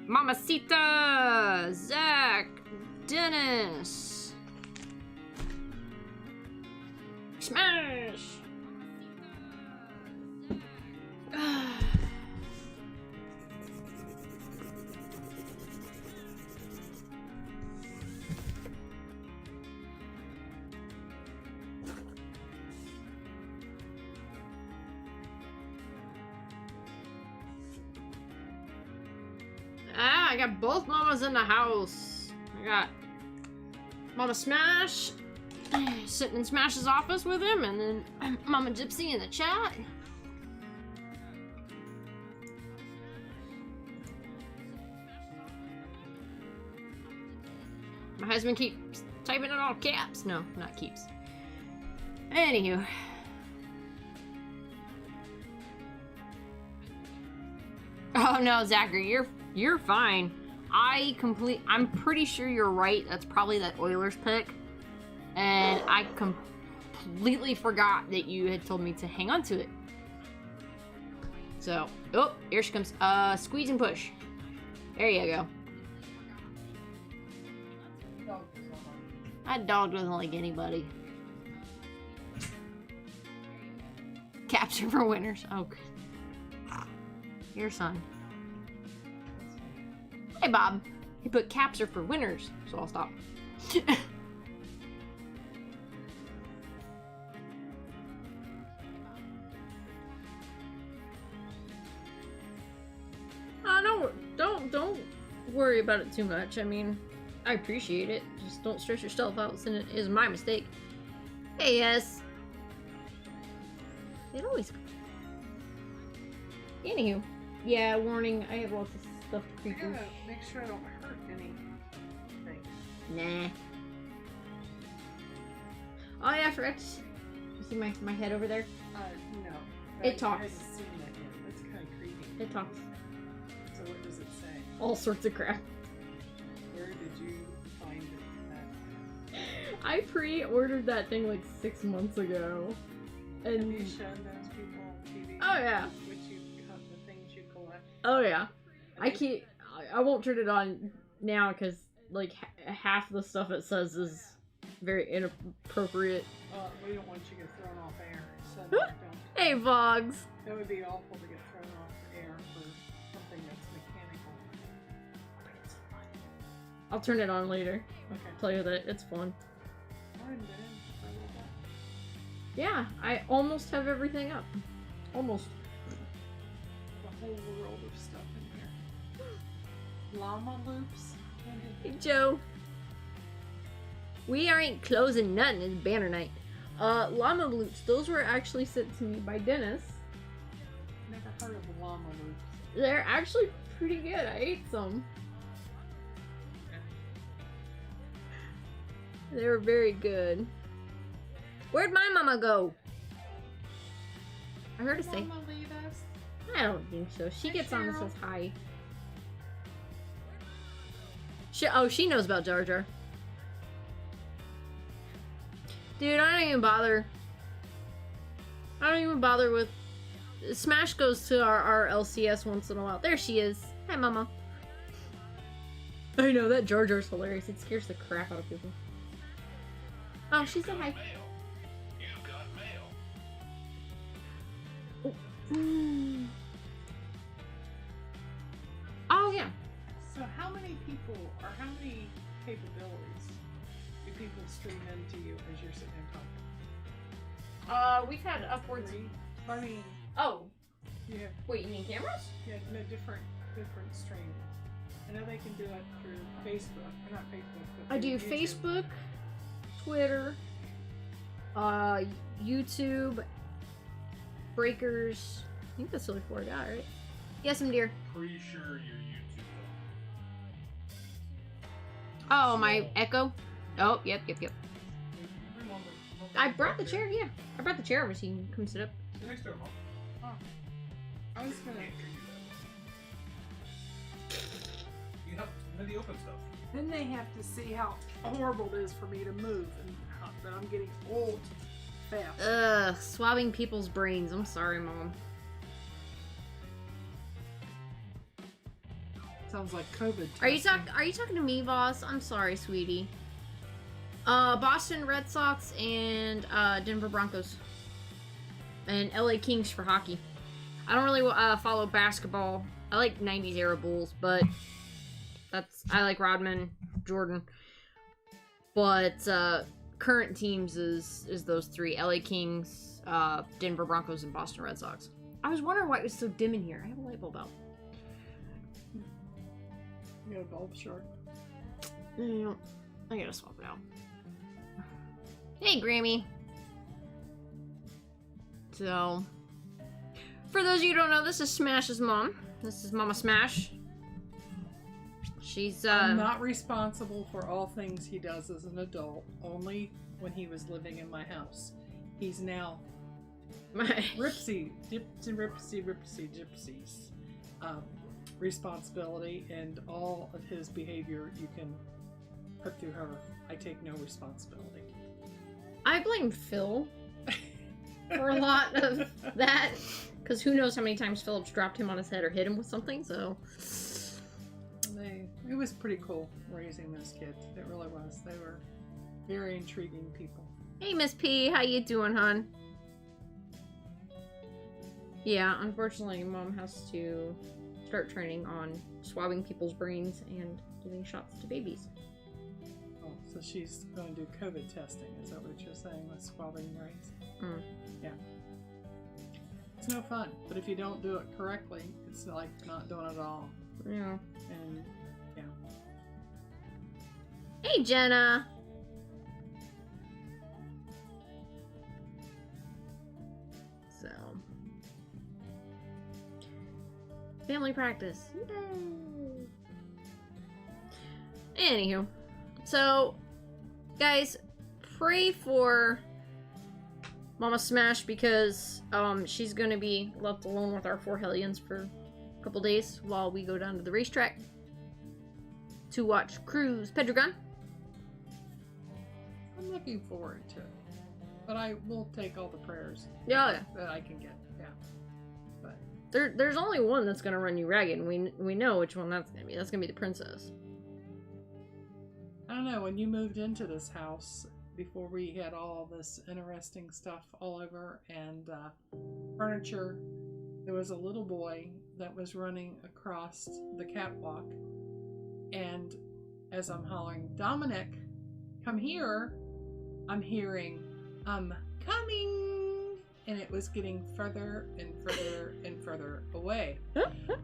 Mamacita! Zach! Dennis! Smash! I got both mamas in the house. I got Mama Smash sitting in Smash's office with him, and then Mama Gypsy in the chat. My husband keeps typing in all caps. No, not keeps. Anywho. Oh no, Zachary, you're fine. I'm pretty sure you're right. That's probably that Oilers pick. And I completely forgot that you had told me to hang on to it. So, oh, here she comes. Squeeze and push. There you go. That dog doesn't like anybody. Capture for winners. Oh, your son. Hey, Bob. He put caps are for winners, so I'll stop. Don't worry about it too much. I mean, I appreciate it. Just don't stress yourself out since it is my mistake. Hey, yes. It always. Anywho, yeah. Warning. I have lots of stuffed creatures. I gotta make sure I don't hurt anything. Nah. Oh yeah, I forgot to... You see my head over there? No. It talks. I haven't seen that yet. That's kind of creepy. It talks. So what does it say? All sorts of crap. Where did you find it? I pre-ordered that thing like 6 months ago. And... Have you shown those people on TV? Oh yeah. Which the things you collect? Oh yeah. I won't turn it on now because like half the stuff it says is very inappropriate. We don't want you to get thrown off air. So don't. Hey, Vogs. That would be awful to get thrown off air for something that's mechanical. I'll turn it on later. Okay. Play with it. It's fun. I've been in for a little bit. Yeah, I almost have everything up. Almost. The whole world of stuff in here. Llama loops. Hey, Joe. We aren't closing nothing. It's banner night. Llama loops. Those were actually sent to me by Dennis. Never heard of the llama loops. They're actually pretty good. I ate some. They were very good. Where'd my mama go? I heard her say. Mama leave us? I don't think so. She gets on and says hi. She knows about Jar Jar. Dude, I don't even bother. I don't even bother with... Smash goes to our LCS once in a while. There she is. Hi, Mama. I know, that Jar Jar's hilarious. It scares the crap out of people. Oh, she said hi. You've got mail. Oh. Oh, yeah. So how many people, or how many capabilities do people stream into you as you're sitting there talking? We've had upwards... 3? I mean... Oh. Yeah. Wait, you mean cameras? Yeah, no, different streams. I know they can do it through Facebook, or not Facebook, but I do through YouTube. Facebook, Twitter, YouTube, Breakers. I think that's the only 4 I got, right? Yes, I'm dear. Pretty sure your YouTube. Oh, my Echo? Oh, yep. I brought the chair, yeah. I brought the chair over so you can come sit up. Sit next to her, Mom. Oh. I was gonna... You have the open stuff. Then they have to see how horrible it is for me to move and how, that I'm getting old fast. Ugh, swabbing people's brains. I'm sorry, Mom. Sounds like COVID. Are you testing. talking to me, boss? I'm sorry, sweetie. Boston Red Sox and Denver Broncos. And LA Kings for hockey. I don't really follow basketball. I like 90s era Bulls, but I like Rodman, Jordan. But current teams is those three: LA Kings, Denver Broncos, and Boston Red Sox. I was wondering why it was so dim in here. I have a light bulb out. You got a bulb short. Yeah, I gotta swap it out. Hey, Grammy. So, for those of you who don't know, this is Smash's mom. This is Mama Smash. She's I'm not responsible for all things he does as an adult, only when he was living in my house. He's now Gypsy's responsibility, and all of his behavior you can put through her. I take no responsibility. I blame Phil for a lot of that, because who knows how many times Phillips dropped him on his head or hit him with something, so... It was pretty cool raising those kids. It really was. They were very intriguing people. Hey, Miss P, how you doing, hon? Yeah, unfortunately, Mom has to start training on swabbing people's brains and giving shots to babies. Oh, so she's going to do COVID testing. Is that what you're saying with swabbing brains? Mm. Yeah. It's no fun, but if you don't do it correctly, it's like not doing it at all. Yeah. And yeah. Hey, Jenna. So, family practice. Yay. Anywho, so guys, pray for Mama Smash because she's gonna be left alone with our four hellions for a couple days while we go down to the racetrack to watch Cruz Pedregon. I'm looking forward to it. But I will take all the prayers Yeah. that I can get. Yeah. But There's only one that's gonna run you ragged, and we know which one that's gonna be. That's gonna be the princess. I don't know, when you moved into this house, before we had all this interesting stuff all over and furniture, there was a little boy that was running across the catwalk, and as I'm hollering, Dominic, come here, I'm hearing, I'm coming, and it was getting further and further and further away.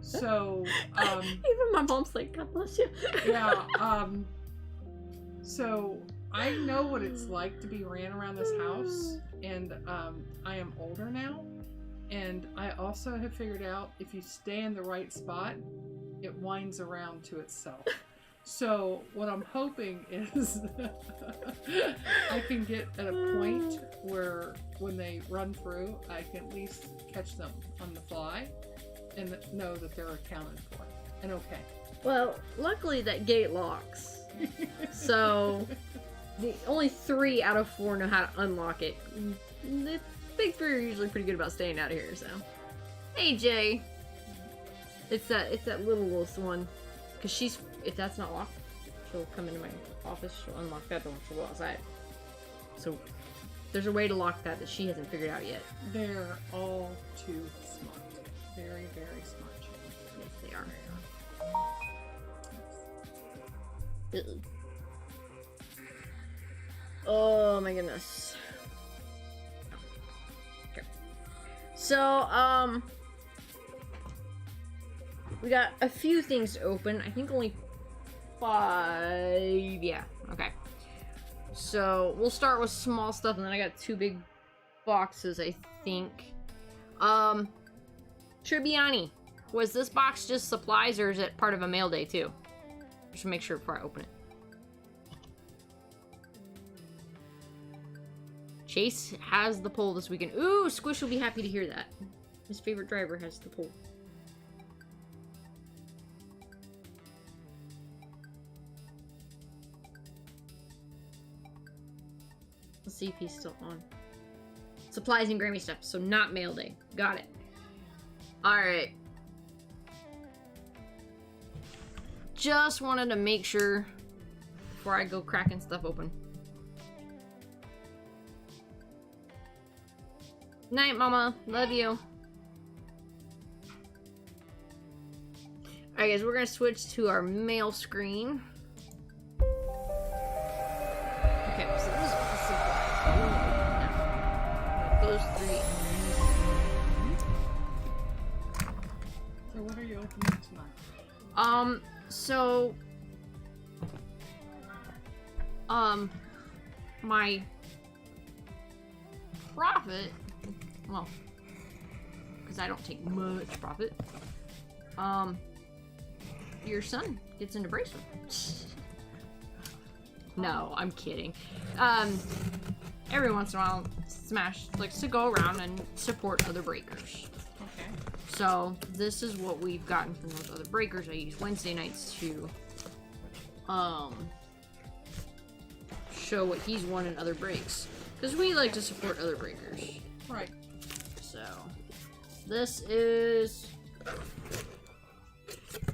So, even my mom's like, God bless you. yeah, so I know what it's like to be ran around this house, and I am older now, and I also have figured out if you stay in the right spot, it winds around to itself. So what I'm hoping is I can get at a point where when they run through, I can at least catch them on the fly and know that they're accounted for and okay. Well, luckily that gate locks. So only 3 out of 4 know how to unlock it. The big 3 are usually pretty good about staying out of here, so. Hey, Jay. It's that littlest one. Because if that's not locked, she'll come into my office, she'll unlock that door, she'll go outside. So there's a way to lock that she hasn't figured out yet. They're all too smart. Very, very smart. Yes, they are. Uh-oh. Oh my goodness. Okay. So, we got a few things to open. I think only 5. Yeah, okay. So, we'll start with small stuff, and then I got 2 big boxes, I think. Tribbiani. Was this box just supplies, or is it part of a mail day, too? Just make sure before I open it. Chase has the pole this weekend. Ooh, Squish will be happy to hear that. His favorite driver has the pole. Let's see if he's still on. Supplies and Grammy stuff, so not mail day. Got it. Alright. just wanted to make sure before I go cracking stuff open. Night, Mama. Love you. Alright, guys, we're gonna switch to our mail screen. Okay, so this is the simple. Those three. So what are you opening tonight? So my profit, well, because I don't take much profit, your son gets into bracelet. No, I'm kidding. Every once in a while, Smash likes to go around and support other breakers. Okay. So this is what we've gotten from those other breakers. I use Wednesday nights to show what he's won in other breaks, because we like to support other breakers. Right. So this is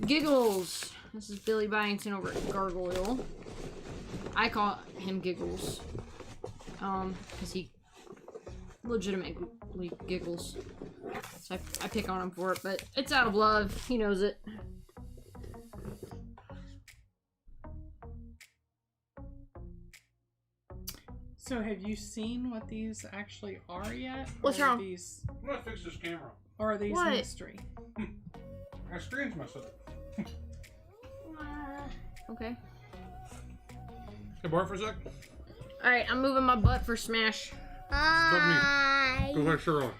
Giggles. This is Billy Byington over at Gargoyle. I call him Giggles, because he legitimately giggles. So I pick on him for it, but it's out of love. He knows it. So have you seen what these actually are yet? What's or are wrong? These, I'm gonna fix this camera. or are these What? mystery? My screen's messed up. Okay. Hey, borrow for a sec? Alright, I'm moving my butt for Smash. Let me go back shirt on.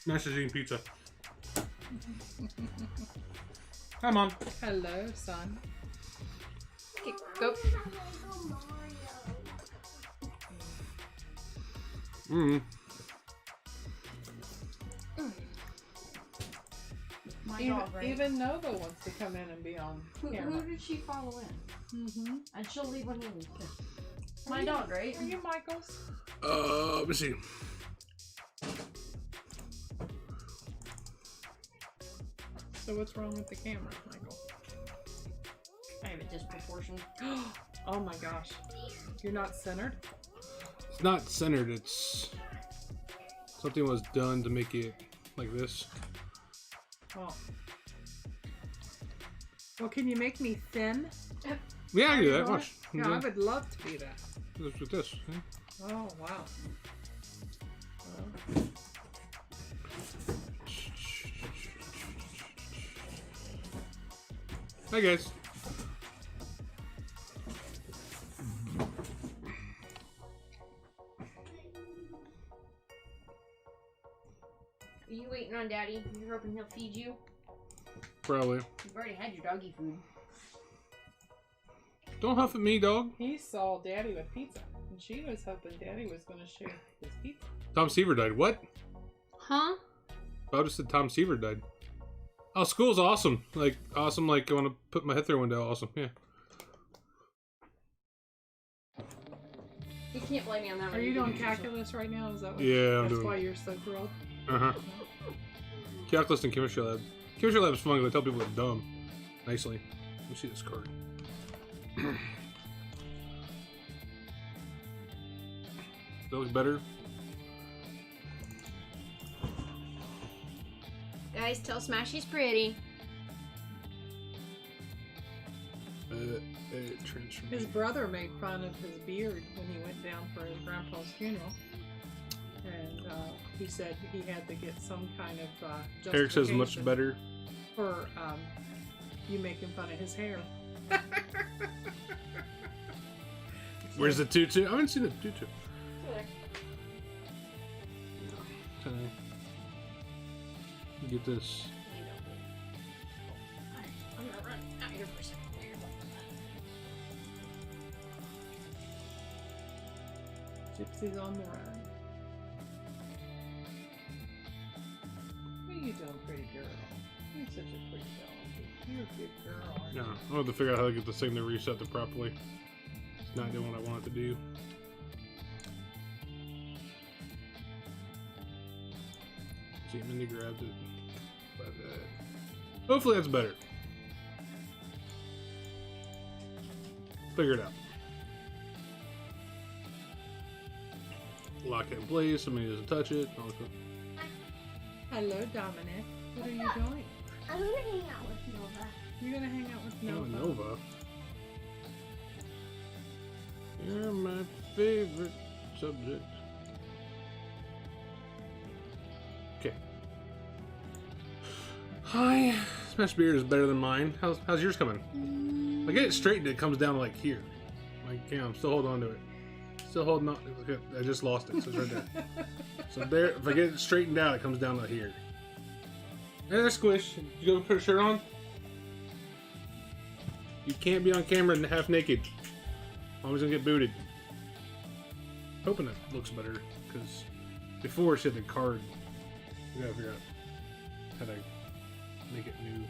Smash is eating pizza. Hi, Mom. Hello, son. Okay, go. Mm. My Even, dog, right? even Nova wants to come in and be on camera. Who did she follow in? Mm-hmm. And she'll leave when you leave. My dog, right? Are you Michael's? Let me see. So what's wrong with the camera, Michael? I have a disproportion. Oh my gosh. You're not centered? It's not centered. It's something was done to make it like this. Oh. Well, can you make me thin? Yeah, I can do that. Right? Watch. Yeah, I would love to be that. Just with this. Yeah. Oh, wow. Well, Hi, guys. Are you waiting on Daddy? You're hoping he'll feed you? Probably. You've already had your doggy food. Don't huff at me, dog. he saw Daddy with pizza, and she was hoping Daddy was going to share his pizza. Tom Seaver died. What? Huh? I just said Tom Seaver died. Oh, school's awesome. Like, awesome. Like, I want to put my head through a window. Awesome. Yeah. You can't blame me on that one. Are you doing calculus right now? Is that what? Yeah, I'm That's doing. why you're so thrilled. Uh-huh. Calculus and chemistry lab. Chemistry lab is fun because I tell people they're dumb. Nicely. Let me see this card. That looks better. Guys, tell Smash she's pretty. Transformation. His brother made fun of his beard when he went down for his grandpa's funeral. And he said he had to get some kind of Eric says much justification better. for you making fun of his hair. Where's the tutu? I haven't seen the tutu. Get this. I'm gonna run out here for a second. Gypsy's on the run. What are you doing, pretty girl? You're such a pretty girl. You're a good girl. Aren't Yeah, you? I have to figure out how to get this thing to reset it properly. It's not doing what I want it to do. See, Mindy grabbed it. But, Hopefully that's better. Figure it out. Lock it in place. Somebody doesn't touch it. Hello, Dominic. What are you doing? I'm gonna hang out with Nova. You're gonna hang out with Oh, Nova. Nova. You're my favorite subject. Okay. Hi. Smash beard is better than mine. How's yours coming? I get it straightened, it comes down like here. Like, yeah, I'm still holding on to it. Still holding on. Okay, I just lost it, so it's right there. So there, if I get it straightened out, it comes down to here. Hey there, Squish. Did you go put a shirt on? You can't be on camera and half naked. Always gonna get booted. Hoping it looks better, because before she had the card. We gotta figure out how to make it new.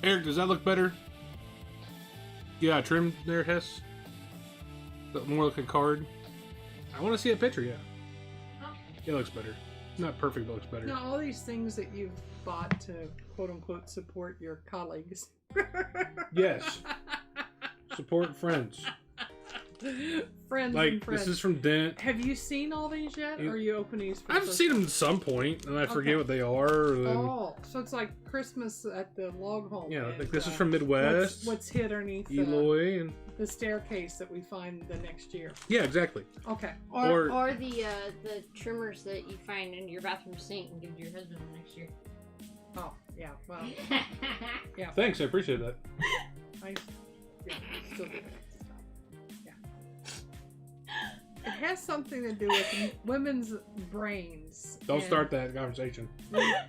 Eric, does that look better? Yeah, trim there, Hess. Look more like a card. I want to see a picture, yeah. It looks better. Not perfect, but looks better. Now, all these things that you've bought to quote-unquote support your colleagues. Yes. Support friends. Friends Like, and friends. this is from Dent. Have you seen all these yet? Or are you opening these for the I've first seen time? them at some point, and I forget Okay. what they are. And then, Oh, so it's like Christmas at the log home. yeah, and, like this is from Midwest. What's hid underneath Eloy, and the staircase that we find the next year. yeah, exactly. Okay. Or the trimmers that you find in your bathroom sink and give to your husband next year. Oh, yeah. Well, yeah. Thanks, I appreciate that. I still do that. Yeah. It has something to do with women's brains. Don't and start that conversation.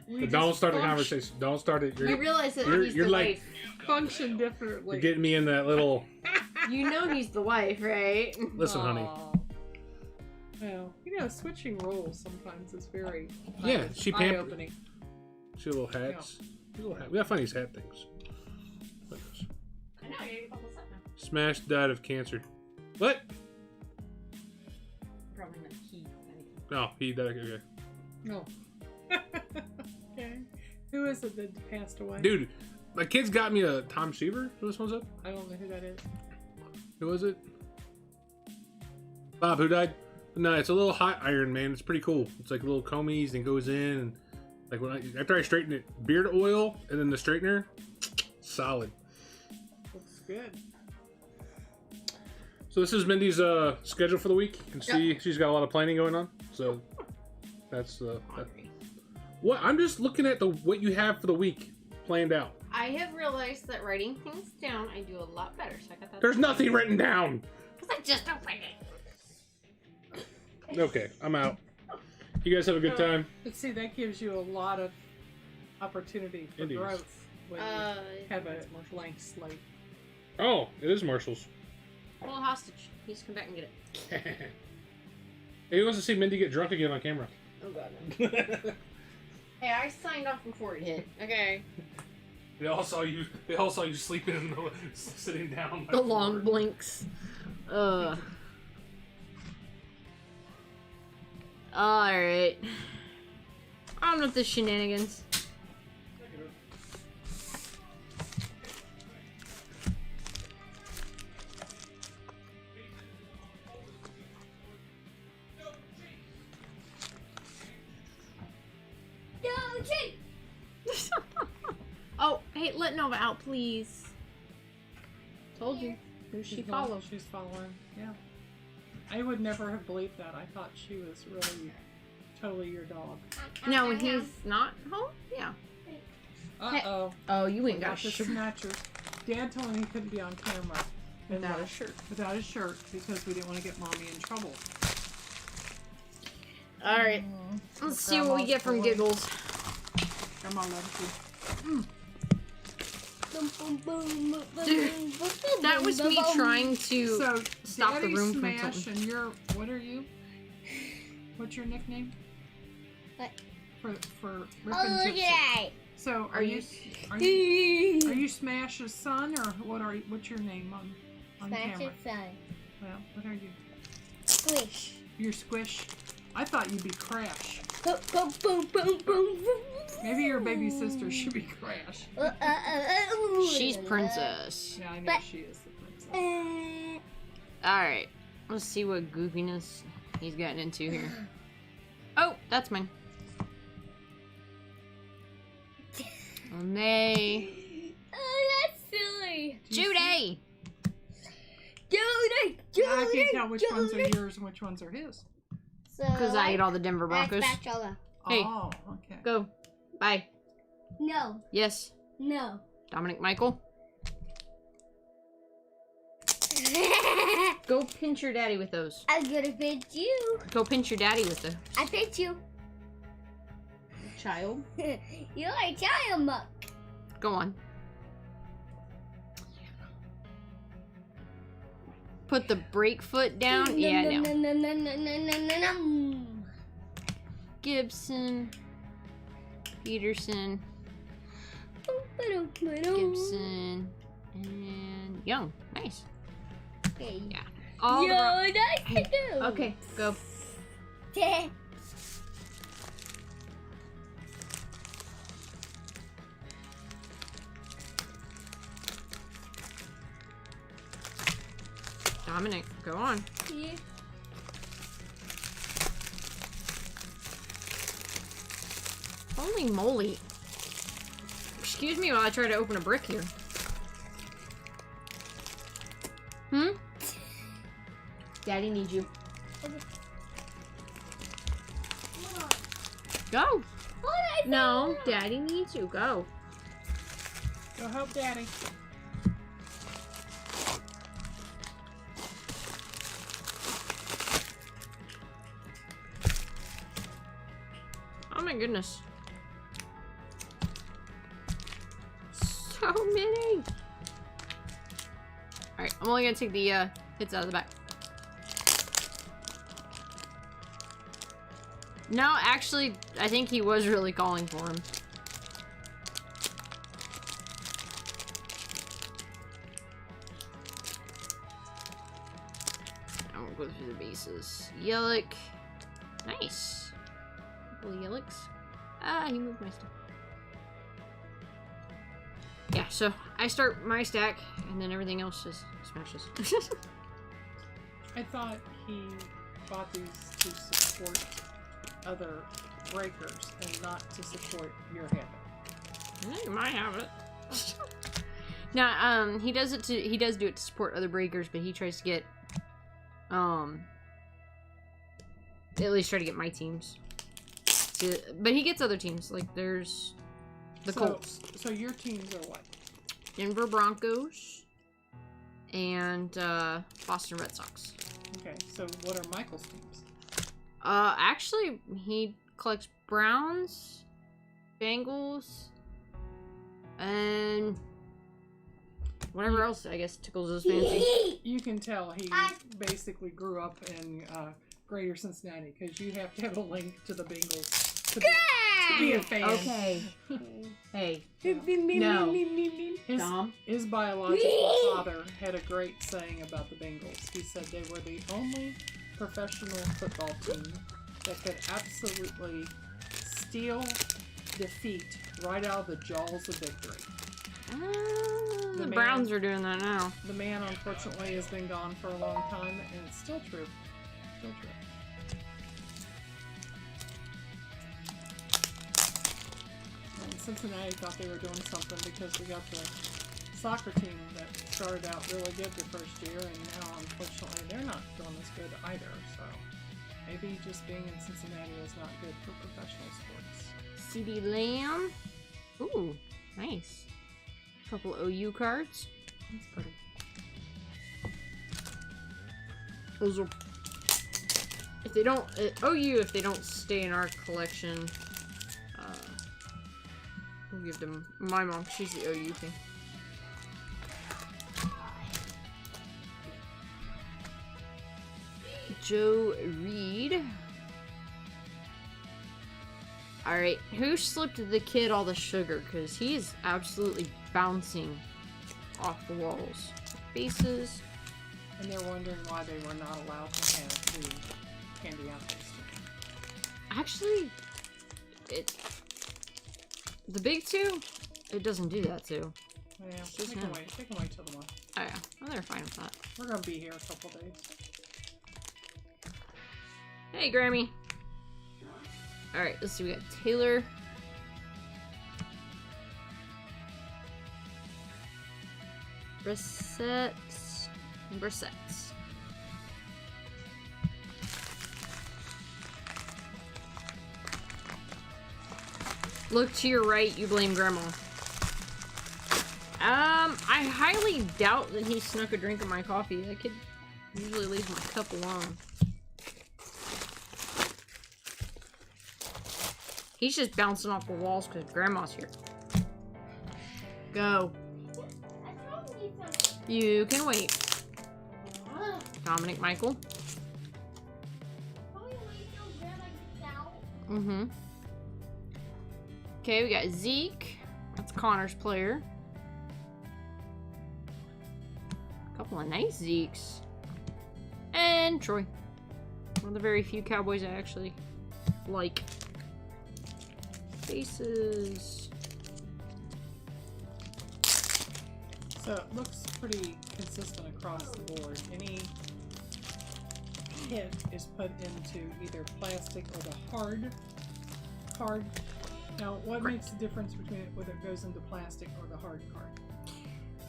we Don't just start the func- conversation. Don't start it. You You're, realize that you're- he's you're the like- wife. Function differently. you're getting me in that little. You know he's the wife, right? Listen, honey. Aw. Well, switching roles sometimes is very Yeah, she pampered. eye-opening. She little hats. Little hat. We gotta find these hat things. Like this. I know, you're gonna up now. Smash died of cancer. What? Probably not he. No, he died. Okay. No. Okay. Who is it that passed away? Dude, my kids got me a Tom Seaver. Who this one's up? I don't know who that is. Who was it? Bob, who died? No, it's a little hot iron, man. It's pretty cool. It's like little commies and goes in and like after I straighten it, beard oil and then the straightener, solid. Looks good. So this is Mindy's schedule for the week. You can see she's got a lot of planning going on. So that's what I'm just looking at what you have for the week planned out. I have realized that writing things down, I do a lot better. So I got that. There's nothing written down. Because I just opened it. Okay, I'm out. You guys have a good time. But see, that gives you a lot of opportunity for It is. growth when you have a blank slate. Oh, it is Marshall's. Hold a hostage. He needs to come back and get it. Hey, who wants to see Mindy get drunk again on camera? Oh god. No. Hey, I signed off before it hit. Okay. They all saw you. They all saw you sleeping and sitting down. The long blinks. Alright. On with the shenanigans. Oh, hey, let Nova out, please. Told you. Who's she follow? She's following. Yeah. I would never have believed that. I thought she was really totally your dog. Now, when he's not home? Yeah. Uh-oh. Oh, you ain't got Got a the shirt. snatchers. Dad told me he couldn't be on camera. Without a shirt. Without a shirt because we didn't want to get Mommy in trouble. Alright. Let's see what we get from Grandma's Giggles. Grandma loves you. Dude, that was me trying to So, stop the Daddy room from Smash tilting. and you're, what are you? What's your nickname? What? For Rippin Oh, look Gypsy. at that. So, Are you? are you Smash's son, or what's your name on Smash camera? it, son. Well, what are you? Squish. You're Squish. I thought you'd be Crash. Boom, boom, boom, boom, boom. Maybe your baby sister should be Crash. She's princess. Yeah, I know But- she is the princess. Alright. Let's see what goofiness he's gotten into here. Oh, that's mine. Oh, nay. Oh, that's silly. Do you see- Judy! Judy, I can tell which ones are Judy. yours and which ones are his. Because I ate all the Denver That's Broncos. Bachelor. Hey. Oh, okay. Go. Bye. No, Yes. no. Dominic Michael. Go pinch your daddy with those. I'm gonna pinch you. Go pinch your daddy with the I pinch you. child. You're a child muck. Go on. Put the brake foot down. Yeah, no. Gibson. Peterson. Gibson. And Young. Nice. Okay. Yeah. All the You're nice to Hey, do. Okay, go. Dominic, go on. Yeah. Holy moly. Excuse me while I try to open a brick here. Hmm? Daddy needs you. Go. No, Daddy needs you. Go. Go help Daddy. Oh my goodness. So many. Alright, I'm only gonna take the hits out of the back. No, actually, I think he was really calling for him. I won't go through the bases. Yellick. Nice. Couple of Yellicks. Ah, he moved my stuff. Yeah, so I start my stack, and then everything else just smashes. I thought he bought these to support other breakers and not to support your habit. You might have it. Now, he does do it to support other breakers, but he tries to get, at least try to get my teams. But he gets other teams, like there's the Colts. So your teams are what? Denver Broncos and Boston Red Sox. Okay, so what are Michael's teams? Actually, he collects Browns, Bengals, and whatever else I guess tickles his fancy. You can tell he basically grew up in Greater Cincinnati because you have to have a link to the Bengals to be a fan. Okay. Hey. No. No. Dom. His biological father had a great saying about the Bengals. He said they were the only professional football team that could absolutely steal defeat right out of the jaws of victory. The man- Browns are doing that now. The man, unfortunately, has been gone for a long time, and it's still true. Still true. And Cincinnati thought they were doing something because we got the soccer team that started out really good the first year, and now, unfortunately, they're not doing as good either. So maybe just being in Cincinnati is not good for professional sports. CD Lamb. Ooh, nice. Couple OU cards. That's pretty. Those are. If they don't OU, if they don't stay in our collection, we'll give them. My mom, she's the OU thing. Joe Reed. Alright, who slipped the kid all the sugar? Because he is absolutely bouncing off the walls. Bases. And they're wondering why they were not allowed to have the candy apples. Actually, The big two, it doesn't do that too. Yeah, Just they can him. wait. They can wait till tomorrow. Oh yeah, well, they're fine with that. We're gonna be here a couple days. Hey, Grammy. Alright, let's see. We got Taylor. Brissett. And Brissett. Look to your right, you blame Grandma. I highly doubt that he snuck a drink of my coffee. I could usually leave my cup alone. He's just bouncing off the walls because Grandma's here. Go. You can wait. Dominic Michael. Mm-hmm. Okay, we got Zeke. That's Connor's player. A couple of nice Zekes. And Troy. One of the very few Cowboys I actually like. Faces. So it looks pretty consistent across the board. Any hit is put into either plastic or the hard card. Now, what makes the difference between it whether it goes into plastic or the hard card?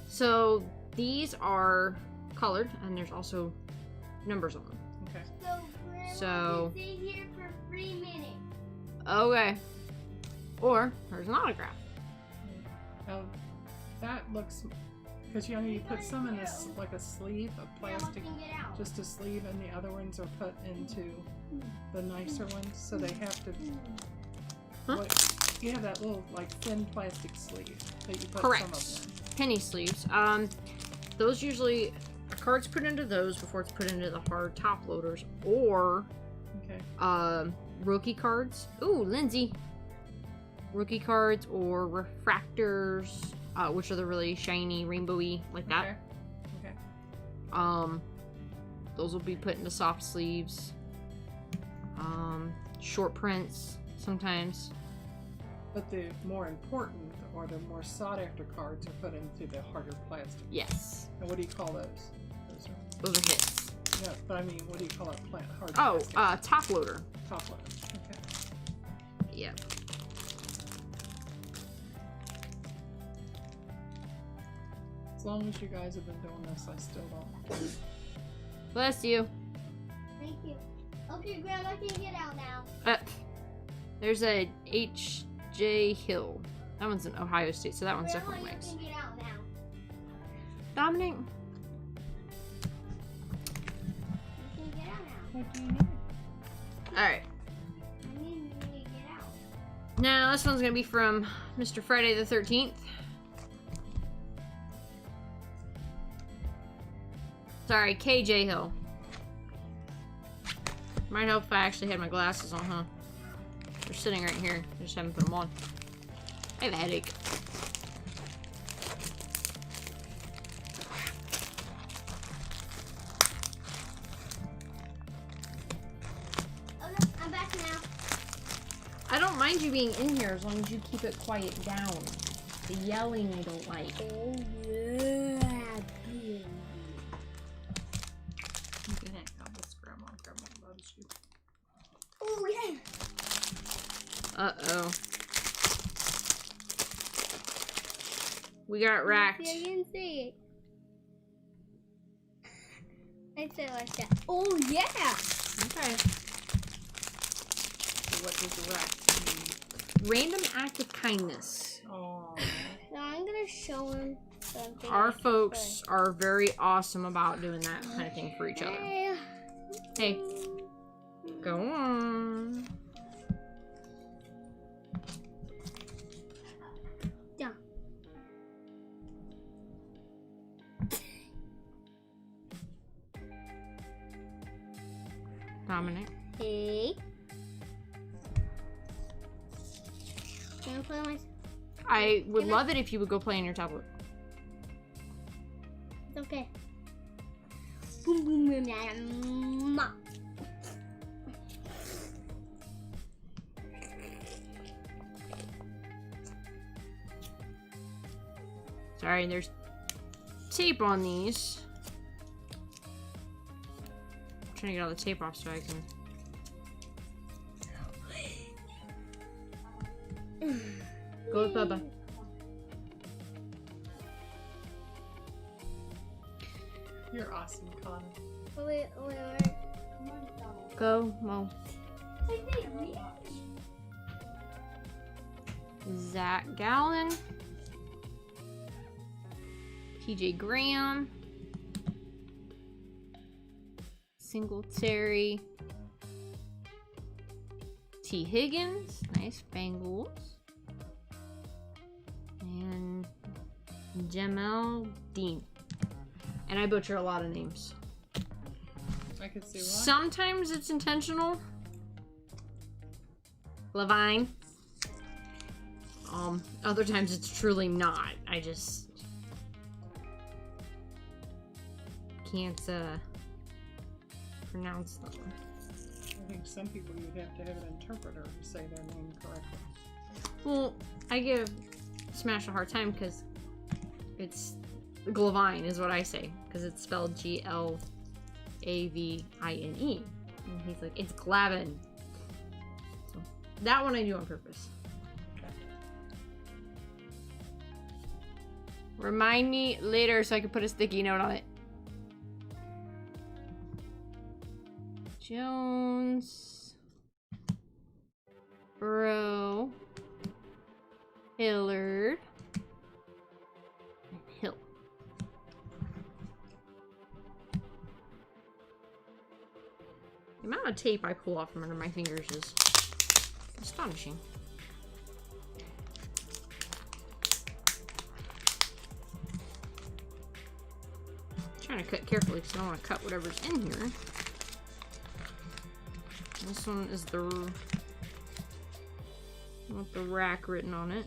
So these are colored, and there's also numbers on them. Okay. So- Stay here for 3 minutes. Okay. Or there's an autograph. Now, that looks because you know you put some in this like a sleeve of plastic, just a sleeve, and the other ones are put into the nicer ones, so they have to. Huh? What, you have that little like thin plastic sleeve that you put Correct. some of them. Penny sleeves. Those usually a card's put into those before it's put into the hard top loaders, or Okay. rookie cards. Ooh, Lindsay. Rookie cards or refractors, which are the really shiny, rainbowy, like that. Okay. Okay. Those will be put into soft sleeves. Short prints sometimes. But the more important or the more sought after cards are put into the harder plastic. Yes, And what do you call those? those are hits. Yeah, but I mean, what do you call it? Hard Oh, plastic? top loader. Top loader. Okay. Yep. As long as you guys have been doing this, I still don't. Bless you. Thank you. Okay, Grandma can get out now. There's a H.J. Hill. That one's in Ohio State, so that one's Grandma, definitely you mixed. can get out now. Dominic. You can get out now. What do you need? Alright. I need you to get out. Now, this one's going to be from Mr. Friday the 13th. Sorry, KJ Hill. Might help if I actually had my glasses on, huh? They're sitting right here. I just haven't put them on. I have a headache. Okay, I'm back now. I don't mind you being in here as long as you keep it quiet down. The yelling I don't like. Oh, yeah. You can hang out with Grandma. Grandma loves you. Oh, yeah. Uh-oh. We got racked. I didn't see it. I said like that. Oh, yeah. Okay. So what does the rack mean? Random act of kindness. Oh. So I'm going to show him something. Our folks are very awesome about doing that kind of thing for each other. Hey. Hey, go on. Yeah. Dominic. Hey. Can I play my... I would love it if you would go play on your tablet. It's okay. Boom, boom, boom, yeah. Sorry, there's tape on these. I'm trying to get all the tape off so I can... Go with Bubba. You're awesome, Connor. Wait. Come on, dog. Go, Mo. Zach Gallen. TJ Graham. Singletary. T. Higgins. Nice Bengals. And Jamel Dean. And I butcher a lot of names. I could see why. Sometimes it's intentional. Levine. Other times it's truly not. I just can't pronounce them. I think some people you'd have to have an interpreter to say their name correctly. Well, I give Smash a hard time because it's Glavine is what I say because it's spelled Glavine. And he's like, it's Glavin. So that one I do on purpose. Remind me later so I can put a sticky note on it. Jones. Burrow. Hillard. And Hill. The amount of tape I pull off from under my fingers is astonishing. Trying to cut carefully because I don't want to cut whatever's in here. This one is the with the rack written on it.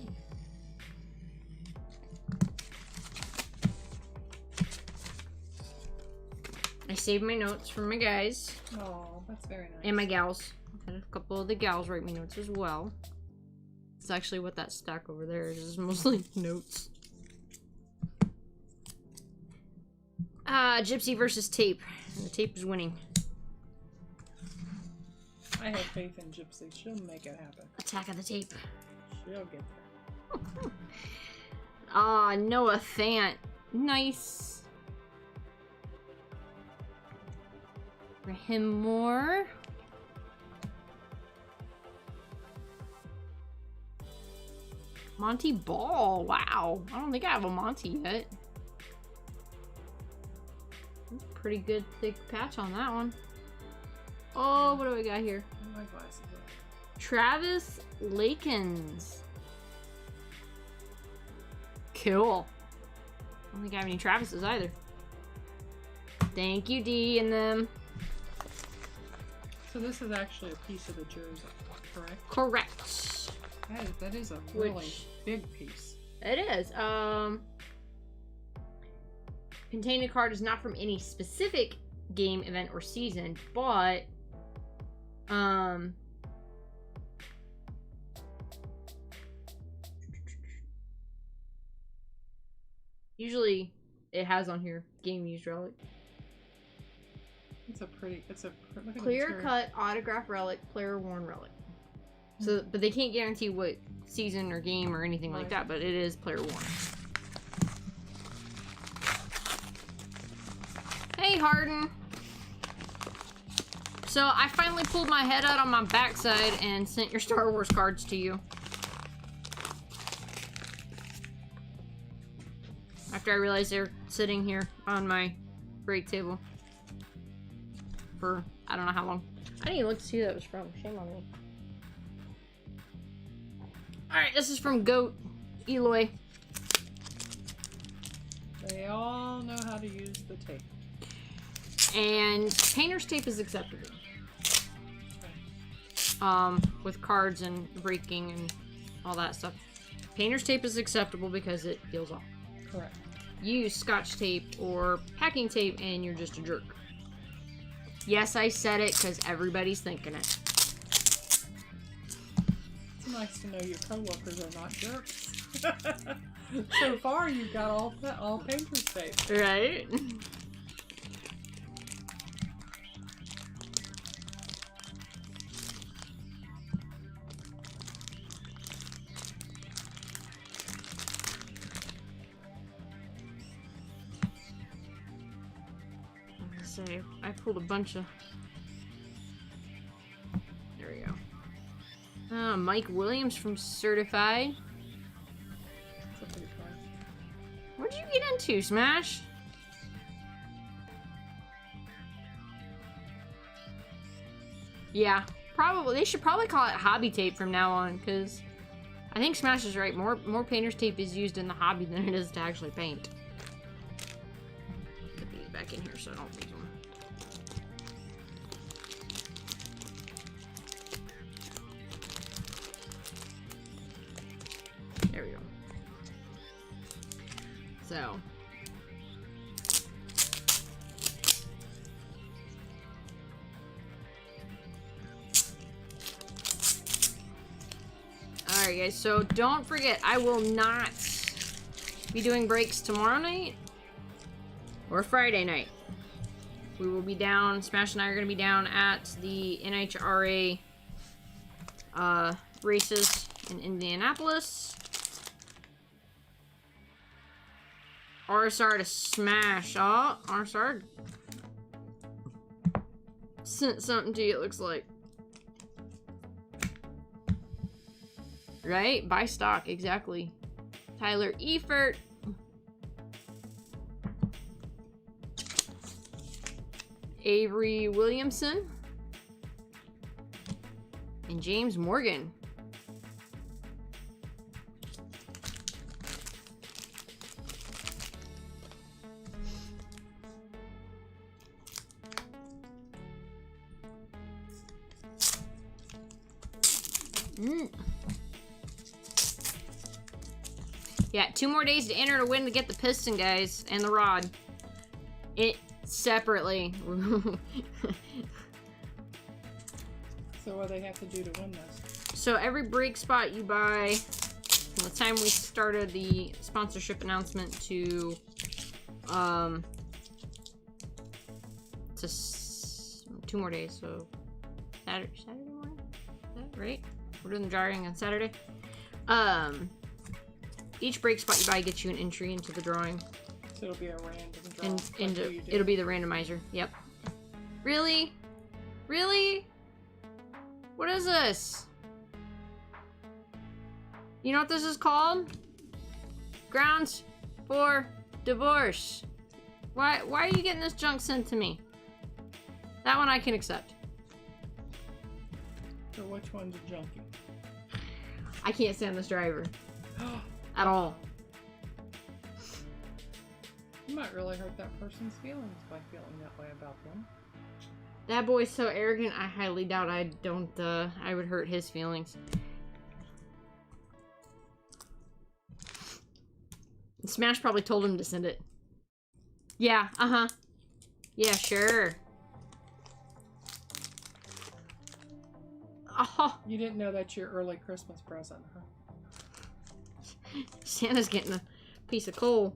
I saved my notes from my guys. Oh, that's very nice. And my gals. I had a couple of the gals write me notes as well. It's actually what that stack over there is mostly notes. Gypsy versus Tape. And the Tape is winning. I have faith in Gypsy. She'll make it happen. Attack of the Tape. She'll get there. Noah Fant. Nice. Raheem Moore. Monty Ball. Wow. I don't think I have a Monty yet. Pretty good thick patch on that one. Oh, what do we got here? My glasses are. Travis Lakins. Cool. I don't think I have any Travises either. Thank you, D, and them. So this is actually a piece of the jersey, correct? Correct. That is a really Which- big piece. It is. Contained card is not from any specific game, event, or season, but usually it has on here game used relic. It's a pretty. Look at the Clear material. cut autograph relic, player worn relic. So, but they can't guarantee what season or game or anything like Right. that, but it is player worn. Hey, Harden. So I finally pulled my head out on my backside and sent your Star Wars cards to you. After I realized they're sitting here on my break table for I don't know how long. I didn't even look to see who that was from. Shame on me. Alright, this is from Goat Eloy. They all know how to use the tape. And painter's tape is acceptable. With cards and breaking and all that stuff. Painter's tape is acceptable because it peels off. Correct. Use Scotch tape or packing tape and you're just a jerk. Yes, I said it because everybody's thinking it. It's nice to know your coworkers are not jerks. So far, you've got all painter's tape. Right? Say I pulled a bunch of. There we go. Mike Williams from Certified. That's a pretty card. What'd you get into, Smash? Yeah, probably. They should probably call it hobby tape from now on, because I think Smash is right. More painter's tape is used in the hobby than it is to actually paint. Put these back in here so I don't lose them. There we go. So. Alright guys, so don't forget, I will not be doing breaks tomorrow night or Friday night. We will be down, Smash and I are going to be down at the NHRA races in Indianapolis. RSR to Smash. Oh, RSR sent something to you, it looks like. Right? Buy stock, exactly. Tyler Efert. Avery Williamson. And James Morgan. Yeah, 2 more days to enter to win to get the piston, guys, and the rod. It separately. So what do they have to do to win this? So every break spot you buy, from the time we started the sponsorship announcement to 2 more days, so Saturday morning? Is that right? We're doing the drawing on Saturday. Each break spot you buy gets you an entry into the drawing. So it'll be a random draw. And like it'll be the randomizer. Yep. Really? Really? What is this? You know what this is called? Grounds for divorce. Why are you getting this junk sent to me? That one I can accept. So which one's a junkie? I can't stand this driver. At all. You might really hurt that person's feelings by feeling that way about them. That boy's so arrogant, I highly doubt I would hurt his feelings. Smash probably told him to send it. Yeah, uh-huh. Yeah, sure. Oh. You didn't know that's your early Christmas present, huh? Santa's getting a piece of coal.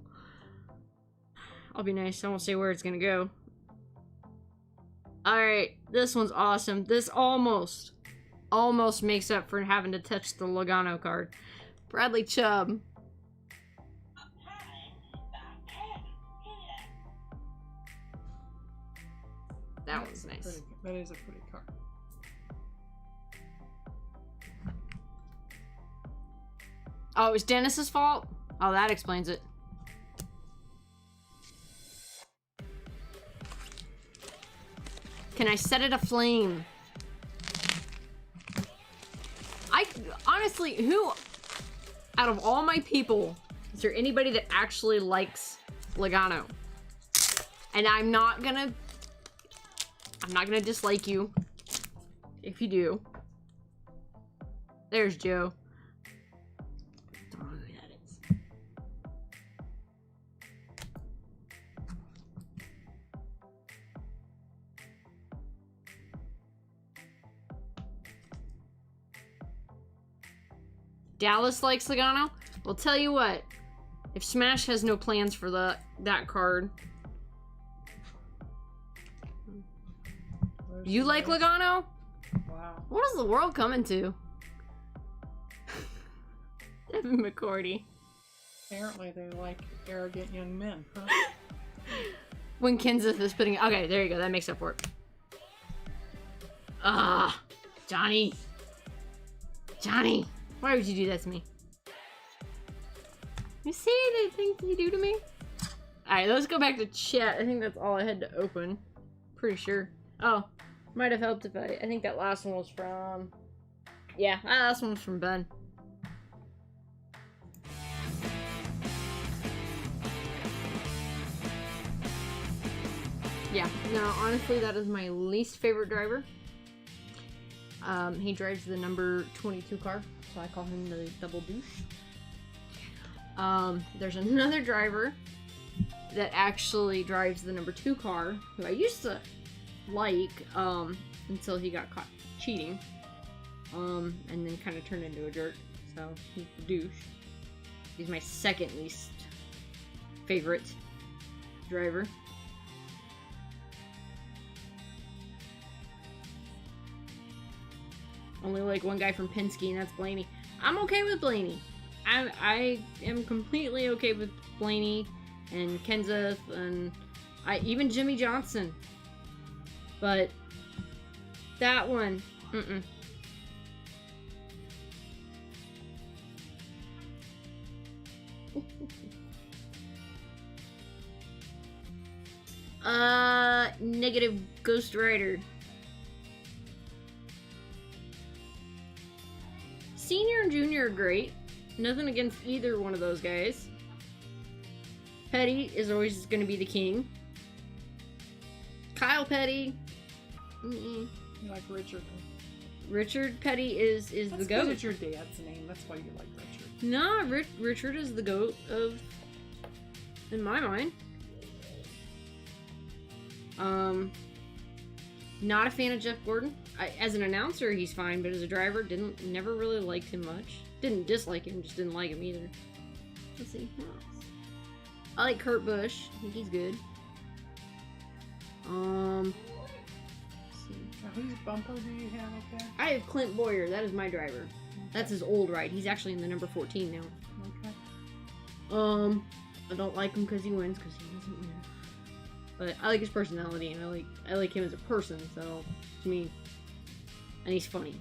I'll be nice. I won't say where it's gonna go. Alright, this one's awesome. This almost makes up for having to touch the Logano card. Bradley Chubb. That one's nice. That is a pretty card. Oh, it was Dennis's fault? Oh, that explains it. Can I set it aflame? Honestly, who out of all my people is there anybody that actually likes Logano? And I'm not gonna dislike you if you do. There's Joe. Don't know who that is. Dallas likes Logano? Well, tell you what. If Smash has no plans for that card. There's You some like nice- Logano? Wow. What is the world coming to? Devin McCourty. Apparently they like arrogant young men, huh? When Kenseth is putting... Okay, there you go. That makes up for it. Ah, Johnny. Johnny. Why would you do that to me? You see the things you do to me? Alright, let's go back to chat. I think that's all I had to open. Pretty sure. Oh, might have helped if I think that last one was from... Yeah, that last one was from Ben. Yeah, no, honestly, that is my least favorite driver. He drives the number 22 car, so I call him the double douche. There's another driver that actually drives the number 2 car, who I used to like, until he got caught cheating. And then kind of turned into a jerk, so he's the douche. He's my second least favorite driver. Only like one guy from Penske, and that's Blaney. I'm okay with Blaney. I am completely okay with Blaney and Kenseth and even Jimmy Johnson. But that one, negative Ghost Rider. Senior and Junior are great. Nothing against either one of those guys. Petty is always going to be the king. Kyle Petty. You like Richard. Richard Petty is the That's goat. good as your dad's name. That's why you like Richard. No, Richard is the goat of, in my mind. Not a fan of Jeff Gordon. As an announcer, he's fine, but as a driver, never really liked him much. Didn't dislike him, just didn't like him either. Let's see, who else? I like Kurt Busch. I think he's good. Let's see. Now, whose bumper do you have up there? I have Clint Boyer. That is my driver. That's his old ride. He's actually in the number 14 now. Okay. I don't like him because he wins, because he doesn't win. But I like his personality, and I like him as a person. So to me, and he's funny.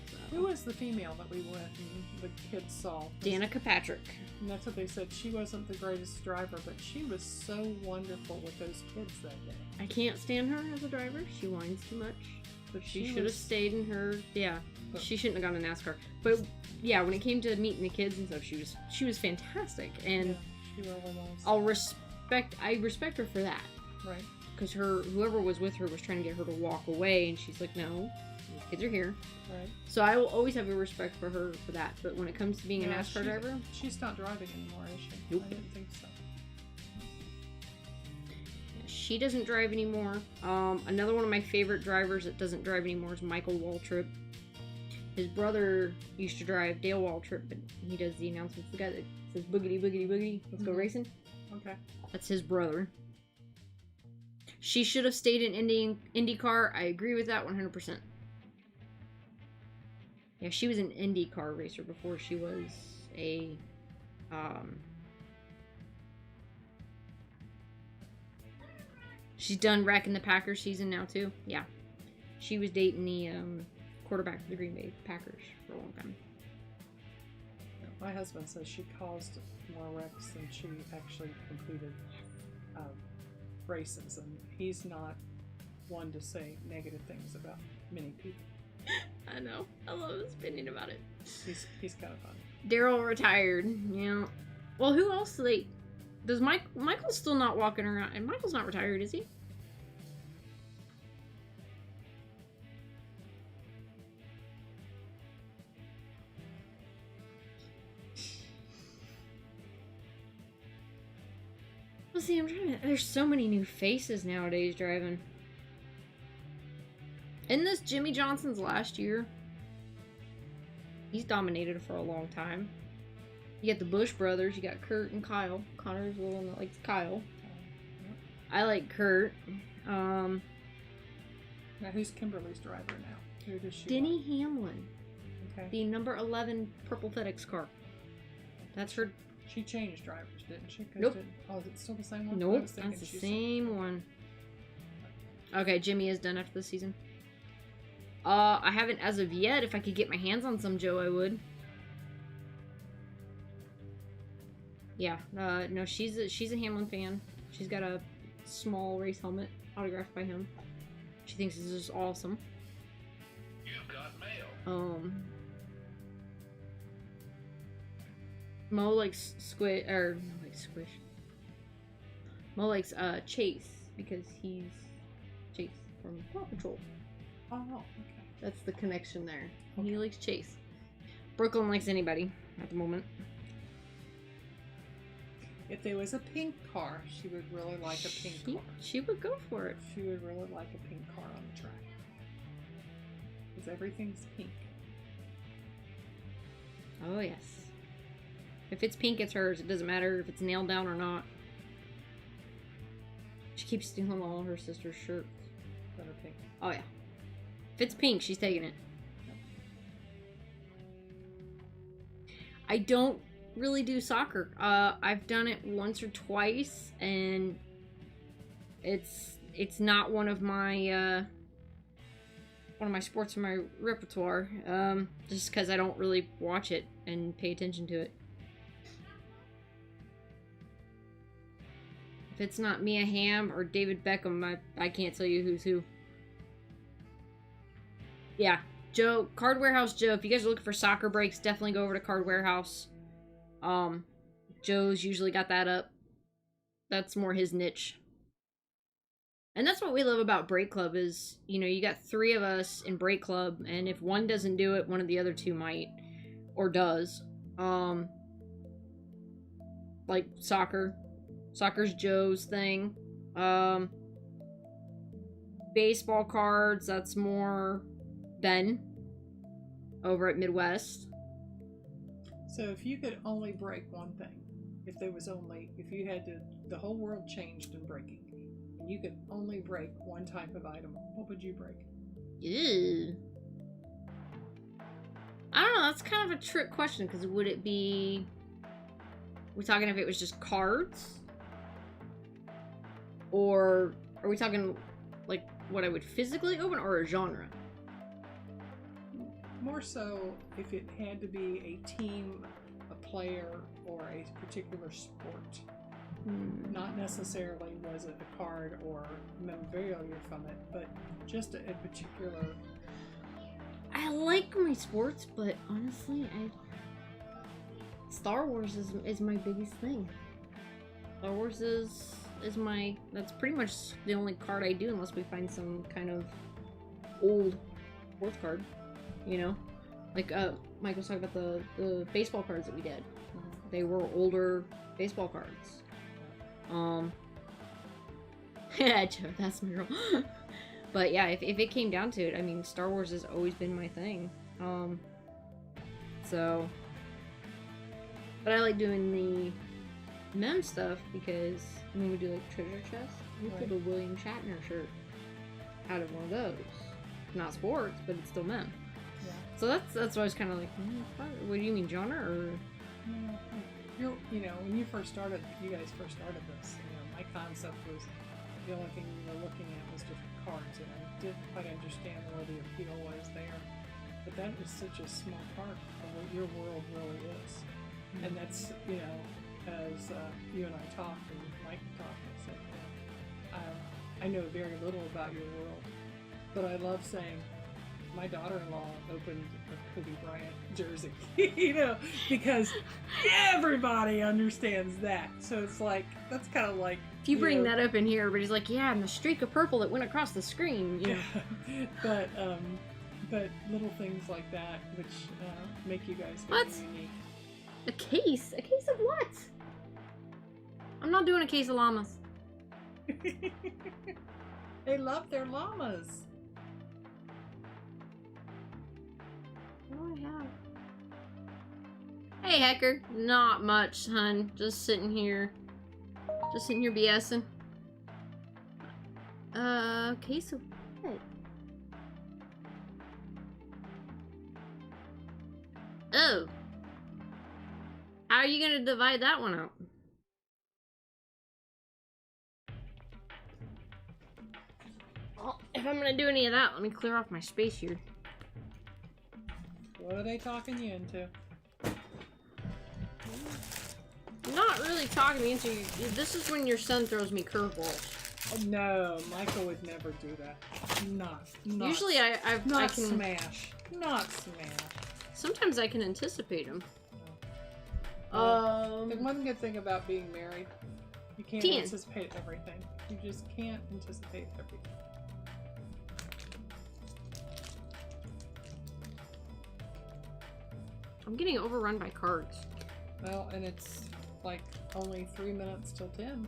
So. Who was the female that we went and the kids saw? Danica Patrick. And that's what they said. She wasn't the greatest driver, but she was so wonderful with those kids that day. I can't stand her as a driver. She whines too much. But She should have stayed in her. Yeah, But- she shouldn't have gone to NASCAR. But yeah, when it came to meeting the kids and stuff, she was fantastic, and Yeah, she really was. I respect her for that. Right. Because whoever was with her was trying to get her to walk away, and she's like, no, these kids are here. Right. So I will always have a respect for her for that. But when it comes to being a Yeah, NASCAR driver, She's not driving anymore, is she? Nope. I didn't think so. she doesn't drive anymore. Another one of my favorite drivers that doesn't drive anymore is Michael Waltrip. His brother used to drive, Dale Waltrip, but he does the announcements. The guy that says boogity, boogity, boogity, let's go Mhm. racing. Okay. That's his brother. She should have stayed in IndyCar. I agree with that 100%. Yeah, she was an IndyCar racer before she was a, she's done wrecking the Packers season now too. Yeah. She was dating the, quarterback for the Green Bay Packers for a long time. My husband says she caused more wrecks than she actually completed races, and he's not one to say negative things about many people. I know. I love his opinion about it. He's kind of funny. Daryl retired. Yeah. Well, who else does Michael's still not walking around, and Michael's not retired, is he? Well, see, I'm trying to. There's so many new faces nowadays driving. Isn't this Jimmy Johnson's last year? He's dominated for a long time. You got the Bush brothers. You got Kurt and Kyle. Connor's the one that likes Kyle. Yep. I like Kurt. Now, who's Kimberly's driver now? Who does she Denny like? Hamlin. Okay. The number 11 purple FedEx car. That's her. She changed drivers, didn't she? 'Cause Nope. Oh, is it still the same one? I Nope, was thinking that's the she same one. Okay, Jimmy is done after the season. I haven't as of yet. If I could get my hands on some Joe, I would. Yeah, no, she's a Hamlin fan. She's got a small race helmet autographed by him. She thinks this is awesome. You've got mail. Mo likes Squish. Mo likes Chase because he's Chase from Paw Patrol. Oh, okay. That's the connection there. Okay. He likes Chase. Brooklyn likes anybody at the moment. If there was a pink car, she would really like a pink car. She would go for it. She would really like a pink car on the track. Because everything's pink. Oh, yes. If it's pink, it's hers. It doesn't matter if it's nailed down or not. She keeps stealing all her sister's shirts. That are pink. Oh, yeah. If it's pink, she's taking it. I don't really do soccer. I've done it once or twice, and it's not one of my sports in my repertoire. Just because I don't really watch it and pay attention to it. If it's not Mia Hamm or David Beckham, I can't tell you who's who. Yeah, Joe, Card Warehouse Joe. If you guys are looking for soccer breaks, definitely go over to Card Warehouse. Joe's usually got that up. That's more his niche. And that's what we love about Break Club is, you got 3 of us in Break Club, and if one doesn't do it, one of the other 2 might. Or does. Like soccer. Soccer's Joe's thing. Baseball cards, that's more Ben over at Midwest. So if you could only break one thing, if you had to, the whole world changed in breaking, and you could only break one type of item, what would you break? Ew. I don't know, that's kind of a trick question, because would it be... We're talking if it was just cards? Or are we talking, like, what I would physically open, or a genre? More so if it had to be a team, a player, or a particular sport. Not necessarily was it a card or memorabilia from it, but just a particular... I like my sports, but honestly, Star Wars is my biggest thing. Star Wars is that's pretty much the only card I do unless we find some kind of old sports card, Like, Mike was talking about the baseball cards that we did. They were older baseball cards. Yeah, Joe, that's my girl. But yeah, if it came down to it, I mean, Star Wars has always been my thing. But I like doing the mem stuff because when we do like treasure chests, we pulled a William Shatner shirt out of one of those. Not sports, but it's still mem. Yeah. So that's why I was kind of like, what do you mean, genre? Or when you guys first started this, my concept was the only thing we were looking at was different cards, and I didn't quite understand where the appeal was there. But that is such a small part of what your world really is. And that's, as you and I talked, and Mike talked, I said, I know very little about your world, but I love saying, my daughter-in-law opened a Kobe Bryant jersey, because everybody understands that. So it's like, that's kind of like... If you bring that up in here, everybody's like, yeah, and the streak of purple that went across the screen. But little things like that, which make you guys very unique. A case? A case of what? I'm not doing a case of llamas. They love their llamas. What do I have? Hey, Hecker. Not much, hun. Just sitting here. Just sitting here BSing. Okay, so what? Oh. How are you gonna divide that one out? Well, if I'm gonna do any of that, let me clear off my space here. What are they talking you into? I'm not really talking into you. This is when your son throws me curveballs. Oh, no, Michael would never do that. Not Usually I not can smash. Not smash. Sometimes I can anticipate them. The one good thing about being married, you can't 10. anticipate everything. You just can't anticipate everything. I'm getting overrun by cards. Well, and it's like only 3 minutes till 10.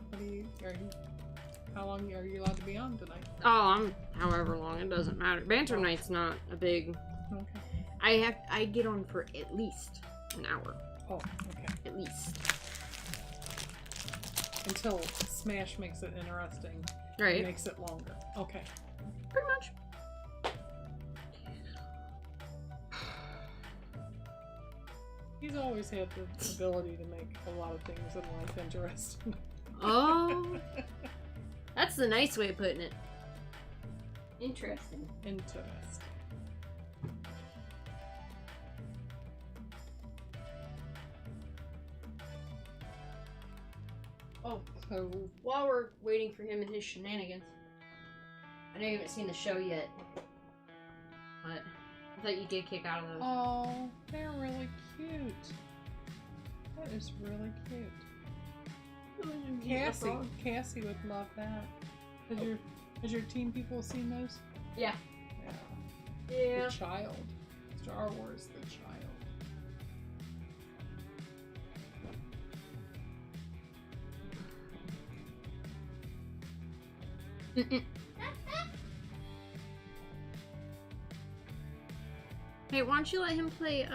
How long are you allowed to be on tonight? Oh, I'm however long, it doesn't matter. Banter night's not a big. Okay. I get on for at least an hour. Oh, okay. At least. Until Smash makes it interesting. Right. It makes it longer. Okay. Pretty much. He's always had the ability to make a lot of things in life interesting. Oh. That's the nice way of putting it. Interesting. Interesting. Oh, so while we're waiting for him and his shenanigans, I know you haven't seen the show yet, but I thought you'd get a kick out of those. Oh, they're really cute. That is really cute. Cassie would love that. Has your team people seen those? Yeah. Yeah. The Child. Star Wars, The Child. Hey, why don't you let him play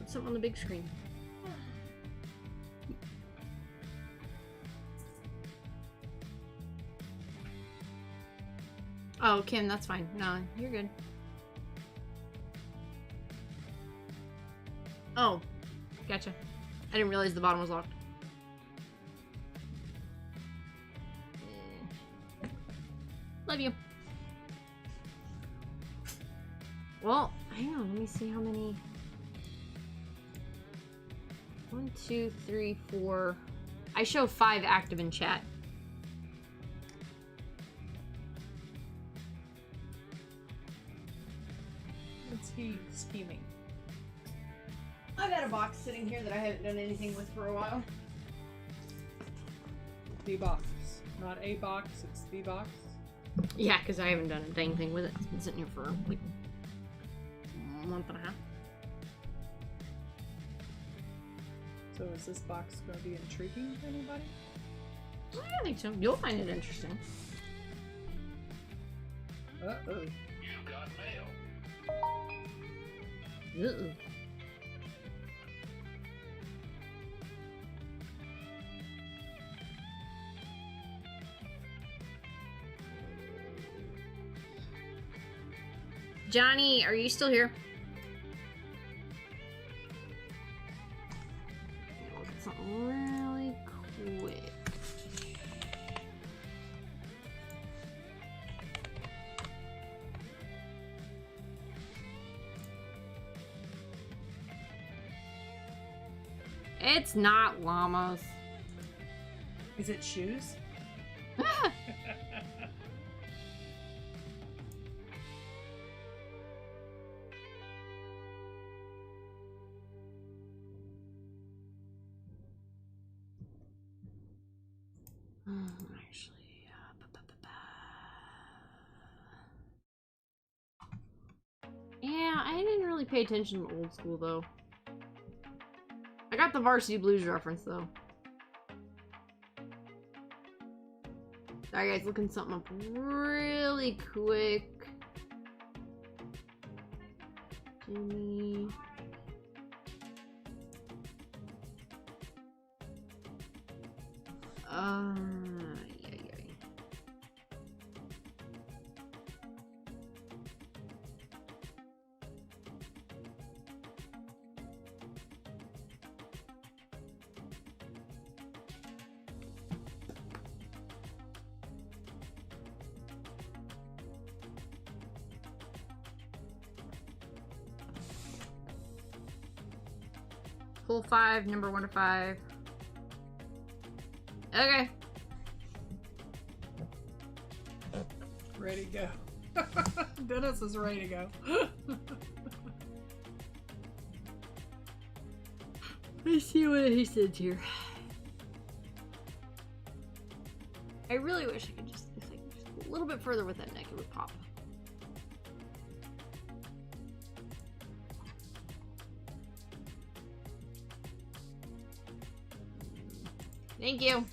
something on the big screen? Oh, Kim, that's fine. No, you're good. Oh, gotcha. I didn't realize the bottom was locked. Love you. Well, hang on, let me see how many. 1, 2, 3, 4. I show 5 active in chat. What's he scheming? I've got a box sitting here that I haven't done anything with for a while. The box. Not a box, it's the box. Yeah, because I haven't done a dang thing with it. It's been sitting here for like a month and a half. So is this box going to be intriguing to anybody? I think so. You'll find it interesting. Uh-oh. You've got mail. Uh-oh. Johnny, are you still here? Look at something really quick. It's not llamas. Is it shoes? Actually, yeah, I didn't really pay attention to old school though. I got the Varsity Blues reference though. Sorry guys, looking something up really quick. Jimmy. Yeah, yeah. Pull 5, number 1 to 5. Okay. Ready to go. Dennis is ready to go. Let's see what he said here. I really wish I could just, if I could just go a little bit further with that neck, it would pop. Thank you.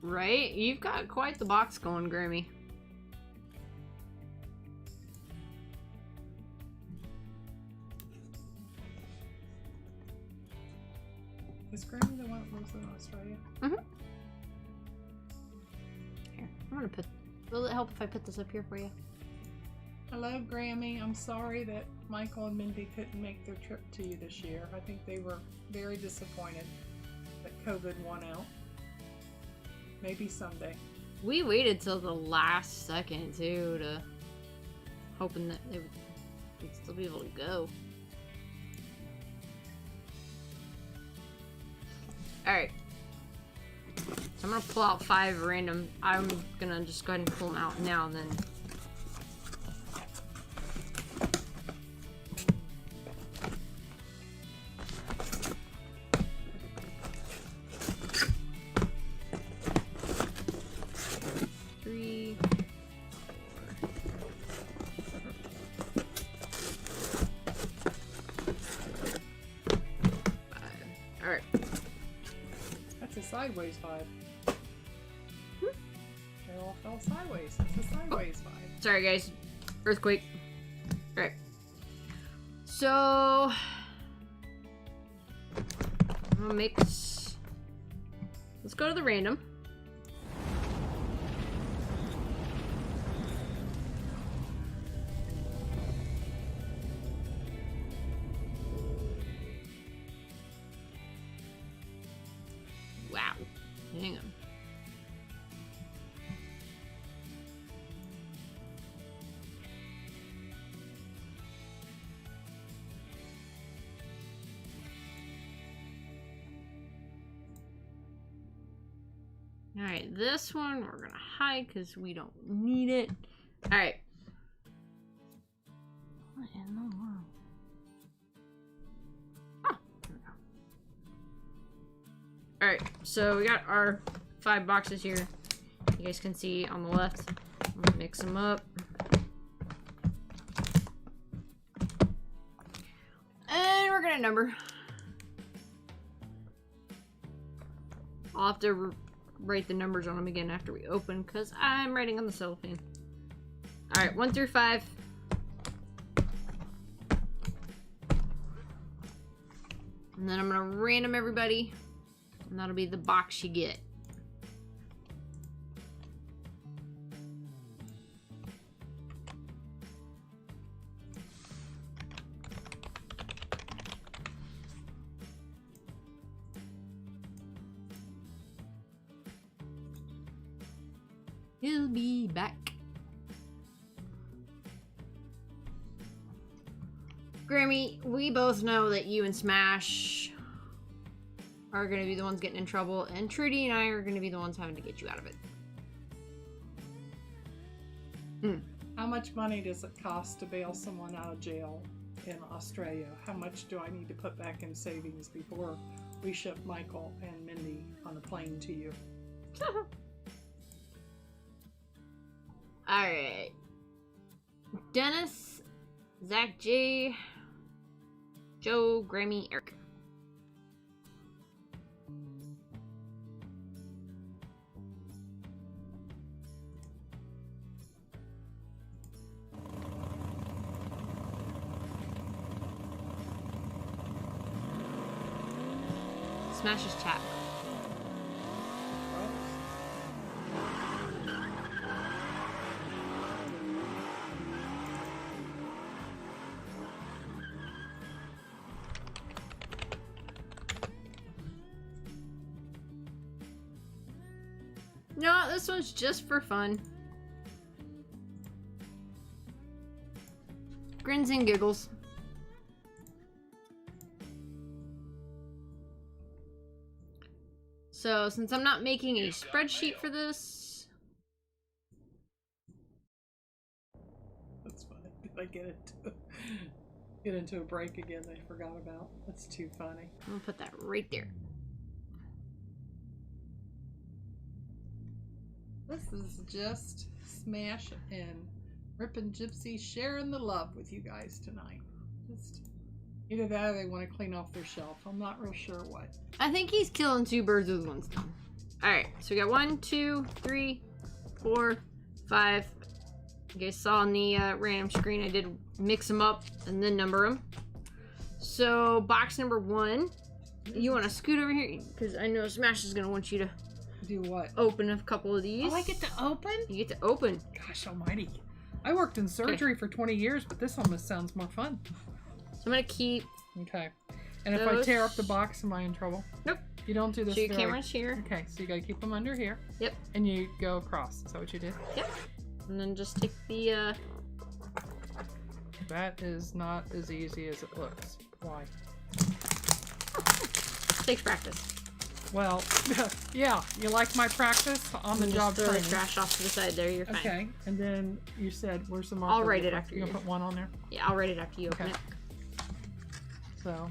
Right? You've got quite the box going, Grammy. Is Grammy the one that lives in Australia? Mm-hmm. Here, I'm gonna put... Will it help if I put this up here for you? Hello, Grammy. I'm sorry that Michael and Mindy couldn't make their trip to you this year. I think they were very disappointed that COVID won out. Maybe someday. We waited till the last second, too, to... hoping that they would still be able to go. Alright. So I'm gonna pull out 5 random. I'm gonna just go ahead and pull them out now and then. Sideways 5. They all fell sideways. It's a sideways 5. Sorry, guys. Earthquake. Alright. So... I'm gonna mix... Let's go to the random. Wow. Hang on. Alright, this one we're gonna hide because we don't need it. Alright. What in the world? Oh, there we go. Alright, so we got our 5 boxes here. You guys can see on the left. I'm gonna mix them up. And we're gonna number. I'll have to write the numbers on them again after we open because I'm writing on the cellophane. Alright, 1 through 5. And then I'm gonna random everybody. And that'll be the box you get. He'll be back. Grammy, we both know that you and Smash are going to be the ones getting in trouble, and Trudy and I are going to be the ones having to get you out of it. How much money does it cost to bail someone out of jail in Australia? How much do I need to put back in savings before we ship Michael and Mindy on a plane to you? Alright. Dennis, Zach J, Joe, Grammy, Eric. Smash's chat. No, this one's just for fun. Grins and giggles. So, since I'm not making a spreadsheet for this... That's funny. Did I get into a break again I forgot about? That's too funny. I'm gonna put that right there. This is just Smash and Rippin' Gypsy sharing the love with you guys tonight. Just either that or they want to clean off their shelf. I'm not real sure what. I think he's killing 2 birds with 1 stone. Alright, so we got 1, 2, 3, 4, 5. You guys saw on the random screen I did mix them up and then number them. So box number 1, you want to scoot over here? Because I know Smash is going to want you to Do what? open a couple of these. Oh, I get to open? You get to open. Gosh almighty. I worked in surgery for 20 years, but this almost sounds more fun. So I'm going to keep... Okay. And if I Those- tear up the box, am I in trouble? Nope. You don't do this So your very- camera's here. Okay, so you gotta keep them under here. Yep. And you go across. Is that what you did? Yep. And then just take the... That is not as easy as it looks. Why? Takes practice. Well, yeah, you like my practice on the And job just throw the training. trash off to the side there. You're fine. Okay, and then you said, where's the marker? I'll write You it put- after you. you. Gonna put 1 on there? Yeah, I'll write it after you open Okay. it. So,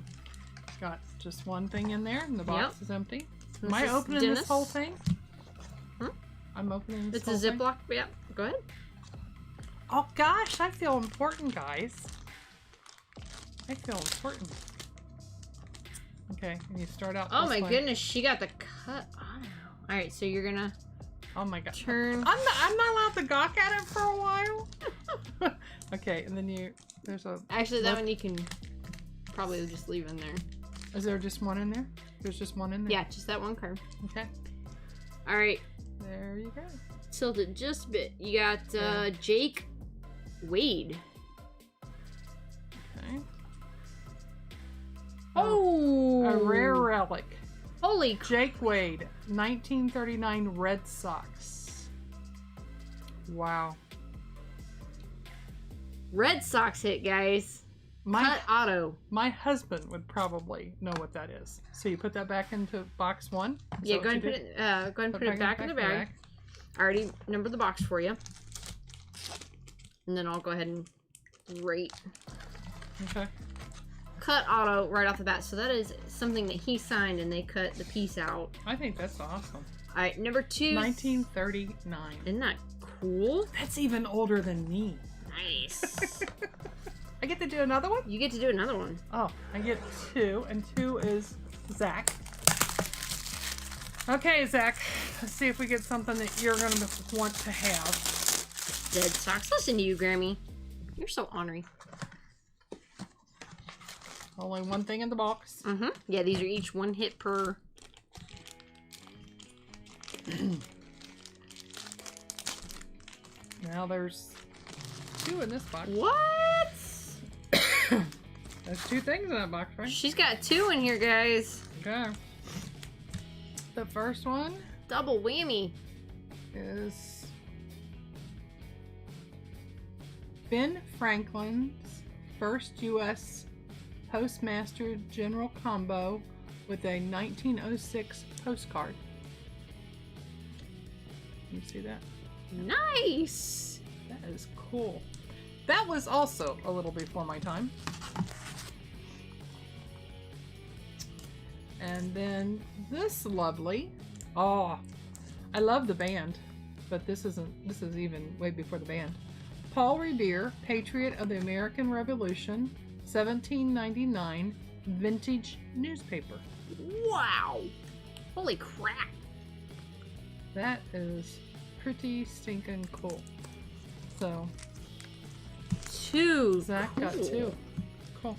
got just 1 thing in there, and the box is empty. Am This I is opening Dennis. this whole thing? Hmm? I'm opening this It's whole a thing? Ziploc. Yeah, go ahead. Oh gosh, I feel important, guys. I feel important. Okay, and you start out Oh this my way. goodness, she got the cut. All right, so you're gonna Oh my god. turn. I'm not allowed to gawk at it for a while. Okay, and then there's a... Actually, that Look. one you can probably just leave in there. Is there just 1 in there? There's just 1 in there? Yeah, just that one card. Okay, All right, there you go. tilt it just a bit. You got Jake Wade. Okay. Oh, A rare relic. Holy crap. Jake Wade, 1939 Red Sox. Wow. Red Sox hit, guys. Cut auto. My husband would probably know what that is. So you put that back into box 1? Is Yeah, that go what ahead and you put did? it. Go ahead and put it back in the bag. I already numbered the box for you, and then I'll go ahead and rate. Okay. Cut auto right off the bat. So that is something that he signed, and they cut the piece out. I think that's awesome. All right, number 2. 1939. Isn't that cool? That's even older than me. Nice. I get to do another one? You get to do another one. Oh, I get 2, and 2 is Zach. Okay, Zach. Let's see if we get something that you're going to want to have. Dead Sox. Listen to you, Grammy. You're so ornery. Only 1 thing in the box. Mm-hmm. Yeah, these are each 1 hit per. Now there's 2 in this box. What? There's 2 things in that box, right? She's got 2 in here, guys. Okay. The first one Double whammy. is Ben Franklin's first U.S. Postmaster General combo with a 1906 postcard. Can you see that? Nice. That is cool. That was also a little before my time. And then this lovely. Oh, I love the band, but this is even way before the band. Paul Revere, Patriot of the American Revolution, 1799, vintage newspaper. Wow. Holy crap. That is pretty stinking cool. So 2. Zach got Cool. 2. Cool.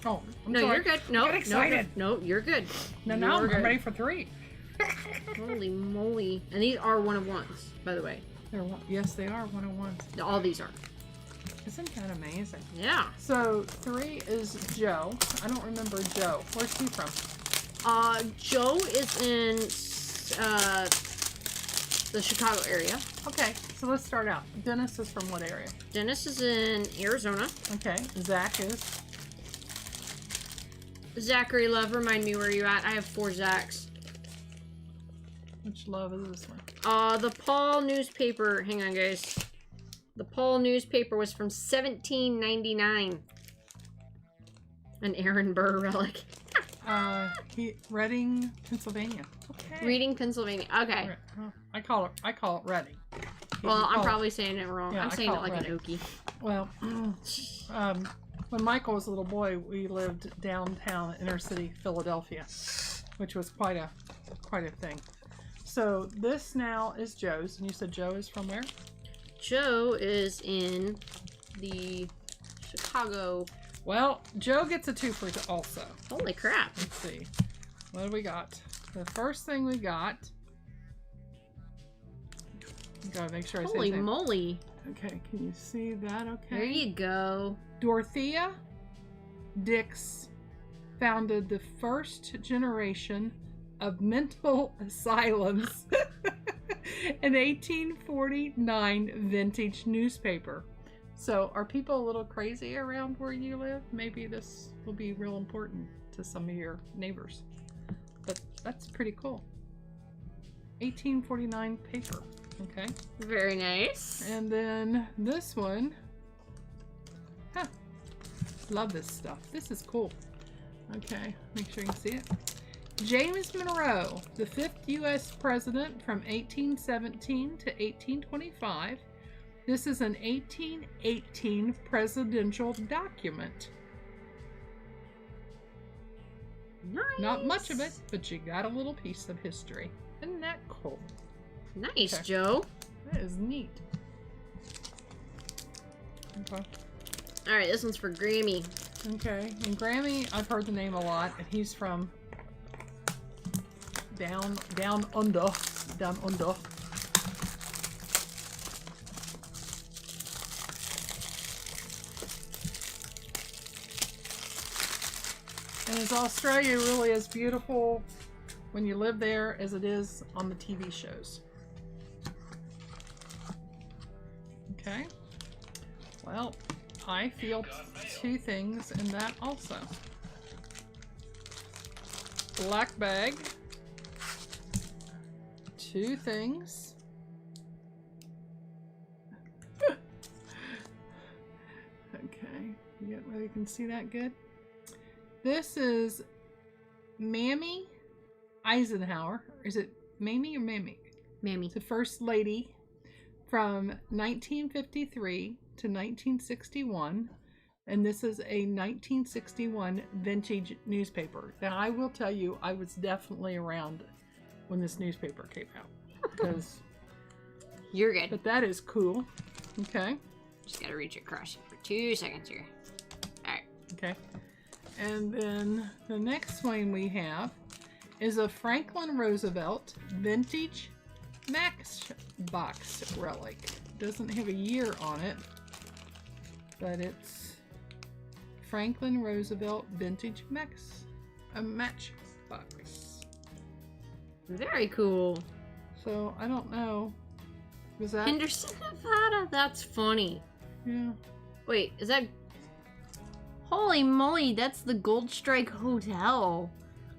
Oh, I'm No, sorry. you're good. No, Get excited. No, you're good. No, You're I'm good. ready for 3. Holy moly. And these are 1-of-1s, by the way. Yes, they are 101s. All these are. Isn't that amazing? Yeah. So 3 is Joe. I don't remember Joe. Where's he from? Joe is in the Chicago area. Okay, so let's start out. Dennis is from what area? Dennis is in Arizona. Okay, Zach is. Zachary Love, remind me where you at. I have 4 Zachs. Which love is this one? The Paul newspaper. Hang on, guys. The Paul newspaper was from 1799. An Aaron Burr relic. Reading, Pennsylvania. Okay. Reading, Pennsylvania. Okay. I call it Reading. Well, I'm call probably saying it wrong. Yeah, I'm I saying it call it like an Reading. Okie. Well, when Michael was a little boy, we lived downtown inner city Philadelphia, which was quite a thing. So this now is Joe's, and you said Joe is from where? Joe is in the Chicago. Well, Joe gets a 2 for also. Holy crap. Let's see. What do we got? The first thing we got. Gotta make sure I say Holy his name. moly. Okay, can you see that okay? There you go. Dorothea Dix founded the first generation of mental asylums an 1849 vintage newspaper. So are people a little crazy around where you live? Maybe this will be real important to some of your neighbors. But that's pretty cool. 1849 paper. Okay. Very nice. And then this one. Huh. Love this stuff. This is cool. Okay. Make sure you can see it. James Monroe, the 5th U.S. president from 1817 to 1825. This is an 1818 presidential document. Nice. Not much of it, but you got a little piece of history. Isn't that cool? Nice, Okay. Joe. That is neat. Okay. Alright, this one's for Grammy. Okay. And Grammy, I've heard the name a lot, and he's from down under. Down under. And is Australia really as beautiful when you live there as it is on the TV shows? Okay. Well, I feel 2 things in that also. Black bag. 2 things. Okay. You can see that good? This is Mammy Eisenhower. Is it Mamie or Mammy? Mammy. The First Lady from 1953 to 1961. And this is a 1961 vintage newspaper. Now, I will tell you, I was definitely around when this newspaper came out. Because, You're good. but that is cool. Okay. Just gotta reach across it for 2 seconds here. Alright. Okay. And then the next one we have is a Franklin Roosevelt vintage matchbox relic. Doesn't have a year on it, but it's Franklin Roosevelt vintage matchbox. Very cool. So I don't know. Was that? Henderson, Nevada. That's funny. Yeah. Wait, is that... Holy moly, that's the Gold Strike Hotel.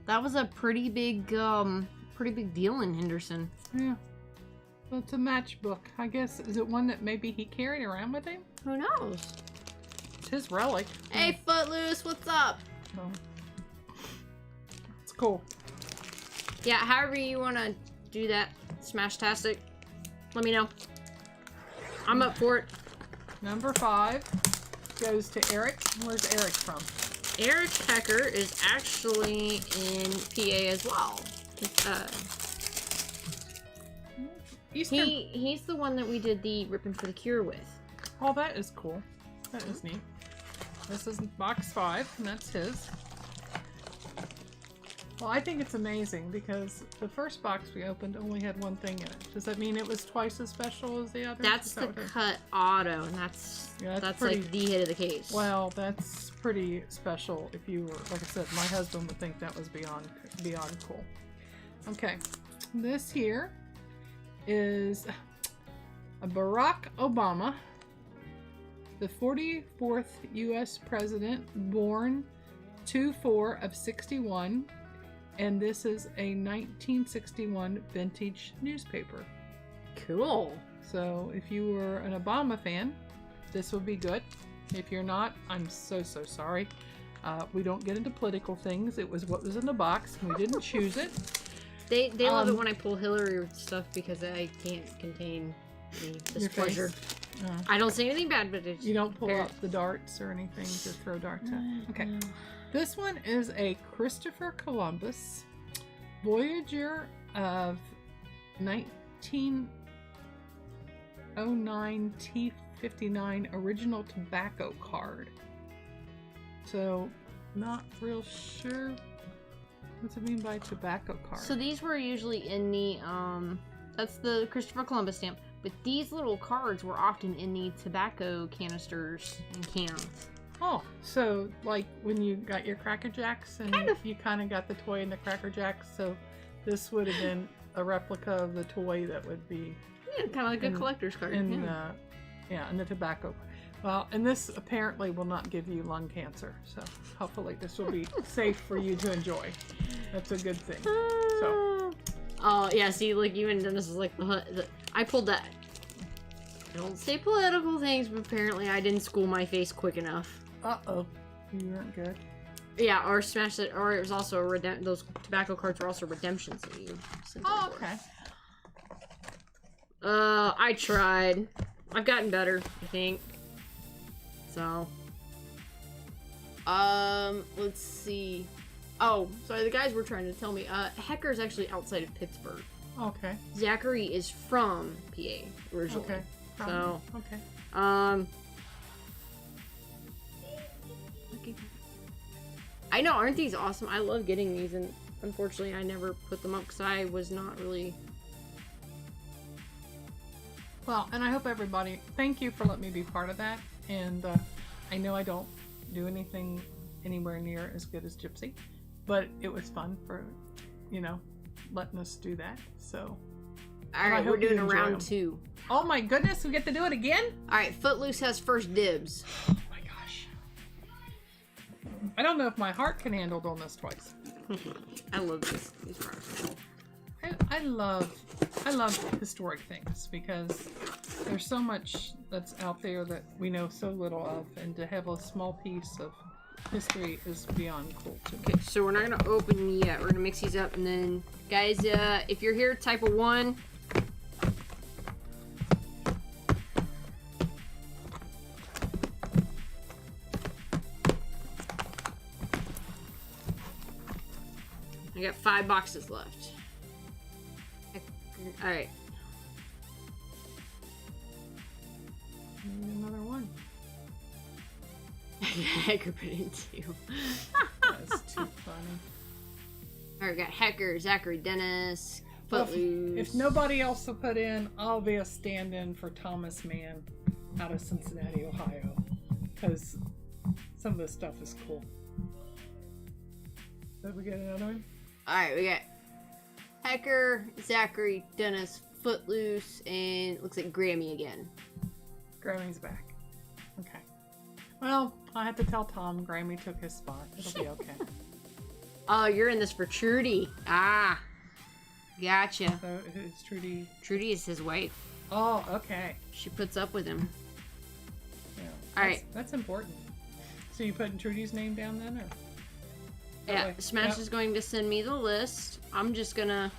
That was a pretty big deal in Henderson. Yeah. Well, it's a matchbook. I guess, is it one that maybe he carried around with him? Who knows? It's his relic. Hey, Footloose, what's up? So, it's cool. Yeah, however you want to do that, Smash-tastic, let me know. I'm up for it. Number 5 goes to Eric. Where's Eric from? Eric Pecker is actually in PA as well. Eastern. He's the one that we did the Rippin' for the Cure with. Oh, that is cool. That is neat. This is box 5, and that's his. Well, I think it's amazing because the first box we opened only had one thing in it. Does that mean it was twice as special as the others? That's the cut auto, and that's pretty, like the hit of the case. Well, that's pretty special. If you were, like I said, my husband would think that was beyond cool. Okay, this here is a Barack Obama, the 44th U.S. president, born 2/4 of 61. And this is a 1961 vintage newspaper. Cool. So if you were an Obama fan, this would be good. If you're not, I'm so sorry. We don't get into political things. It was what was in the box. We didn't choose it. They love it when I pull Hillary stuff because I can't contain the displeasure. I don't say anything bad, but it's you don't pull out the darts or anything to throw darts at. Okay. This one is a Christopher Columbus Voyager of 1909 T59 original tobacco card. So, not real sure. What's it mean by tobacco card? So these were usually in the that's the Christopher Columbus stamp, but these little cards were often in the tobacco canisters and cans. Oh, so like when you got your Cracker Jacks and you kind of got the toy in the Cracker Jacks, so this would have been a replica of the toy that would be kind of like a collector's card. In the tobacco. Well, and this apparently will not give you lung cancer, so hopefully this will be safe for you to enjoy. That's a good thing. So. Oh yeah, see, like even then, this is like I pulled that. I don't say political things, but apparently I didn't school my face quick enough. Uh-oh. You weren't good. Yeah, or smash it, or it was also those tobacco cards were also redemptions that you sent. Oh, okay. I tried. I've gotten better, I think. So. Let's see. Oh, sorry, the guys were trying to tell me, Hecker's actually outside of Pittsburgh. Okay. Zachary is from PA originally. Okay. So. Okay. I know, aren't these awesome? I love getting these, and unfortunately I never put them up because I was not really... Well, and I hope everybody... Thank you for letting me be part of that, and I know I don't do anything anywhere near as good as Gypsy, but it was fun for, letting us do that, so... Alright, we're doing a round 2. Oh my goodness, we get to do it again? Alright, Footloose has first dibs. Oh my gosh. I don't know if my heart can handle doing this twice. I love these products. I love historic things because there's so much that's out there that we know so little of, and to have a small piece of history is beyond cool to me. Okay, so we're not going to open yet. We're going to mix these up, and then, guys, if you're here, type a 1. I got 5 boxes left. Alright. Another one. Hecker put in 2. That's too funny. Alright, we got Hecker, Zachary Dennis, Well, Footloose. if nobody else will put in, I'll be a stand-in for Thomas Mann out of Cincinnati, Ohio. Because some of this stuff is cool. Did we get another one? Alright, we got Hecker, Zachary, Dennis, Footloose, and looks like Grammy again. Grammy's back. Okay. Well, I have to tell Tom Grammy took his spot. It'll be okay. Oh, you're in this for Trudy. Ah. Gotcha. So who's Trudy? Trudy is his wife. Oh, okay. She puts up with him. Yeah. Alright. That's important. So you putting Trudy's name down then, or? Yeah, Smash is going to send me the list. I'm just gonna...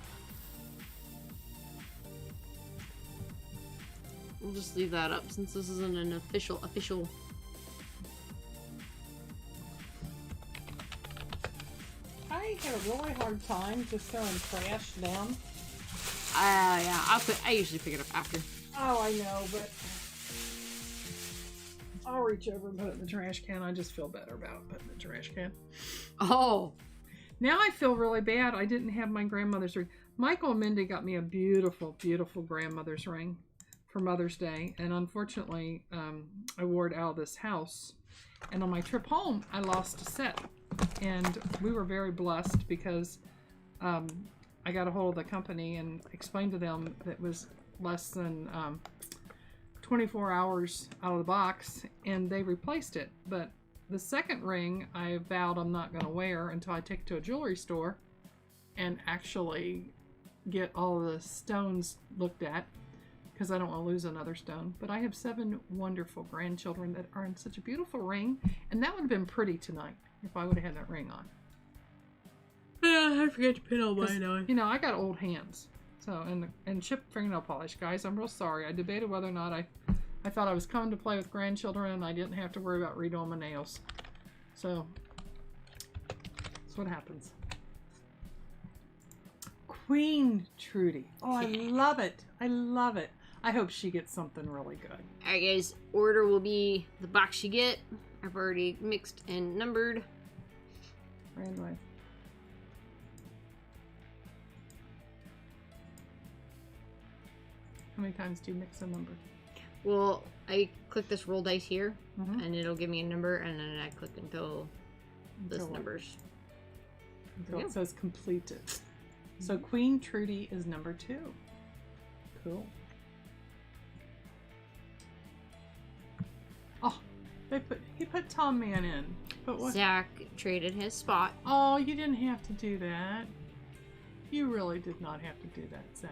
We'll just leave that up since this isn't an official... I have a really hard time just throwing trash down. Yeah, I usually pick it up after. Oh, I know, but I'll reach over and put it in the trash can. I just feel better about putting it in the trash can. Oh. Now I feel really bad. I didn't have my grandmother's ring. Michael and Mindy got me a beautiful, beautiful grandmother's ring for Mother's Day. And unfortunately, I wore it out of this house. And on my trip home, I lost a set. And we were very blessed because I got a hold of the company and explained to them that it was less than 24 hours out of the box, and they replaced it. But the second ring I vowed I'm not going to wear until I take it to a jewelry store and actually get all the stones looked at, because I don't want to lose another stone. But I have 7 wonderful grandchildren that are in such a beautiful ring, and that would have been pretty tonight if I would have had that ring on. Yeah, I forget to put all mine on. You know, I got old hands. So, and chipped fingernail polish, guys. I'm real sorry. I debated whether or not I thought I was coming to play with grandchildren and I didn't have to worry about redoing my nails. So, that's what happens. Queen Trudy. Oh, I love it. I love it. I hope she gets something really good. Alright, guys. Order will be the box you get. I've already mixed and numbered. Randomly. How many times do you mix a number? Well, I click this roll dice here, and it'll give me a number, and then I click until this numbers. Until it says completed. So Queen Trudy is number 2. Cool. Oh, he put Tom Man in. But what? Zach traded his spot. Oh, you didn't have to do that. You really did not have to do that, Zach.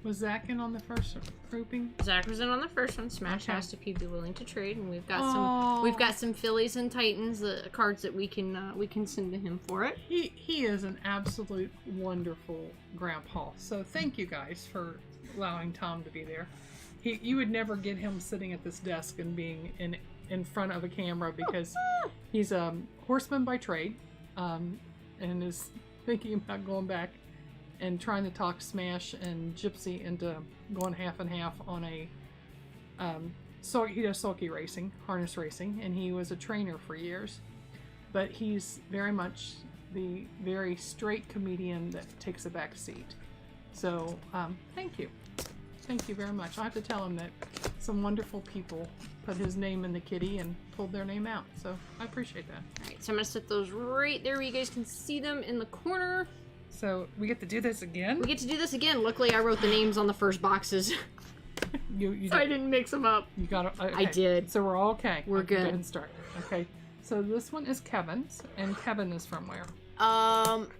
Was Zach in on the first grouping? Zach was in on the first one. Smash asked if he'd be willing to trade, and we've got some Phillies and Titans, the cards that we can send to him for it. He is an absolute wonderful grandpa. So thank you guys for allowing Tom to be there. You would never get him sitting at this desk and being in front of a camera, because he's a horseman by trade, and is thinking about going back and trying to talk Smash and Gypsy into going half and half on a so he does sulky racing, harness racing, and he was a trainer for years. But he's very much the very straight comedian that takes a back seat. So thank you very much. I have to tell him that some wonderful people put his name in the kitty and pulled their name out. So I appreciate that. All right, so I'm gonna set those right there where you guys can see them in the corner. So we get to do this again? We get to do this again. Luckily, I wrote the names on the first boxes. You so I didn't mix them up. You got it. Okay. I did. So we're all okay. We're good. Go ahead and start. Okay. So this one is Kevin's, and Kevin is from where?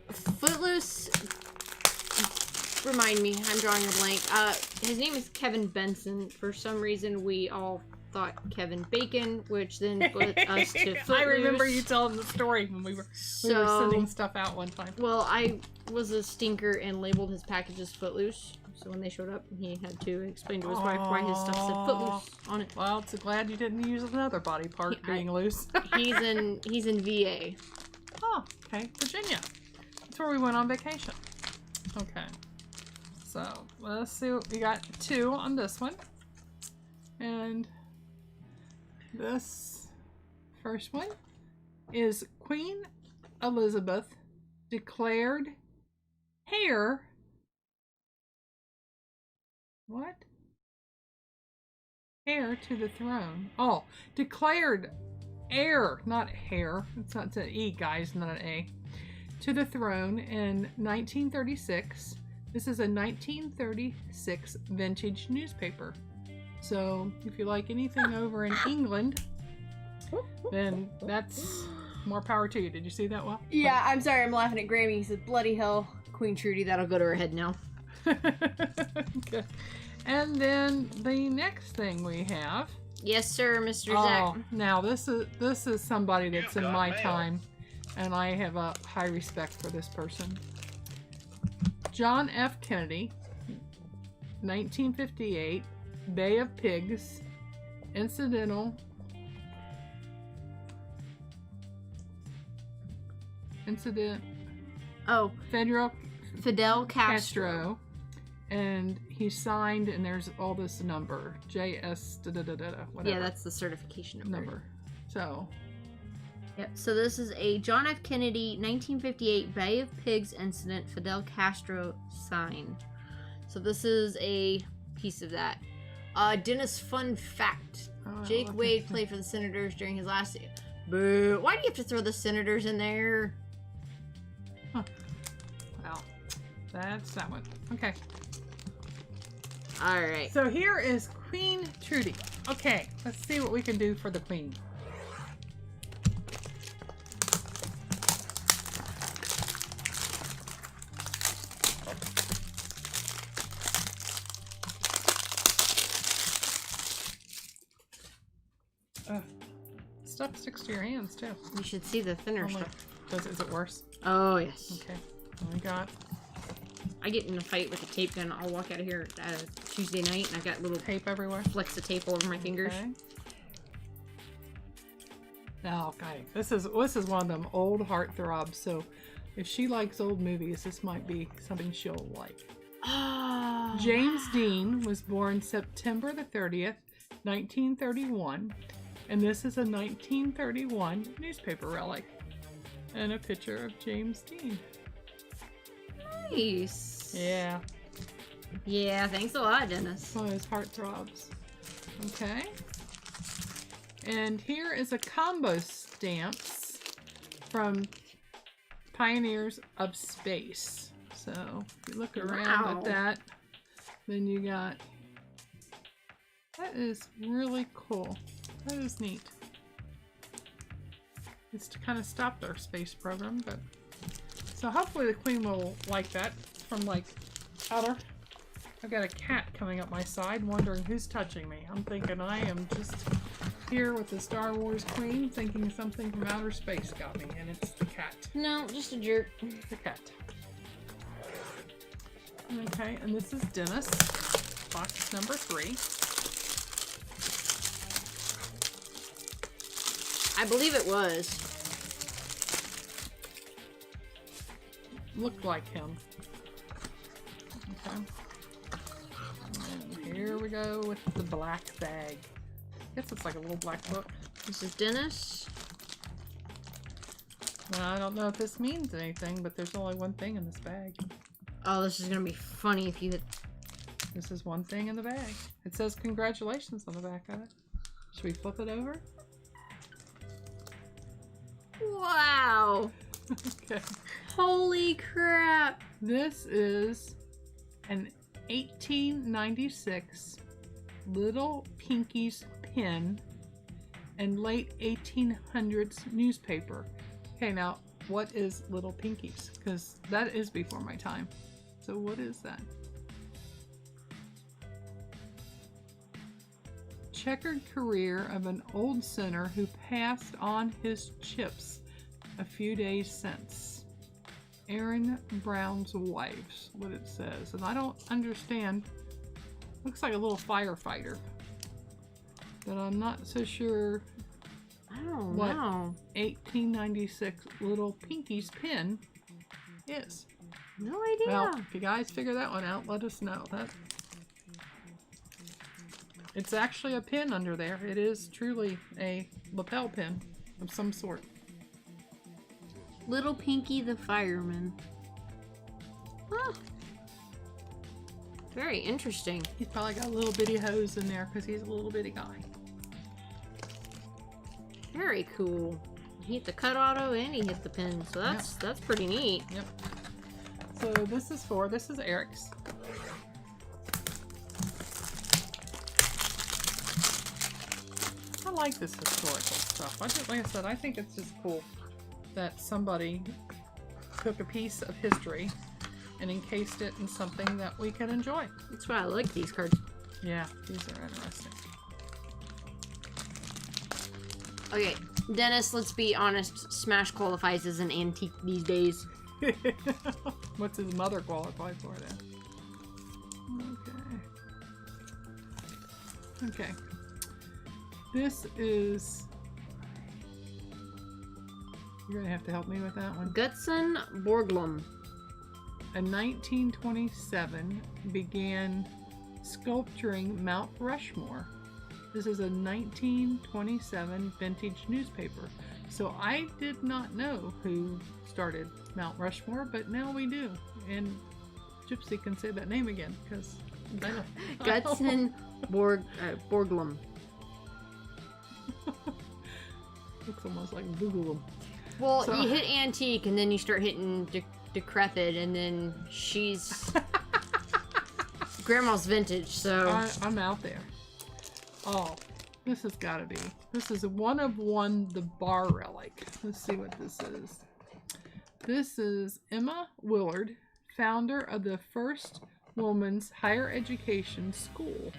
Footloose. Remind me, I'm drawing a blank. His name is Kevin Benson. For some reason, we all thought Kevin Bacon, which then put us to Footloose. I remember you telling the story when we were sending stuff out one time. Well, I was a stinker and labeled his packages Footloose. So when they showed up, he had to explain to his wife why his stuff said Footloose on it. Well, it's glad you didn't use another body part being loose. He's in VA. Oh, okay. Virginia. That's where we went on vacation. Okay. So, let's see what we got. 2 on this one. And this first one is Queen Elizabeth declared heir. What? Heir to the throne. Oh, declared heir, not hair. It's an E, guys, not an A. To the throne in 1936. This is a 1936 vintage newspaper. So if you like anything over in England, then that's more power to you. Did you see that well? Yeah, I'm sorry, I'm laughing at Grammy. He said, bloody hell, Queen Trudy, that'll go to her head now. Okay. And then the next thing we have. Yes, sir, Mr. Zach. Now this is somebody that's in my time, and I have a high respect for this person. John F. Kennedy, 1958, Bay of Pigs, Incident, Oh, Fidel Castro. and he signed, and there's all this number, JS whatever. Yeah, that's the certification number. So. Yep. So this is a John F. Kennedy 1958 Bay of Pigs incident Fidel Castro sign. So this is a piece of that. Dennis, fun fact: Jake Wade played for the Senators during his last year. Boo! Why do you have to throw the Senators in there? Huh. Well, that's that one. Okay. All right. So here is Queen Trudy. Okay, let's see what we can do for the Queen. Stuff sticks to your hands too. You should see the thinner stuff. Is it worse? Oh yes. Okay. What we got? I get in a fight with a tape gun. I'll walk out of here Tuesday night, and I've got little tape everywhere. Flecks of tape all over my fingers. Okay. Now, okay, this is one of them old heartthrobs. So, if she likes old movies, this might be something she'll like. Oh, James Dean was born September the 30th, 1931. And this is a 1931 newspaper relic. And a picture of James Dean. Nice. Yeah. Yeah, thanks a lot, Dennis. One of those heartthrobs. Okay. And here is a combo stamps from Pioneers of Space. So, if you look around at that, then you got... That is really cool. That is neat. It's to kind of stop their space program, but so hopefully the Queen will like that. From like outer, I've got a cat coming up my side, wondering who's touching me. I'm thinking I am just here with the Star Wars Queen, thinking something from outer space got me, and it's the cat. No, just a jerk. The cat. Okay, and this is Dennis, box number 3. I believe it was. Looked like him. Okay. And here we go with the black bag. I guess it's like a little black book. This is Dennis. Now, I don't know if this means anything, but there's only one thing in this bag. Oh, this is gonna be funny if you hit. This is one thing in the bag. It says congratulations on the back of it. Should we flip it over? Wow! Okay. Holy crap! This is an 1896 Little Pinky's pen and late 1800s newspaper. Okay, now what is Little Pinky's? Because that is before my time. So what is that? Checkered career of an old sinner who passed on his chips a few days since. Aaron Brown's wife's what it says. And I don't understand. Looks like a little firefighter. But I'm not so sure what 1896 Little Pinky's pen is. No idea. Well, if you guys figure that one out, let us know. It's actually a pin under there. It is truly a lapel pin of some sort. Little Pinky the fireman. Huh. Very interesting. He's probably got a little bitty hose in there because he's a little bitty guy. Very cool. He hit the cut auto and he hit the pin, so that's pretty neat. Yep. So this is Eric's. I like this historical stuff. Like I said, I think it's just cool that somebody took a piece of history and encased it in something that we can enjoy. That's why I like these cards. Yeah, these are interesting. Okay, Dennis, let's be honest. Smash qualifies as an antique these days. What's his mother qualified for then? Okay. This is... You're gonna have to help me with that one. Gutson Borglum. in 1927 began sculpturing Mount Rushmore. This is a 1927 vintage newspaper. So I did not know who started Mount Rushmore, but now we do. And Gypsy can say that name again because I know. Gutson Borglum. Looks almost like Google. Well, So- you hit antique and then you start hitting decrepit, and then she's grandma's vintage. So I'm out there. Oh, this has got to be. This is one of one, the bar relic. Let's see what this is. This is Emma Willard, founder of the first woman's higher education school,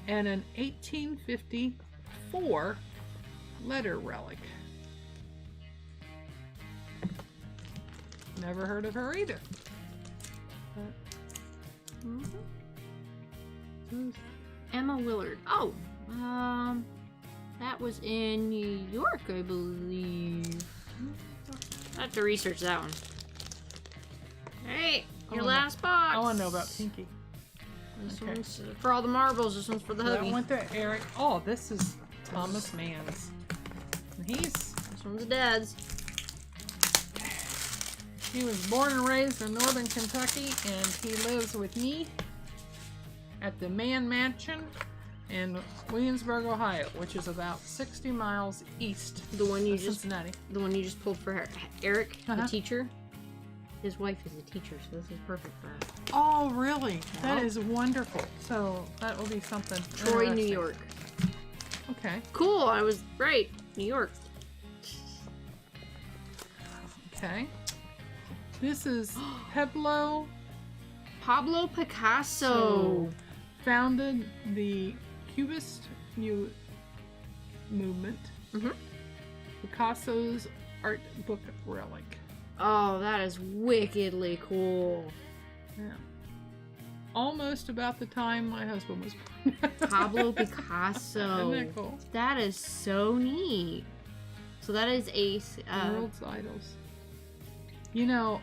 and an 1854 letter relic. Never heard of her either. Emma Willard. Oh, that was in New York, I believe. I have to research that one. Alright, your last box. I want to know about Pinky. This Okay. one's for all the marbles, this one's for the That hubby. went to Eric. Oh, this is Thomas Mann's. This one's dad's. He was born and raised in northern Kentucky, and he lives with me at the Mann Mansion in Williamsburg, Ohio, which is about 60 miles east The one you of just Cincinnati. pulled for her. Eric, the Uh-huh. teacher. His wife is a teacher, so this is perfect for her. Oh, really? That Wow. is wonderful. So that will be something. Troy, New interesting. York. Okay. Cool, I was right. New York. Okay. This is Pablo. Pablo Picasso. So, founded the Cubist movement. Mhm. Picasso's art book relic. Oh, that is wickedly cool. Yeah. Almost about the time my husband was born. Pablo Picasso. Isn't that cool? That is so neat. So that is a World's idols. You know,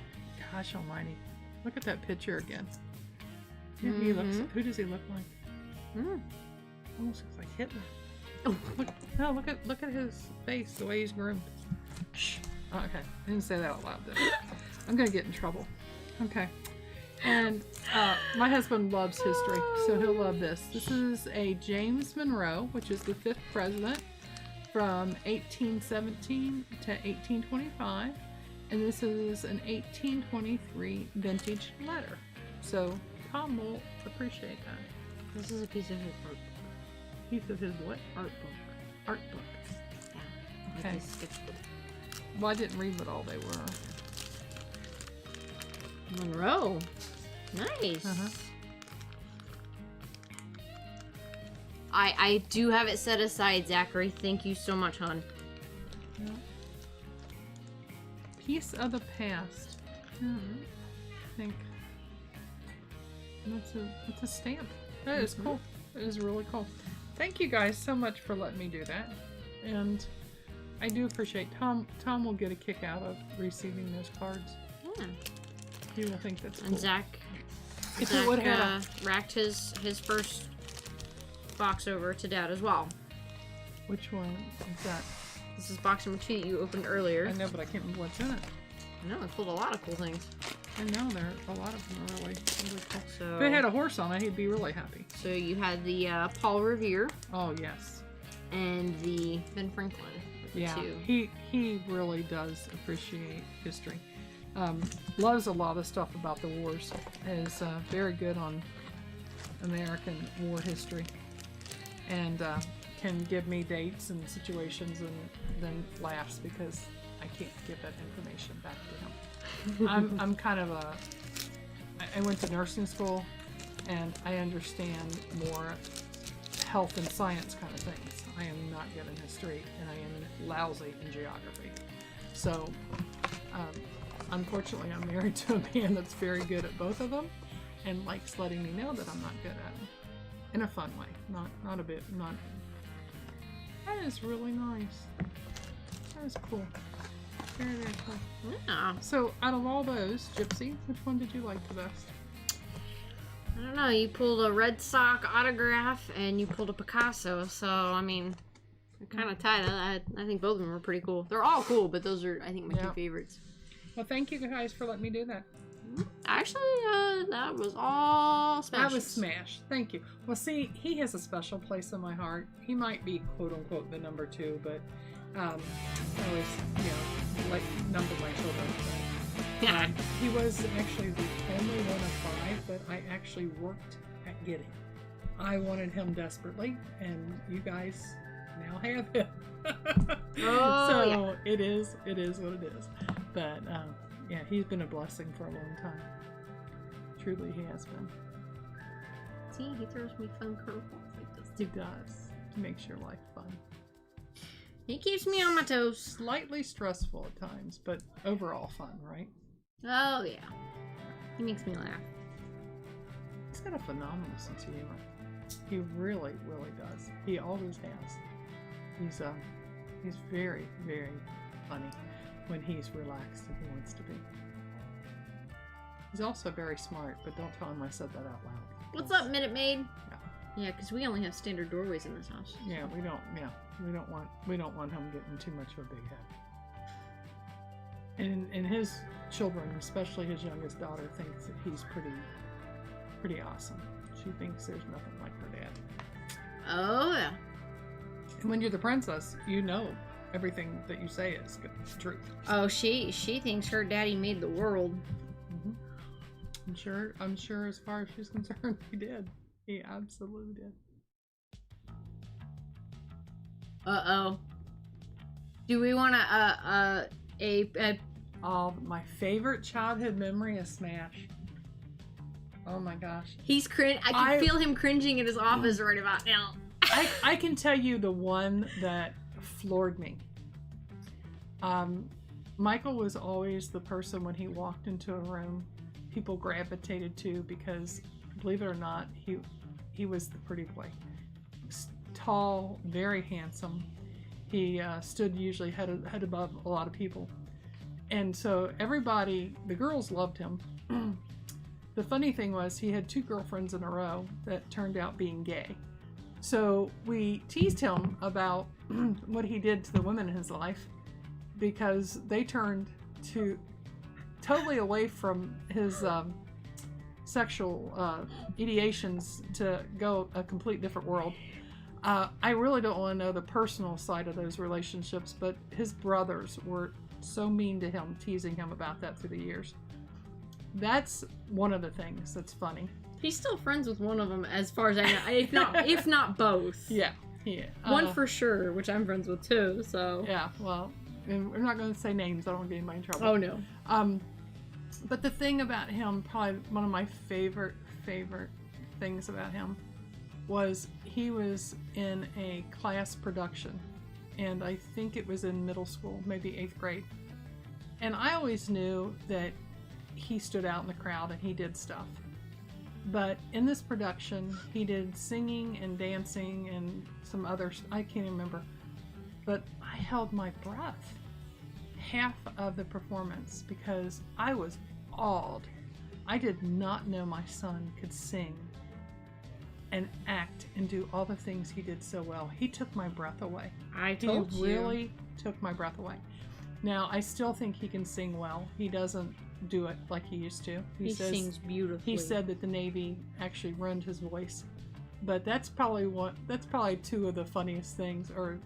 gosh almighty. Look at that picture again. Yeah, he looks, Mhm. who does he look like? Almost looks like Hitler. Oh. Look at his face, the way he's groomed. Shh. Oh, okay. I didn't say that out loud though. I'm gonna get in trouble. Okay. And my husband loves history, so he'll love this. This is a James Monroe, which is the 5th president from 1817 to 1825. And this is an 1823 vintage letter. So Tom will appreciate that. This is a piece of his art Piece of his what? book. Art book. Yeah. Okay. Like his sketchbook. Well, I didn't read what all they were. Monroe. Nice. Uh-huh. I do have it set aside, Zachary. Thank you so much, hon. Yeah. Piece of the past. I think that's a stamp. That is cool. That is really cool. Thank you guys so much for letting me do that. And I do appreciate Tom will get a kick out of receiving those cards. Yeah. He will think that's cool. And Zach If it would have racked his first box over to Dad as well. Which one is that? This is box number 2 that you opened earlier. I know, but I can't remember what's in it. No, it pulled a lot of cool things. I know there a lot of them are really cool. So If it had a horse on it, he'd be really happy. so you had the Paul Revere Oh yes. and the Ben Franklin. The Yeah, two. he really does appreciate history. Loves a lot of stuff about the wars. Is very good on American war history, and can give me dates and situations, and then laughs because I can't give that information back to him. I'm kind of I went to nursing school, and I understand more health and science kind of things. I am not good in history, and I am lousy in geography. So, unfortunately, I'm married to a man that's very good at both of them, and likes letting me know that I'm not good at them in a fun way. Not a bit. That is really nice. That is cool. Very, very cool. Yeah. So, out of all those, Gypsy, which one did you like the best? I don't know. You pulled a Red Sox autograph and you pulled a Picasso. So, I mean, they're kind of tied. I think both of them were pretty cool. They're all cool, but those are, I think, my two favorites. Well, thank you guys for letting me do that. Actually, that was all Smash. That was Smash. Thank you. Well, see, he has a special place in my heart. He might be quote unquote the number 2, but I was, like number my children. Yeah. He was actually the only one of 5 that I actually worked at getting. I wanted him desperately, and you guys now have him. So it is what it is. But yeah, he's been a blessing for a long time. Truly, he has been. See, he throws me fun curveballs like this. He does. Makes your life fun. He keeps me on my toes. Slightly stressful at times, but overall fun, right? Oh, yeah. He makes me laugh. He's got a phenomenal sense of humor. He really, really does. He always has. He's very, very funny when he's relaxed and he wants to be. He's also very smart, but don't tell him I said that out loud. What's up, Minute Maid? Yeah. Yeah, because we only have standard doorways in this house. Yeah, we don't want him getting too much of a big head. And his children, especially his youngest daughter, thinks that he's pretty awesome. She thinks there's nothing like her dad. Oh, yeah. And when you're the princess, you know everything that you say is the truth. Oh, she thinks her daddy made the world. Mm-hmm. I'm sure as far as she's concerned, he did. He absolutely did. Uh-oh. Do we want to, Oh, my favorite childhood memory is Smash. Oh my gosh. He's I can feel him cringing in his office right about now. I can tell you the one that floored me. Michael was always the person when he walked into a room people gravitated to because, believe it or not, he was the pretty boy. Tall, very handsome. He stood usually head above a lot of people. And so everybody, the girls loved him. The funny thing was he had 2 girlfriends in a row that turned out being gay. So we teased him about what he did to the women in his life because they turned totally away from his sexual ideations to go a complete different world. I really don't want to know the personal side of those relationships, but his brothers were so mean to him, teasing him about that through the years. That's one of the things that's funny. He's still friends with one of them, as far as I know. If not both. Yeah. One for sure, which I'm friends with too. So. Yeah. Well, and we're not going to say names. I don't want to get anybody in trouble. Oh no. But the thing about him, probably one of my favorite things about him, was he was in a class production, and I think it was in middle school, maybe 8th grade. And I always knew that he stood out in the crowd and he did stuff. But in this production, he did singing and dancing and some others. I can't remember. But I held my breath half of the performance because I was awed. I did not know my son could sing and act and do all the things he did so well. He took my breath away. He really took my breath away. Now, I still think he can sing well. He doesn't do it like he used to. He sings beautifully. He said that the Navy actually ruined his voice. But that's probably 2 of the funniest things, or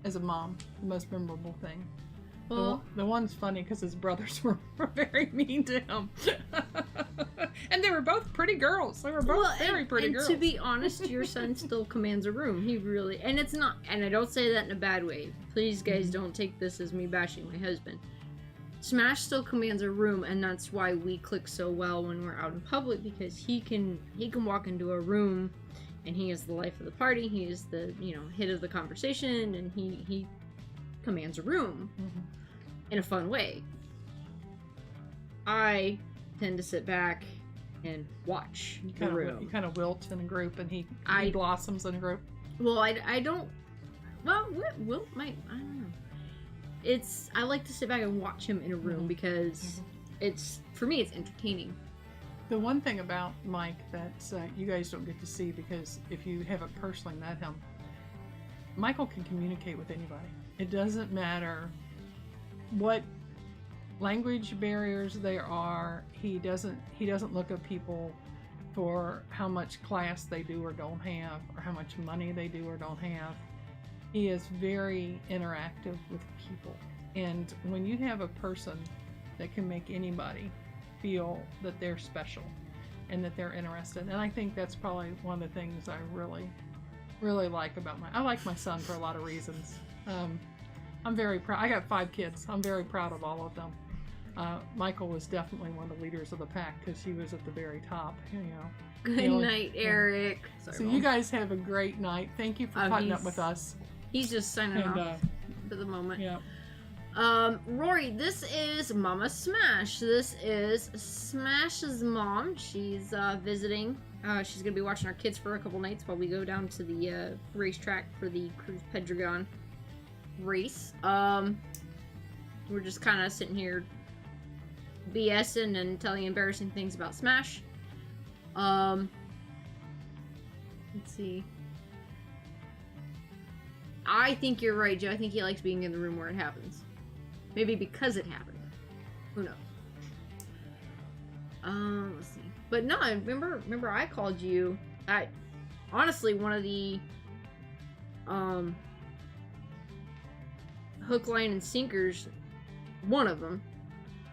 as a mom, the most memorable thing. Well, the one's funny because his brothers were very mean to him. And they were both pretty girls. They were both very pretty girls. To be honest, your son still commands a room. He really, and it's not, and I don't say that in a bad way. Please, guys, don't take this as me bashing my husband. Smash still commands a room, and that's why we click so well when we're out in public, because he can walk into a room and he is the life of the party. He is the, hit of the conversation, and he commands a room in a fun way. I tend to sit back and watch the room. You kind of wilt in a group, and he blossoms in a group. Well, I don't. Well, wilt might. I don't know. I like to sit back and watch him in a room because it's, for me, it's entertaining. The one thing about Mike that you guys don't get to see, because if you haven't personally met him, Michael can communicate with anybody. It doesn't matter what language barriers there are. He doesn't look at people for how much class they do or don't have, or how much money they do or don't have. He is very interactive with people. And when you have a person that can make anybody feel that they're special and that they're interested, and I think that's probably one of the things I really, really like about I like my son for a lot of reasons. I'm very proud. I got 5 kids. I'm very proud of all of them. Michael was definitely one of the leaders of the pack because he was at the very top, you know. Good night, Eric. Sorry, So Mom. you guys have a great night. Thank you for putting up with us. He's just signing off for the moment. Yeah. Rory, this is Mama Smash. This is Smash's mom. She's visiting. She's gonna be watching our kids for a couple nights while we go down to the racetrack for the Cruz Pedregon race. We're just kind of sitting here BSing and telling embarrassing things about Smash. Let's see. I think you're right, Joe. I think he likes being in the room where it happens. Maybe because it happened. Who knows? Let's see. But no, remember I called you. Honestly, one of the hook, line, and sinkers, one of them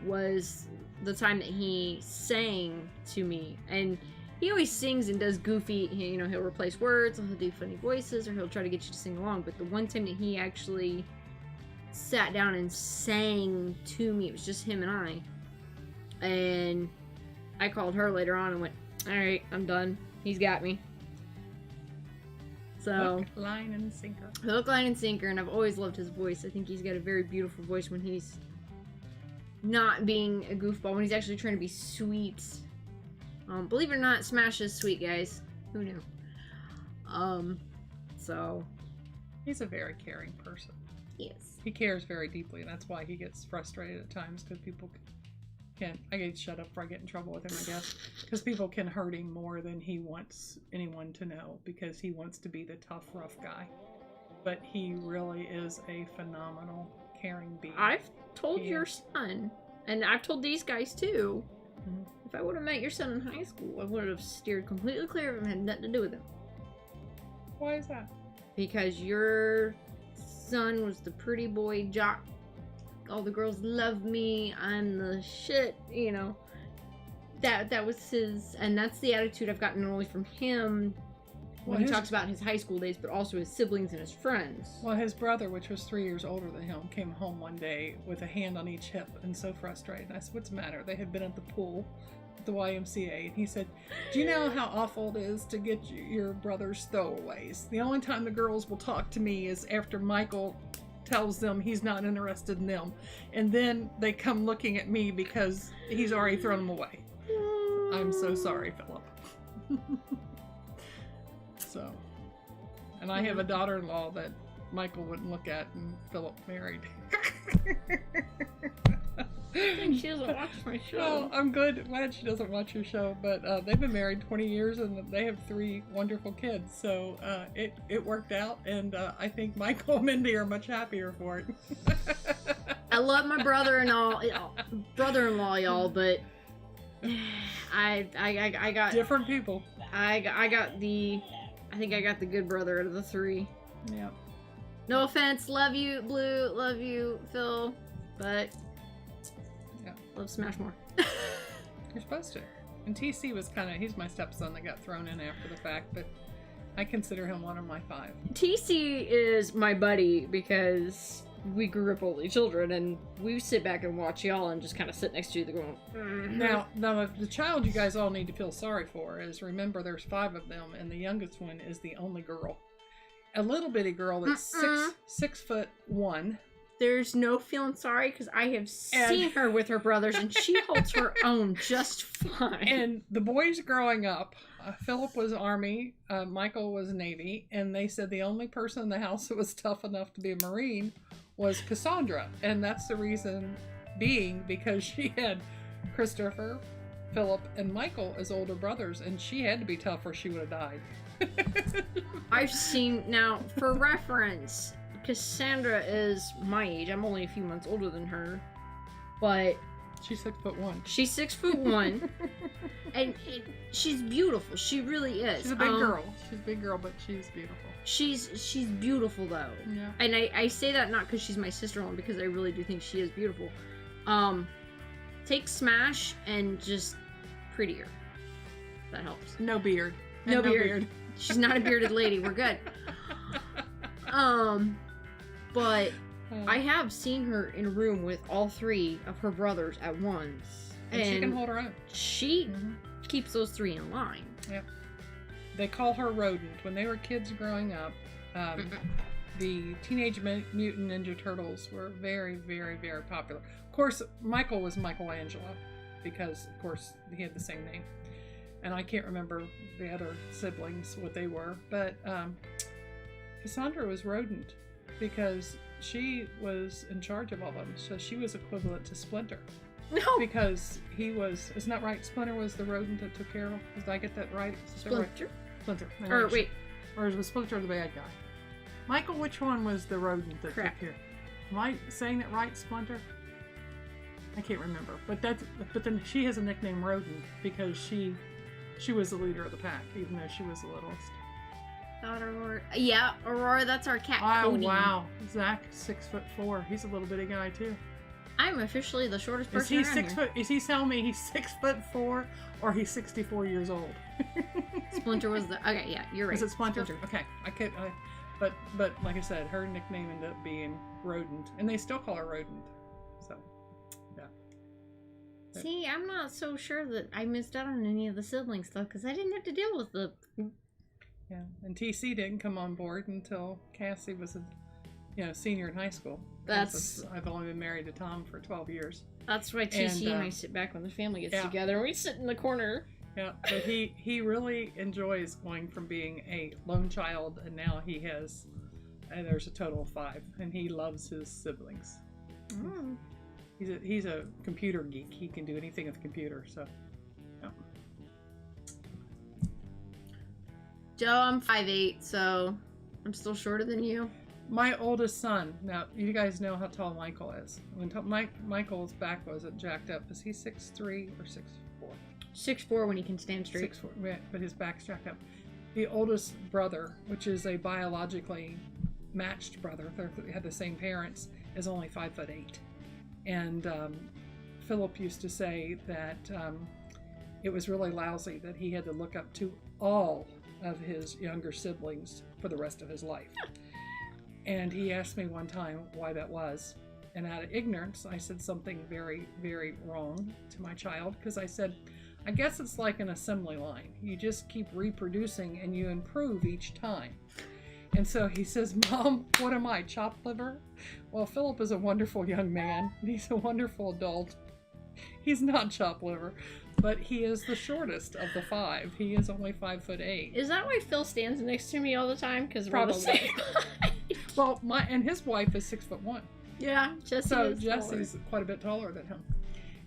was the time that he sang to me. And he always sings and does goofy, you know, he'll replace words, or he'll do funny voices, or he'll try to get you to sing along. But the one time that he actually sat down and sang to me, it was just him and I. And I called her later on and went, alright, I'm done. He's got me. So, Hook, line, and sinker. Hook, line, and sinker, and I've always loved his voice. I think he's got a very beautiful voice when he's not being a goofball, when he's actually trying to be sweet. Believe it or not, Smash is sweet, guys. Who knew? So... He's a very caring person. Yes. He cares very deeply, and that's why he gets frustrated at times, because people can... I get shut up before I get in trouble with him, I guess. Because people can hurt him more than he wants anyone to know, because he wants to be the tough, rough guy. But he really is a phenomenal, caring being. I've told your son, and I've told these guys too, if I would have met your son in high school, I would have steered completely clear of him, had nothing to do with him. Why is that? Because your son was the pretty boy jock. All the girls love me. I'm the shit, you know. That was his, and that's the attitude I've gotten not only from him when he talks about his high school days, but also his siblings and his friends. Well, his brother, which was 3 years older than him, came home one day with a hand on each hip and so frustrated. I said, what's the matter? They had been at the pool at the YMCA, and he said, do you know how awful it is to get your brother's throwaways? The only time the girls will talk to me is after Michael tells them he's not interested in them. And then they come looking at me because he's already thrown them away. I'm so sorry, Philip. So, and I have a daughter-in-law that Michael wouldn't look at, and Philip married. I think she doesn't watch my show. Well, I'm good. Glad she doesn't watch your show, but they've been married 20 years and they have 3 wonderful kids, so it worked out, and I think Michael and Mindy are much happier for it. I love my brother-in-law, y'all, but I got different people. I think I got the good brother out of the 3. Yeah. No offense, love you, Blue, love you, Phil, but yeah, love Smash more. You're supposed to. And TC was he's my stepson that got thrown in after the fact, but I consider him one of my 5. TC is my buddy because we grew up only children, and we sit back and watch y'all and just kind of sit next to you going, Now, the child you guys all need to feel sorry for is, remember, there's 5 of them, and the youngest one is the only girl. A little bitty girl that's 6'1". There's no feeling sorry because I have seen her with her brothers, and she holds her own just fine. And the boys growing up, Philip was Army, Michael was Navy, and they said the only person in the house that was tough enough to be a Marine was Cassandra, and that's the reason being because she had Christopher, Philip, and Michael as older brothers, and she had to be tough or she would have died. I've seen, now, for reference, Cassandra is my age. I'm only a few months older than her, but She's 6'1". she's 6'1", and she's beautiful. She really is. She's a big girl. She's a big girl, but she's beautiful. She's beautiful though. Yeah. And I say that not because she's my sister-in-law, because I really do think she is beautiful. Take Smash and just prettier. That helps. No beard. No beard. She's not a bearded lady. We're good. But I have seen her in a room with all three of her brothers at once. And she can hold her own. She keeps those three in line. Yep. They call her Rodent. When they were kids growing up, the Teenage Mutant Ninja Turtles were very, very, very popular. Of course, Michael was Michelangelo because, of course, he had the same name. And I can't remember the other siblings, what they were. But Cassandra was Rodent because she was in charge of all of them. So she was equivalent to Splinter. No. Because he was, isn't that right? Splinter was the rodent that took care of him. Did I get that right? Is that right? Splinter. Splinter. Or wait. Or was Splinter the bad guy? Michael, which one was the rodent that Correct. took care? Am I saying it right, Splinter? I can't remember. But then she has a nickname Rodent because she was the leader of the pack, even though she was the littlest. Thought Aurora. Yeah, Aurora, that's our cat Oh Cody. wow. Zach, 6'4". He's a little bitty guy too. I'm officially the shortest Is person he around 6 here. foot? Is he telling me he's 6'4" or he's 64 years old? Splinter was the. Okay, yeah, you're right. Is it Splinter? Okay, but like I said, her nickname ended up being Rodent, and they still call her Rodent. So, yeah. See, I'm not so sure that I missed out on any of the sibling stuff because I didn't have to deal with the. Yeah, and TC didn't come on board until Cassie was a senior in high school. I've only been married to Tom for 12 years. That's why TC and I sit back when the family gets together and we sit in the corner. Yeah, but he really enjoys going from being a lone child, and now he has, and there's a total of 5, and he loves his siblings. Mm. He's a computer geek. He can do anything with a computer. So, yeah. Joe, I'm 5'8", so I'm still shorter than you. My oldest son. Now, you guys know how tall Michael is. When Michael's back wasn't jacked up, is he 6'3" or 6'4"? 6'4" when he can stand straight. 6'4", yeah, but his back's jacked up. The oldest brother, which is a biologically matched brother, they had the same parents, is only 5'8". And Philip used to say that it was really lousy that he had to look up to all of his younger siblings for the rest of his life. And he asked me one time why that was. And out of ignorance, I said something very, very wrong to my child, because I said, I guess it's like an assembly line. You just keep reproducing and you improve each time. And so he says, Mom, what am I, chopped liver? Well, Philip is a wonderful young man. He's a wonderful adult. He's not chopped liver, but he is the shortest of the 5. He is only 5'8". Is that why Phil stands next to me all the time? Because we're the Probably. same height. Well, and his wife is 6'1". Yeah, Jesse's quite a bit taller than him.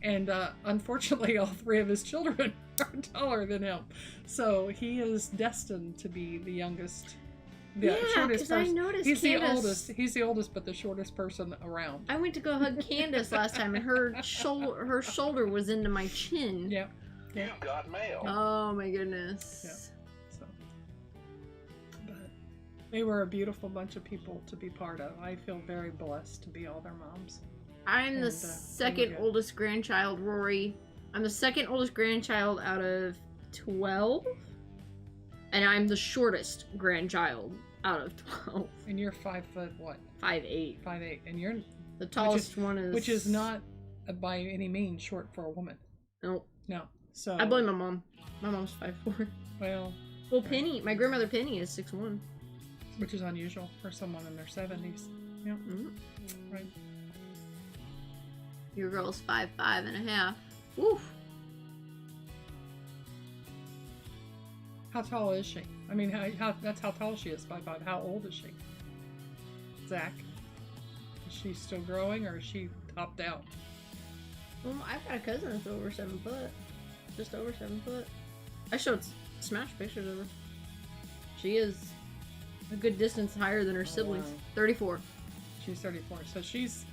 And unfortunately, all 3 of his children are taller than him. So he is destined to be the youngest. The shortest person. I noticed he's Candace, the oldest. He's the oldest, but the shortest person around. I went to go hug Candace last time, and her shoulder was into my chin. Yeah. You've got mail. Oh my goodness. Yeah. So, but they were a beautiful bunch of people to be part of. I feel very blessed to be all their moms. I'm the second oldest grandchild, Rory. I'm the second oldest grandchild out of 12. And I'm the shortest grandchild out of 12. And you're 5 foot what? 5'8". 5'8". And you're The tallest one is... Which is not by any means short for a woman. Nope. No. So I blame my mom. My mom's 5'4". Well, Penny, my grandmother Penny is 6'1". Which is unusual for someone in their 70s. Yeah. Mm-hmm. Right. Your girl's 5'5.5". Oof. How tall is she? I mean, that's how tall she is, 5'5". How old is she? Zach? Is she still growing or is she topped out? Well, I've got a cousin that's over 7 foot. Just over 7 foot. I showed Smash pictures of her. She is a good distance higher than her siblings. wow. 34. She's 34, so she's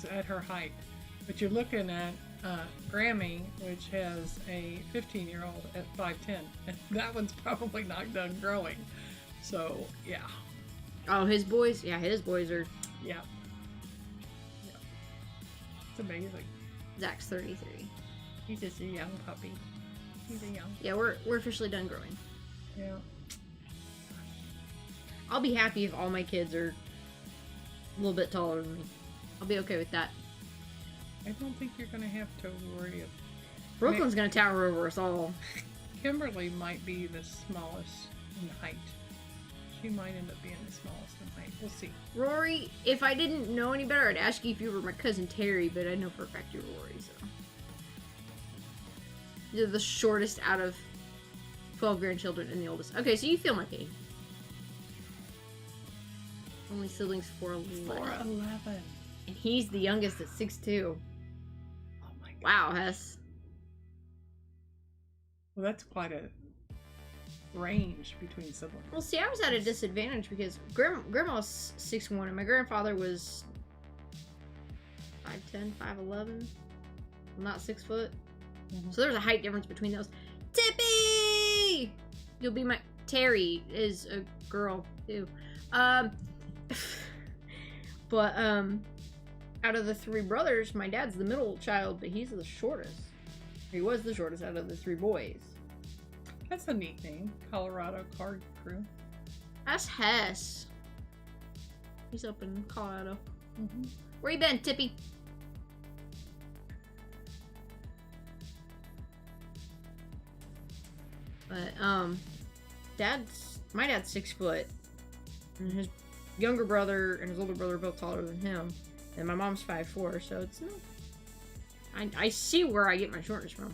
at her height. But you're looking at Grammy, which has a 15-year-old at 5'10", and that one's probably not done growing. So yeah, Oh, his boys? Yeah, his boys are... yeah. It's amazing. Zach's 33. He's just a young puppy. He's a young. Yeah, we're officially done growing. Yeah. I'll be happy if all my kids are a little bit taller than me. I'll be okay with that. I don't think you're gonna have to worry. Brooklyn's gonna tower over us all. Kimberly might be the smallest in height. She might end up being the smallest in height. We'll see. Rory, if I didn't know any better, I'd ask you if you were my cousin Terry, but I know for a fact you're Rory, so. You're the shortest out of 12 grandchildren and the oldest. Okay, so you feel my pain. Only siblings 4'11". 4'11". And he's the youngest at 6'2". Oh my god. Wow, Hess. Well, that's quite a range between siblings. Well, see, I was at a disadvantage because Grandma was 6'1", and my grandfather was 5'10", 5'11". Not 6 foot. Mhm. So there's a height difference between those. Tippy! You'll be my... Terry is a girl, too. But, out of the 3 brothers, my dad's the middle child, but he's the shortest. He was the shortest out of the 3 boys. That's a neat name. Colorado Card Crew. That's Hess. He's up in Colorado. Mm-hmm. Where you been, Tippy? But, my dad's 6 foot. And his younger brother and his older brother are both taller than him. And my mom's 5'4", so it's no... I see where I get my shortness from.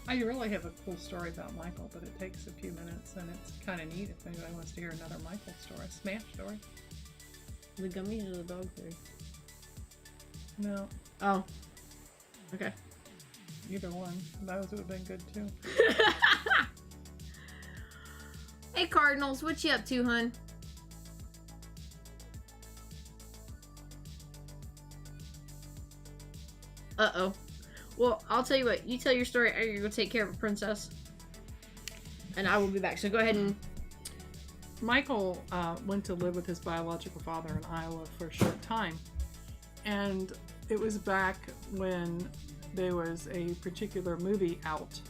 I really have a cool story about Michael, but it takes a few minutes, and it's kind of neat if anybody wants to hear another Michael story. Smash story. The gummies or the dog food? No, Oh. Okay. either one. Those would have been good too. Hey, Cardinals, what you up to, hun? Uh-oh. Well, I'll tell you what. You tell your story. I'm gonna go take care of a princess. And I will be back. So go ahead and... Michael went to live with his biological father in Iowa for a short time. And it was back when there was a particular movie out.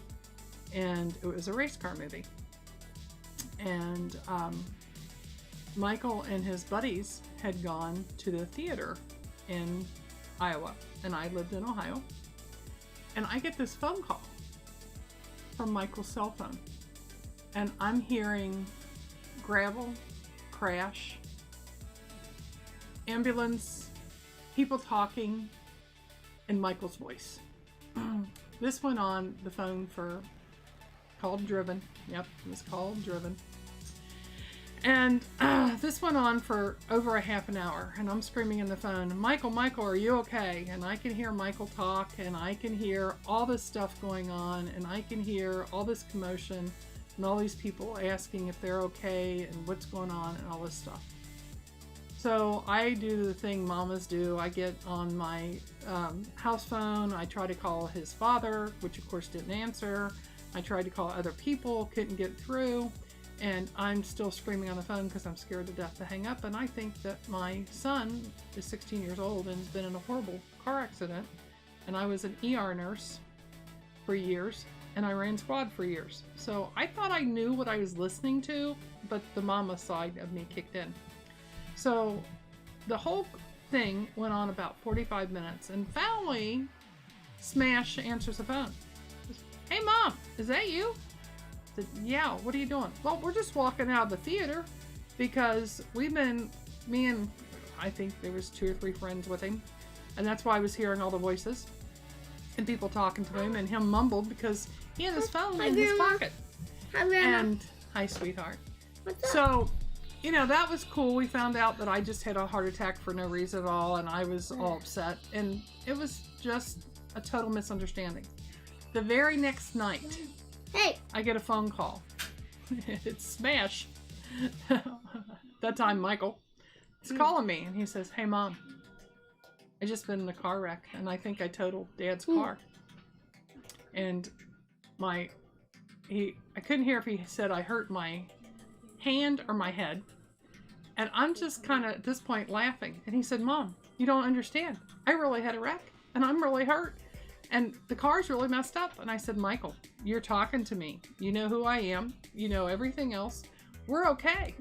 And it was a race car movie. And Michael and his buddies had gone to the theater in Iowa. And I lived in Ohio. And I get this phone call from Michael's cell phone. And I'm hearing gravel, crash, ambulance, people talking, and Michael's voice. This went on the phone for, called Driven. Yep, it was called Driven. And this went on for over a half an hour, and I'm screaming in the phone, Michael, are you okay? And I can hear Michael talk, and I can hear all this stuff going on, and I can hear all this commotion, and all these people asking if they're okay, and what's going on, and all this stuff. So I do the thing mamas do. I get on my house phone, I try to call his father, which of course didn't answer. I tried to call other people, couldn't get through. And I'm still screaming on the phone because I'm scared to death to hang up. And I think that my son is 16 years old and has been in a horrible car accident. And I was an ER nurse for years, and I ran squad for years. So I thought I knew what I was listening to, but the mama side of me kicked in. So the whole thing went on about 45 minutes, and finally Smash answers the phone. Hey Mom, is that you? I said, yeah, what are you doing? Well, we're just walking out of the theater because me and I think there was 2 or 3 friends with him, and that's why I was hearing all the voices and people talking to him, and him mumbled because he had his phone in his pocket. Hi, Grandma. And hi, sweetheart. What's up? So you know, that was cool. We found out that I just had a heart attack for no reason at all, and I was all upset. And it was just a total misunderstanding. The very next night, Hey. I get a phone call. It's Smash. That time, Michael. He's calling me, and he says, "Hey, Mom, I just been in a car wreck, and I think I totaled Dad's car." And I couldn't hear if he said I hurt my hand or my head. And I'm just kind of, at this point, laughing. And he said, "Mom, you don't understand. I really had a wreck, and I'm really hurt. And the car's really messed up." And I said, "Michael, you're talking to me. You know who I am. You know everything else. We're okay."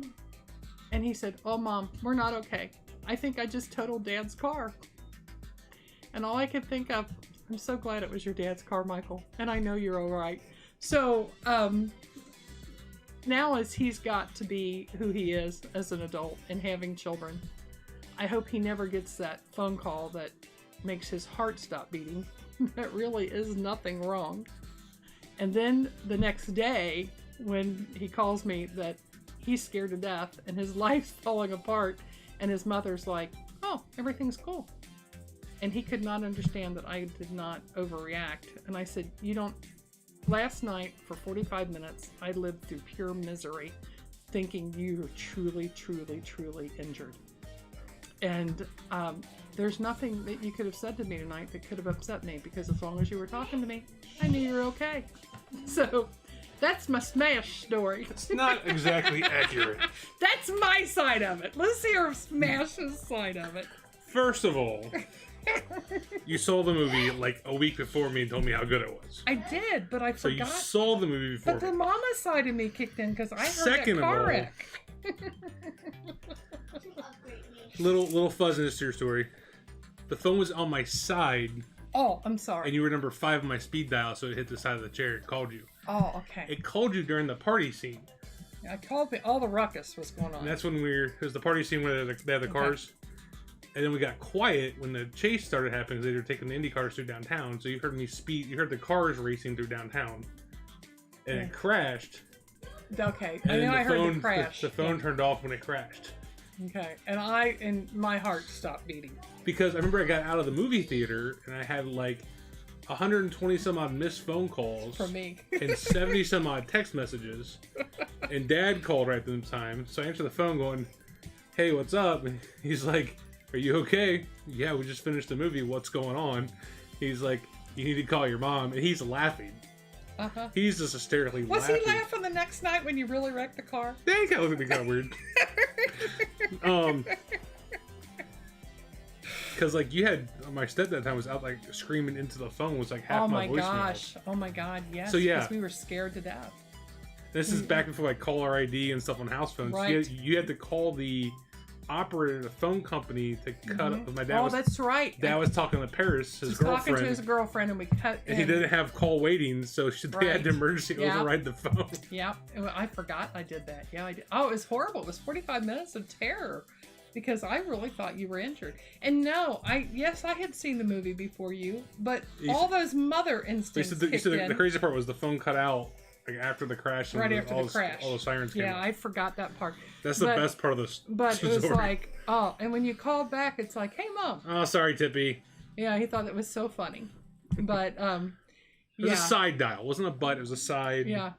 And he said, "Oh, Mom, we're not okay. I think I just totaled Dad's car." And all I could think of, I'm so glad it was your dad's car, Michael. And I know you're all right. So, now as he's got to be who he is as an adult and having children, I hope he never gets that phone call that makes his heart stop beating. That really is nothing wrong. And then the next day, when he calls me that he's scared to death and his life's falling apart, and his mother's like, "Oh, everything's cool." And he could not understand that I did not overreact. And I said, last night for 45 minutes, I lived through pure misery, thinking you were truly, truly, truly injured. And there's nothing that you could have said to me tonight that could have upset me, because as long as you were talking to me, I knew you were okay. So that's my Smash story. It's not exactly accurate. That's my side of it. Let's hear Smash's side of it. First of all, you saw the movie like a week before me and told me how good it was. I did, but I So forgot. you saw the movie before But the me. mama side of me kicked in because I heard Second that of car all, wreck. Little fuzziness to your story. The phone was on my side, Oh, I'm sorry. and you were number 5 on my speed dial, so it hit the side of the chair and called you. Oh, okay. It called you during the party scene. I called me. All the ruckus was going on. And that's when it was the party scene where they had the cars. And then we got quiet when the chase started happening. They were taking the Indy cars through downtown. So you heard me speed. You heard the cars racing through downtown. And it crashed. Okay. And And then then I heard the crash. The phone turned off when it crashed. Okay. And my heart stopped beating. Because I remember I got out of the movie theater and I had like 120 some odd missed phone calls. For me. And 70 some odd text messages. And Dad called right at the time. So I answered the phone going, "Hey, what's up?" And he's like, "Are you okay?" "Yeah, we just finished the movie. What's going on?" He's like, "You need to call your mom." And he's laughing. Uh-huh. He's just hysterically Was laughing. he laughing the next night when you really wrecked the car? Yeah, he kind of looked at me kind of weird. Because like you had my stepdad that time was out like screaming into the phone, was like half my voicemail. Gosh. Oh my god, yes. So, yeah. Because we were scared to death. This is back before like caller ID and stuff on house phones. Right. You had to call the operator of the phone company to cut up. My dad was that's right. Dad was talking to Paris, his He was girlfriend. talking to his girlfriend, and we cut. And he didn't have call waiting, so they had to emergency Yeah. override the phone. Yeah, I forgot I did that. Yeah, I did. Oh, it was horrible. It was 45 minutes of terror because I really thought you were injured. And no, I had seen the movie before you, but all those mother instincts kicked in. The crazy part was the phone cut out like after the crash. Right after the crash. All the sirens came Yeah, out. I forgot that part. That's the best part of this. But it was story. like, oh, and when you called back, it's like, "Hey, Mom." Oh, sorry, Tippy. Yeah, he thought it was so funny. But It was a side dial. It wasn't a butt. It was a side. Yeah.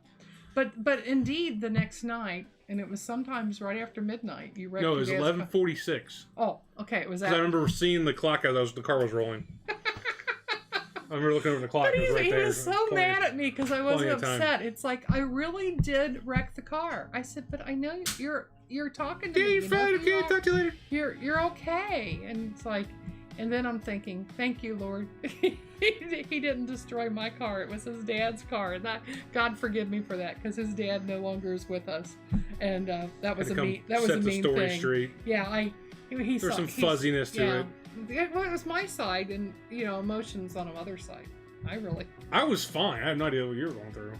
But indeed, the next night, and it was sometimes right after midnight, you wrecked No, it your was dad's 11:46. Oh, okay, it was Because that. I remember seeing the clock as the car was rolling. I remember looking over the clock. But It was right he there. was so mad at me because I wasn't of time. upset. It's like, I really did wreck the car. I said, "But I know you're talking to Yeah, me. you're you know fine. who Okay, you are. talk to you later. You're okay." And it's like, and then I'm thinking, thank you, Lord. He didn't destroy my car. It was his dad's car, and God forgive me for that, because his dad no longer is with us, and that was a mean story thing. straight. Yeah, There's some fuzziness to it. Well, it was my side, and emotions on the other side. I was fine. I have no idea what you were going through.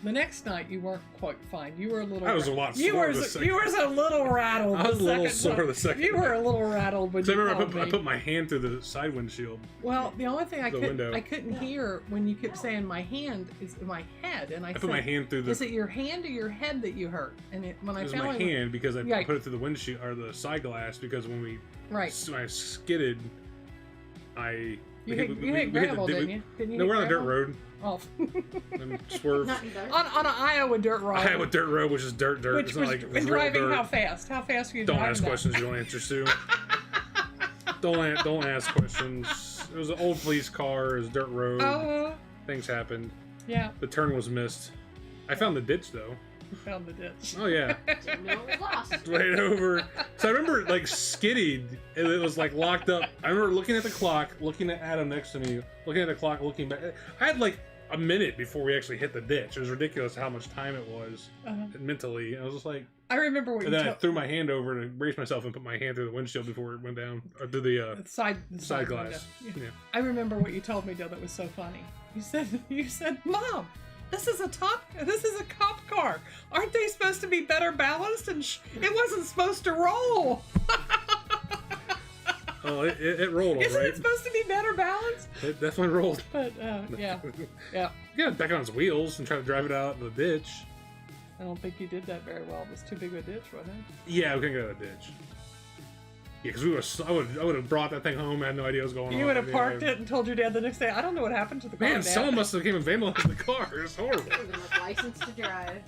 The next night you weren't quite fine. You were a little. I was a lot You sore were the second. you were a little rattled. I was a the little second sore time. the second You were night. a little rattled when So I you remember called I me. put my hand through the side windshield. Well, the only thing I window. couldn't hear when you kept saying my hand is my head, and I put said, my hand through the. is it your hand or your head that you hurt? And when I It was finally my went- hand because I Yeah. put it through the windshield or the side glass because when right, I skidded, you hit gravel, didn't you? Didn't you No, hit we're on a dirt gravel? road Oh. and swerved. Not in dark. on an Iowa dirt road. I have a dirt road, which is dirt. Which It's was not like real driving dirt. how fast? How fast were you Don't driving? ask that? questions you don't answer to. don't ask questions. It was an old police car. It was a dirt road. Oh, Things happened. yeah. The turn was missed. I found the ditch though. You found the ditch. Oh yeah, Didn't know it was lost. right over. So I remember like skidding, and it was like locked up. I remember looking at the clock, looking at Adam next to me, looking at the clock, looking back. I had like a minute before we actually hit the ditch. It was ridiculous how much time it was mentally. I was just like, I remember what and you then I told. threw my hand over to brace myself and put my hand through the windshield before it went down or through the The side side window. glass. Yeah. Yeah. I remember what you told me, though, that was so funny. You said, Mom, this is a cop car. Aren't they supposed to be better balanced? And it wasn't supposed to roll. Oh, it rolled all Isn't right. it supposed to be better balanced? It definitely rolled. But yeah. You got it back on its wheels and try to drive it out in the ditch. I don't think you did that very well. It was too big of a ditch, wasn't it? Yeah, we couldn't get out of the ditch. Yeah, because I would have brought that thing home. I had no idea what was going on. You would have Yeah. parked it and told your dad the next day, I don't know what happened to the car, Man, Dad. someone must have came and vandalized the car. It was horrible. With license to drive.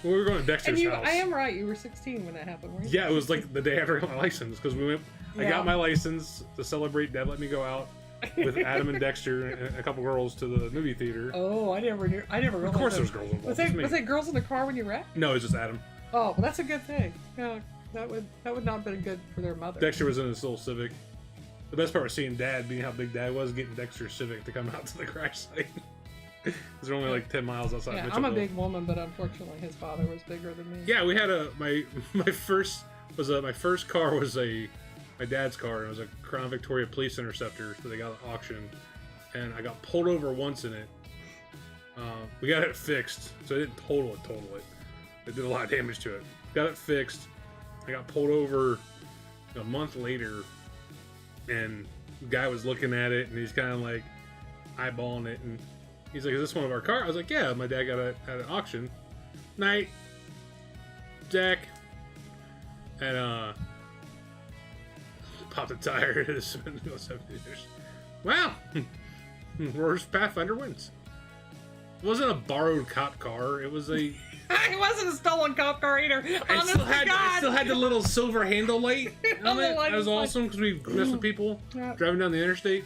We were going to Dexter's And house. I am right. You were 16 when that happened, weren't you? Yeah, it was like the day after I got my license because we went. I Yeah. got my license to celebrate. Dad let me go out with Adam and Dexter and a couple girls to the movie theater. Oh, I never knew. I never Of realized. course, that. there's girls involved. Was It's there me. was there girls in the car when you wrecked? No, it's just Adam. Oh, well, that's a good thing. Yeah, that would not have been good for their mother. Dexter was in his little Civic. The best part was seeing Dad, being how big Dad was, getting Dexter's Civic to come out to the crash site. Because they're only like 10 miles outside Yeah, Mitchellville. I'm a big woman, but unfortunately, his father was bigger than me. Yeah, we had my first car was my dad's car. It was a Crown Victoria Police Interceptor that they got at auction, and I got pulled over once in it. We got it fixed, so I didn't total it. It did a lot of damage to it. Got it fixed. I got pulled over a month later, and the guy was looking at it, and he's kind of like eyeballing it, and he's like, "Is this one of our cars?" I was like, "Yeah, my dad got it at an auction." Night, Jack, and popped a tire. It goes up meters. Wow, worst Pathfinder wins. It wasn't a borrowed cop car. It was a. It wasn't a stolen cop car either. I Honest to God. still had the little silver handle light on it. light That was was like- awesome because we messed with people Yeah. driving down the interstate.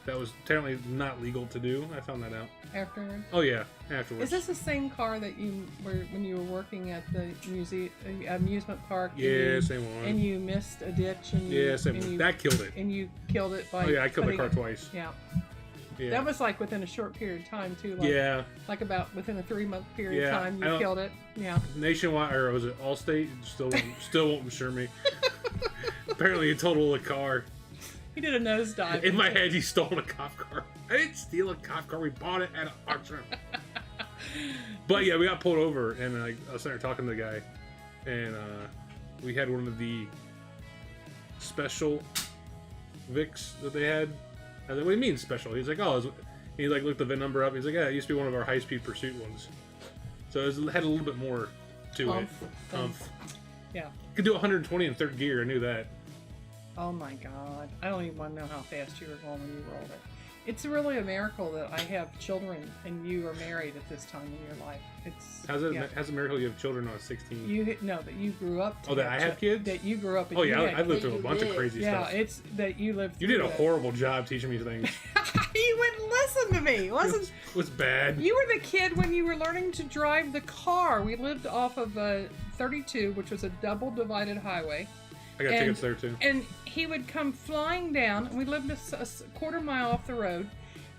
That was apparently not legal to do. I found that out. Afterward. Oh yeah, afterwards. Is this the same car that you were when you were working at the amusement park? Yeah, same one. And you missed a ditch. And Yeah, same and one. you, That killed it. And you killed it by. Oh yeah, I killed the putting car it- twice. Yeah. Yeah. That was like within a short period of time too. Like, Yeah. Like about within a 3-month period Yeah, of time, I you don't- killed it. Yeah. Nationwide, or was it Allstate? Still won't insure me. Apparently, he totaled a car. He did a nosedive. In my head, he stole a cop car. I didn't steal a cop car. We bought it at an auction. But yeah, we got pulled over, and I was sitting there talking to the guy, and we had one of the special Vics that they had. I was like, "What do you mean special?" He's like, "Oh," he like looked the VIN number up. He's like, "Yeah, it used to be one of our high-speed pursuit ones." So it had a little bit more to it. Umph. Yeah. Could do 120 in third gear. I knew that. Oh my God. I don't even want to know how fast you were going when you rolled it. It's really a miracle that I have children and you are married at this time in your life. It's How's it? yeah. How's a miracle you have children on 16? You know that you grew up. To Oh, that I have kids? That you grew up. And Oh you yeah, had I lived kids. through a bunch of crazy Yeah, stuff. it's that you lived. You did a through that. horrible job teaching me things. You wouldn't listen to me. Wasn't It was bad. you were the kid when you were learning to drive the car? We lived off of 32, which was a double divided highway. I got and- tickets there too. And he would come flying down, and we lived a quarter mile off the road,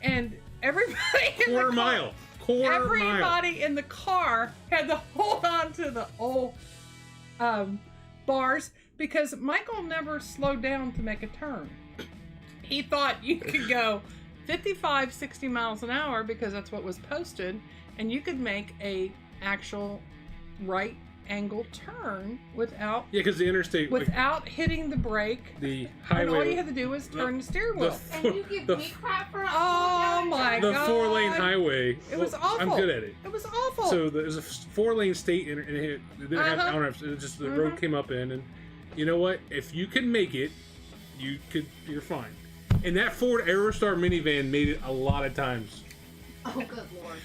and everybody in Quarter the car, mile. Quarter mile. everybody in the car had to hold on to the old bars because Michael never slowed down to make a turn. He thought you could go 55, 60 miles an hour because that's what was posted, and you could make a actual right angle turn without Yeah, because the interstate, like, without hitting the brake. the And all highway, you had to do was turn the steering wheel. And you get me crap for not Oh slowing down. my the God. 4-lane highway. It was awful. I'm good at it. It was awful. So there's a 4-lane state, and it didn't have Uh-huh. on-ramps. It just the road came up in, and you know what? If you can make it, you're fine. And that Ford Aerostar minivan made it a lot of times. Oh, good lord.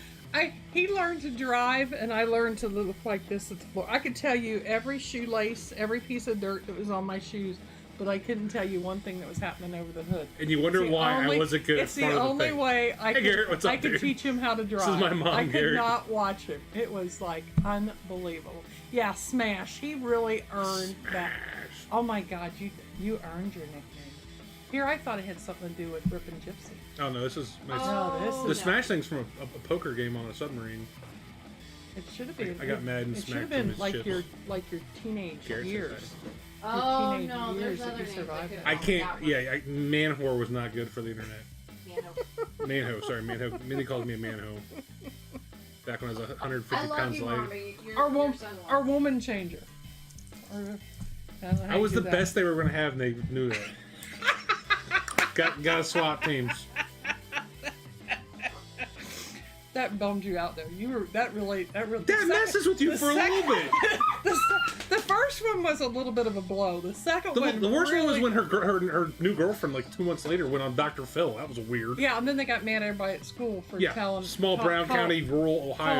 He learned to drive, and I learned to look like this at the floor. I could tell you every shoelace, every piece of dirt that was on my shoes, but I couldn't tell you one thing that was happening over the hood. And you wonder why I wasn't good at It's front the of the only thing. way I Hey, could, Garrett, what's up, I could dude? teach him how to drive. is my mom, I could Garrett. not watch him. It was like unbelievable. Yeah, Smash. He really earned that. Smash. Oh my God, you earned your nickname. Here, I thought it had something to do with Rippin' Gypsy. Oh no, this is my, No, this the is Smash thing's from a poker game on a submarine. It should have been. I got mad and It should smacked have been him like his your teenage Garrett said years. Oh, teenage no, years there's that other you names survived could've it. I gone can't. with that Yeah, man-whore was not good for the internet. one. Man-ho, sorry, man-ho. Minnie calls me a man-ho. Back when I was 150 I love pounds you, light. Mommy. Our woman changer. I was the best they were going to have, and they knew that. got to swap teams. That bummed you out though. That really. That messes with you for a little bit. The first one was a little bit of a blow. The second one. The worst one was really- when her new girlfriend, like 2 months later, went on Dr. Phil. That was weird. Yeah, and then they got mad at everybody at school for telling small Brown County, rural Ohio.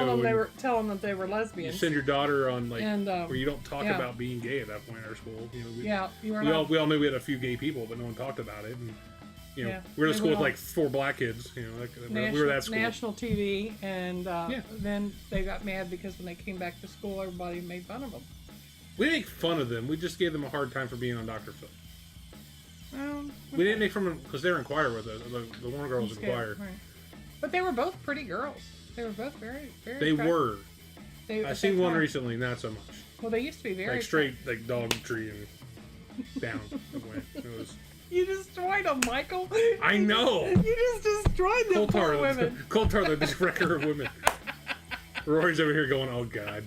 telling them they were You lesbians. send your daughter on And, where you don't talk yeah. about being gay at that point in our school. You know, you were we not. all knew we had a few gay people, but no one talked about it. And you know, Yeah, we were in they a school with went like 4 black kids. You know, like, national, we were that school. national TV, and Yeah. then they got mad because when they came back to school, everybody made fun of them. We didn't make fun of them. We just gave them a hard time for being on Dr. Phil. We didn't make fun of them because they were in choir with us. The one girl was in choir. Right. But they were both pretty girls. They were both very, very. They attractive. were. They, I seen one recently, not so much. Well, they used to be very Like straight, like dog tree and down. It went. It was. You destroyed them, Michael. I know. You just destroyed them poor women. Coulthard, the diswrecker of women. Rory's over here going, "Oh God."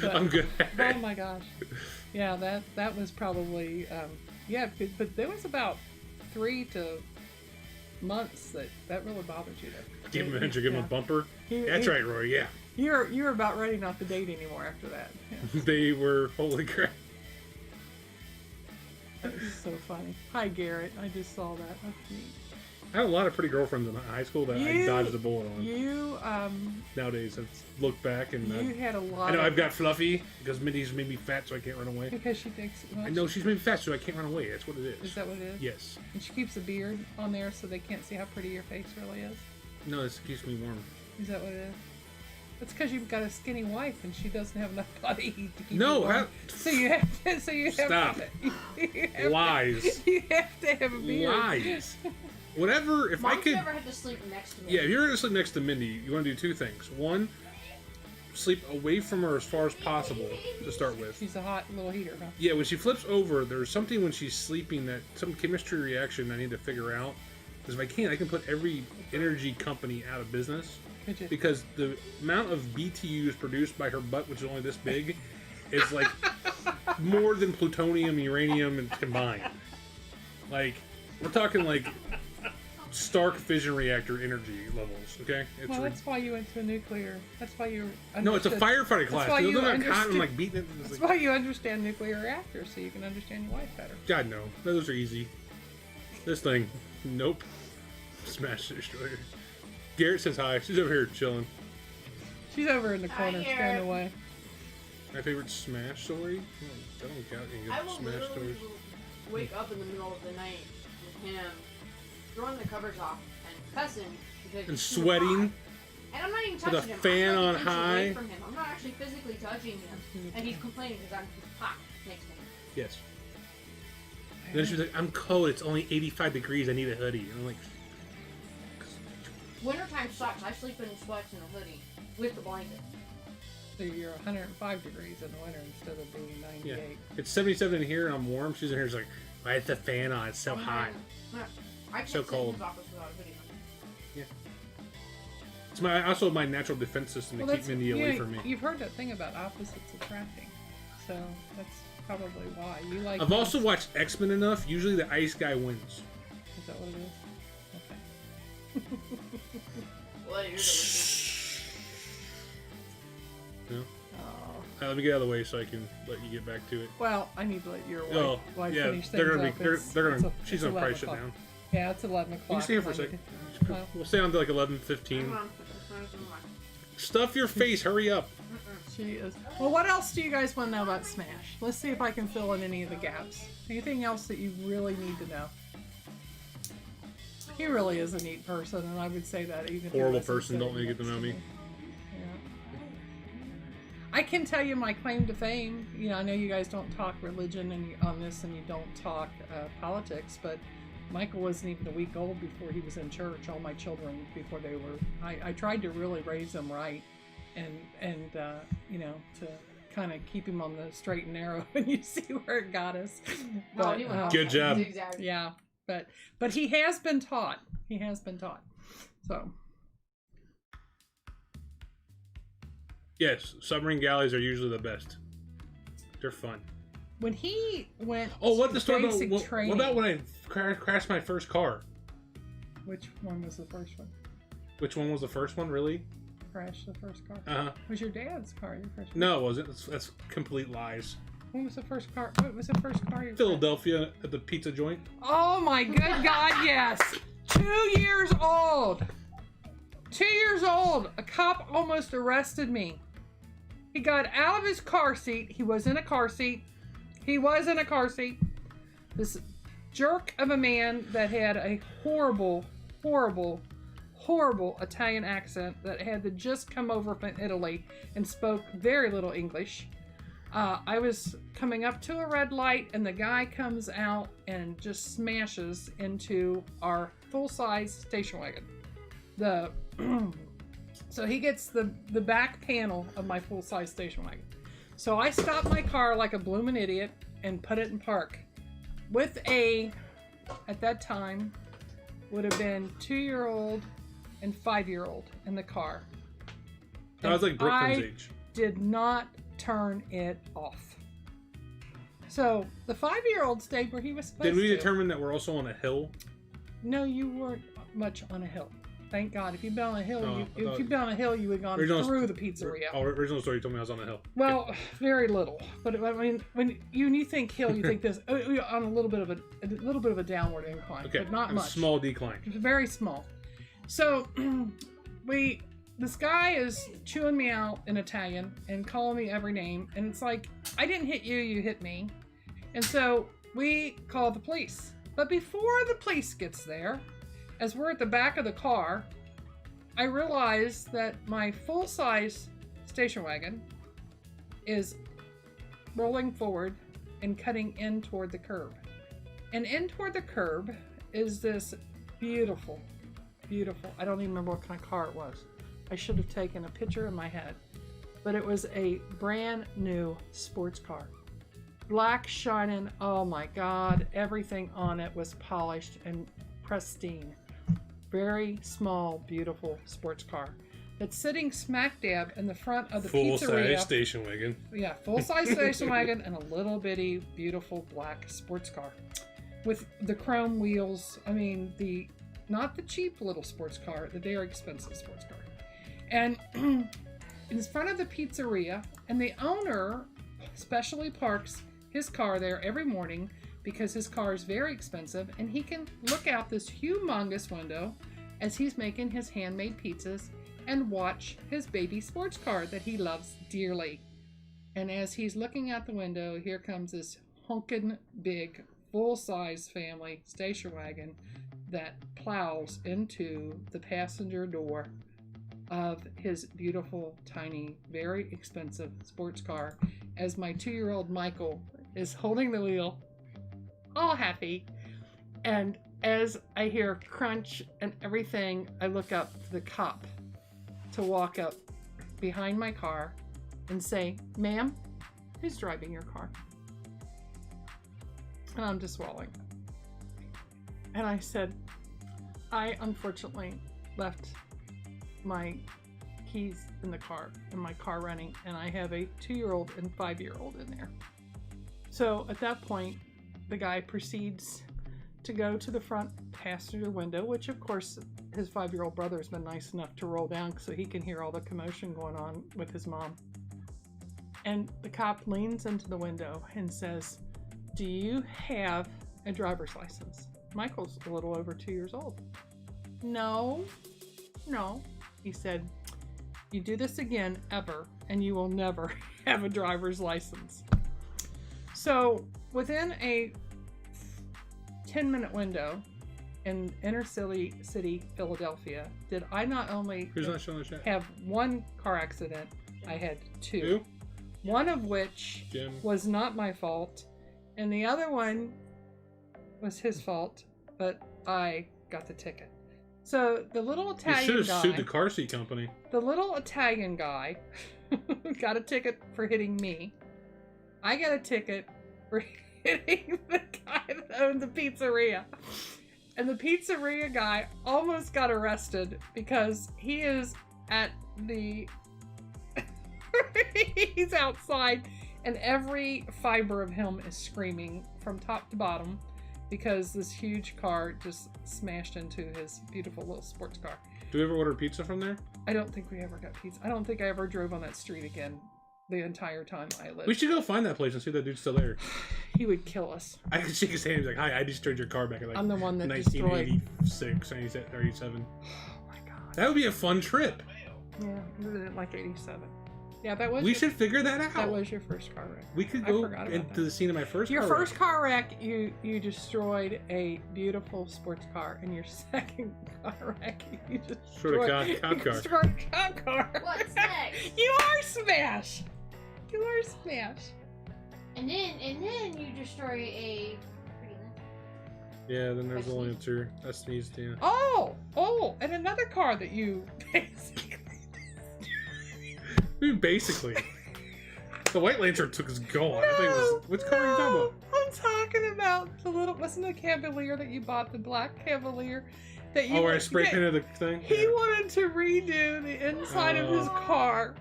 I'm good. Oh my gosh. Yeah, that was probably but there was about 3 months that really bothered you though. Give him a give him a bumper. That's right, Rory. Yeah. You're about ready not to date anymore after that. Yeah. They were holy crap. That was so funny. Hi Garrett, I just saw that. That's neat. I had a lot of pretty girlfriends in high school that I dodged the bullet on. You Nowadays, I've looked back and you had a lot. I know of, I've got Fluffy because Mindy's made me fat, so I can't run away. because she thinks. Well, I know she's made me fat, so I can't run away. That's what it is. Is that what it is? Yes. And she keeps a beard on there so they can't see how pretty your face really is. No, this keeps me warm. Is that what it is? It's because you've got a skinny wife and she doesn't have enough body heat to keep No, you warm. how- So you have to. So you have Stop. To, Lies. You have to have a beard. Lies. Whatever. If I Mom's could. never had to sleep next to me. Yeah, if you're gonna sleep next to Mindy, you want to do 2 things. One, sleep away from her as far as possible to start with. She's a hot little heater, huh? Yeah, when she flips over, there's something when she's sleeping that some chemistry reaction I need to figure out. Because if I can, I can put every energy company out of business. Could you? Because the amount of BTUs produced by her butt, which is only this big, is like more than plutonium, uranium, and combined. Like, we're talking like Stark fission reactor energy levels. Okay, it's Well, that's why you went to a nuclear. That's why you. no, it's a understood- firefighting class. why They're you not cotton understood- like beating it. It's That's like, why you understand nuclear reactors, so you can understand your wife better. God no, those are easy. This thing, nope. Smash the destroyer. Garrett says hi. She's over here chilling. She's over in the Hi, corner, Garrett. standing away. My favorite Smash story? I don't count any I good will Smash literally stories. wake up in the middle of the night with him throwing the covers off and cussing because And it's too sweating. hot. And I'm not even With touching a him. fan I'm on like an inch high. away from him. I'm not actually physically touching him, and he's complaining because I'm hot next to him. Yes. And then she was like, I'm cold. It's only 85 degrees. I need a hoodie. And I'm like, Wintertime sucks. I sleep in sweats and a hoodie with the blanket. So you're 105 degrees in the winter instead of being 98. yeah. It's 77 in here and I'm warm. She's in here. She's like, why is the fan on? It's so hot. I can't so sit in cold. his office without a hoodie on. It's also my natural defense system to keep Mindy away from me. You've heard that thing about opposites attracting, so that's probably why you like. I've also watched X-Men enough. Usually the ice guy wins. Is that what it is? Okay. Well, you're Yeah. Oh. Let me get out of the way so I can let you get back to it. Well, I need to let your Oh, wife yeah, finish they're things gonna up. be. They're gonna. She's it's gonna 11 probably shut o'clock. down. Yeah, it's 11 You o'clock. can stay here for a and I second. need to- We'll stay on to like 11:15. Come on. Stuff your face. Hurry up. She is. Well, what else do you guys want to know about Smash? Let's see if I can fill in any of the gaps. Anything else that you really need to know? He really is a neat person, and I would say that even if he Horrible wasn't person. Don't sitting need to get to know next me. Yeah. I can tell you my claim to fame. You know, I know you guys don't talk religion on this, and you don't talk politics, but Michael wasn't even a week old before he was in church. All my children, before they were, I tried to really raise them right, and you know, to kind of keep him on the straight and narrow. And you see where it got us. But, Good job. Zigzag. yeah, but he has been taught. He has been taught. So Yes, submarine galleys are usually the best. They're fun. when he went, Oh, what to the story about? basic What training, about when I crashed my first car? which one was the first one? Which one was the first one? Really? Crashed the first car. Uh huh. Was your dad's car your first? No, it wasn't. That's complete lies. When was the first car? What was the first car you crashed? Philadelphia at the pizza joint. Oh my good God, yes. 2 years old. 2 years old. A cop almost arrested me. He got out of his car seat. He was in a car seat. This jerk of a man that had a horrible, horrible, horrible Italian accent that had to just come over from Italy and spoke very little English. I was coming up to a red light, and the guy comes out and just smashes into our full-size station wagon. So he gets the back panel of my full-size station wagon. So I stopped my car like a bloomin' idiot and put it in park with at that time, would have been 2-year-old and 5-year-old in the car. I was like Brooklyn's I age. did not turn it off. So the 5-year-old stayed where he was supposed to. Did we determine that we're also on a hill? No, you weren't much on a hill. Thank God. If you'd been on a hill, Oh, I if thought- you'd been on a hill, you would have gone Original- through the pizzeria. Oh, original story you told me I was on a hill. Well, very little. But I mean, when you think hill, you think this on a little bit of a downward incline, Okay, but not a much. small decline. It was very small. So this guy is chewing me out in Italian and calling me every name, and it's like, I didn't hit you, you hit me. And so we call the police. But before the police gets there, as we're at the back of the car, I realize that my full-size station wagon is rolling forward and cutting in toward the curb. And in toward the curb is this beautiful, I don't even remember what kind of car it was. I should have taken a picture in my head. But it was a brand new sports car. Black shining, oh my God, everything on it was polished and pristine. Very small, beautiful sports car that's sitting smack dab in the front of the pizzeria. Full-size station wagon. Yeah, full-size station wagon and a little bitty, beautiful black sports car with the chrome wheels. I mean, not the cheap little sports car, the very expensive sports car. And in front of the pizzeria, and the owner specially parks his car there every morning because his car is very expensive, and he can look out this humongous window as he's making his handmade pizzas and watch his baby sports car that he loves dearly. And as he's looking out the window, here comes this honkin' big, full-size family station wagon that plows into the passenger door of his beautiful, tiny, very expensive sports car as my 2-year-old Michael is holding the wheel, all happy. And as I hear crunch and everything, I look up to the cop to walk up behind my car and say, "Ma'am, who's driving your car?" And I'm just swallowing. And I said, I unfortunately left my keys in the car, in my car running, and I have a 2-year-old and 5-year-old in there. So at that point, the guy proceeds to go to the front passenger window, which of course his 5-year-old brother has been nice enough to roll down so he can hear all the commotion going on with his mom. And the cop leans into the window and says, "Do you have a driver's license?" Michael's a little over 2 years old. No. He said, "You do this again ever, and you will never have a driver's license." So within a 10-minute window in inner city Philadelphia, did I not only Who's not showing the chat? have one car accident, I had two. Who? One of which Jim. was not my fault, and the other one was his fault, but I got the ticket. So the little You Italian should have guy, sued the car seat company. the little Italian guy got a ticket for hitting me. I got a ticket for hitting the guy that owned the pizzeria. And the pizzeria guy almost got arrested because he is at the... he's outside and every fiber of him is screaming from top to bottom because this huge car just smashed into his beautiful little sports car. Do we ever order pizza from there? I don't think we ever got pizza. I don't think I ever drove on that street again the entire time I lived. We should go find that place and see if that dude's still there. He would kill us. I could shake his hand and be like, "Hi, I destroyed your car back in like I'm the one that destroyed. 1986, 87. Oh my god. That would be a fun trip. Yeah, we did it like 87. Yeah, that was. We your, should figure that out. That was your first car wreck. We could I go forgot about into that. the scene of my first Your car first wreck. car wreck, you destroyed a beautiful sports car, and your second car wreck, you Sort of destroyed cop car. destroyed a cop car. What's next? You are Smash. You are Smash. And then you destroy a Yeah, then there's only two. I sneezed, yeah. Oh, and another car that you basically. I mean, basically. The White Lantern took us gone. I think it was. Which car are you talking about? I'm talking about the little. Wasn't the Cavalier that you bought? The black Cavalier that you. Oh, where I spray painted the thing? He wanted to redo the inside of his car,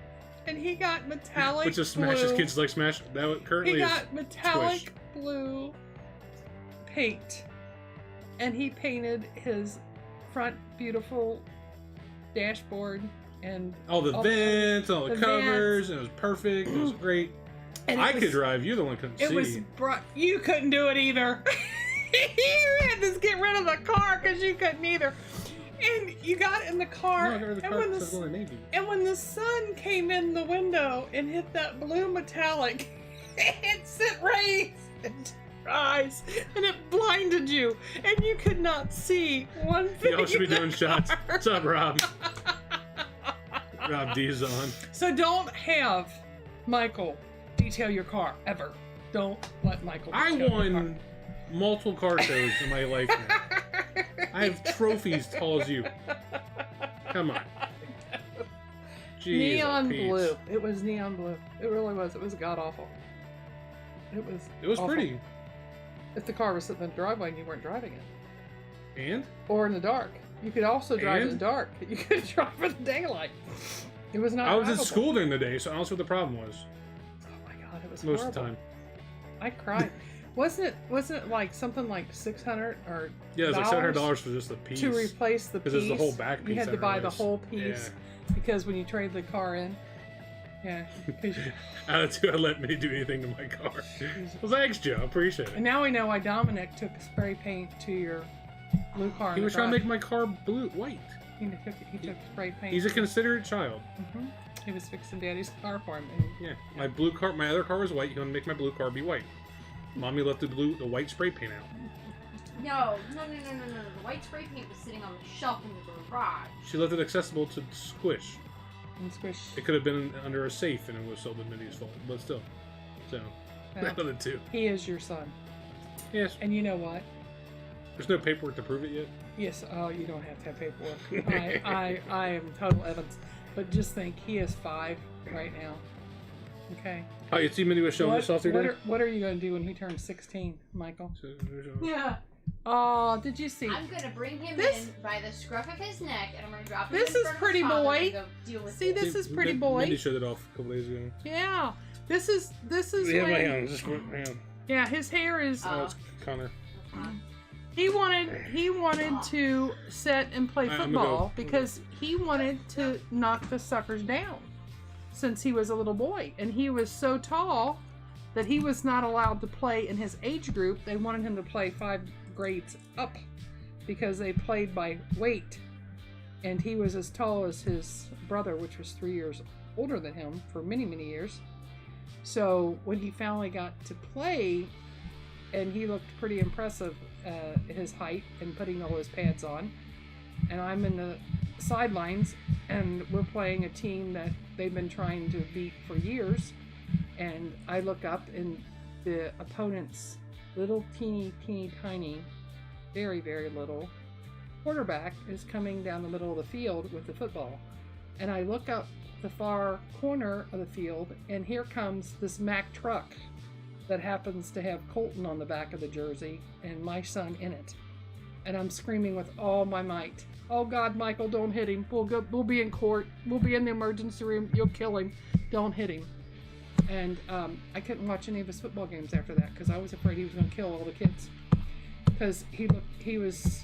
and he got metallic Which is Smash. His blue. kids like Smash. That would- currently He is got metallic Squish. blue paint, and he painted his front beautiful dashboard and all the vents, all the the covers, and it was perfect. It was great. and I it was, could drive. You're the one who couldn't It see. was you couldn't do it either. You had to get rid of the car because you couldn't either. And you got in the car, No, I got rid of the and car when because I was going to Navy. and when the sun came in the window and hit that blue metallic, it sent rays into your eyes, and it blinded you, and you could not see one thing. Y'all should be doing shots. What's up, Rob? Rob D's on. So don't have Michael detail your car ever. Don't let Michael. I detail your won multiple car shows in my life now. car. I have trophies tall as you. Come on. Jeez, Neon Pete's. blue. It was neon blue. It really was. It was god awful. It was It was awful. pretty. If the car was sitting in the driveway and you weren't driving it, And? or in the dark, you could also drive in the And? dark. You could drive in the daylight. It was not. I was in drivable. school during the day, so I don't see what the problem was. Oh my god, it was Most horrible. of the time. I cried. Wasn't it like something like $600 or Yeah, it was like $700 for just the piece. to replace the piece? Because it's the whole back You piece had to that buy the was- whole piece because when you trade the car in, yeah. 'cause you- Attitude, I let me do anything to my car. Well, thanks, Joe. I appreciate it. and now we know why Dominic took spray paint to your blue car. in He the was trying to garage. make my car blue, white. He took spray paint. He's a considerate child. Mhm. He was fixing Daddy's car for him. And Yeah, my other car was white. He wanted to make my blue car be white. Mommy left the white spray paint out. No. The white spray paint was sitting on the shelf in the garage. She left it accessible to squish. and squish. It could have been under a safe, and it was sold at Mindy's fault, but still. So, Yeah. out of the two. He is your son. Yes. And you know what? There's no paperwork to prove it yet. Yes, oh, you don't have to have paperwork. I am total evidence. But just think, he is 5 right now. Okay. Oh, you see Mindy was showing this off the other day? What are you going to do when he turns 16, Michael? Yeah. Oh, did you see? I'm gonna bring him This- in by the scruff of his neck, and I'm gonna drop him This in is front of pretty his father boy. and go deal with See, it. this is pretty boy. Mindy showed it off a couple days ago. Yeah. This is Yeah, when, hang on. Just hang on. yeah, his hair is Oh, it's Connor. he wanted to sit and play I'm gonna football go. because he wanted to knock the suckers down since he was a little boy, and he was so tall that he was not allowed to play in his age group. They wanted him to play 5 grades up because they played by weight, and he was as tall as his brother, which was 3 years older than him for many years. So when he finally got to play, and he looked pretty impressive at his height and putting all his pads on, and I'm in the sidelines, and we're playing a team that they've been trying to beat for years, and I look up, and the opponent's little teeny tiny, very little quarterback is coming down the middle of the field with the football, and I look up the far corner of the field, and here comes this Mack truck that happens to have Colton on the back of the jersey and my son in it, and I'm screaming with all my might, "Oh God, Michael, don't hit him. We'll be in court. We'll be in the emergency room. You'll kill him. Don't hit him." And I couldn't watch any of his football games after that because I was afraid he was going to kill all the kids, because he was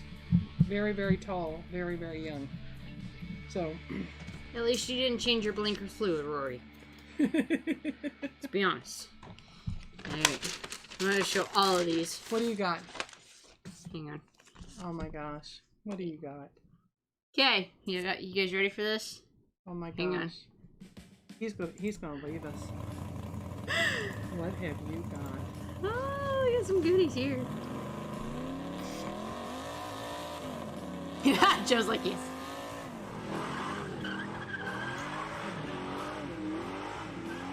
very tall, very young. So At least you didn't change your blinker fluid, Rory. Let's be honest. Alright. I'm gonna show all of these. what do you got? Hang on. Oh my gosh, what do you got? Okay, you guys ready for this? Oh my gosh. Hang on. He's gonna leave us. What have you got? Oh, we got some goodies here. Joe's like, yes.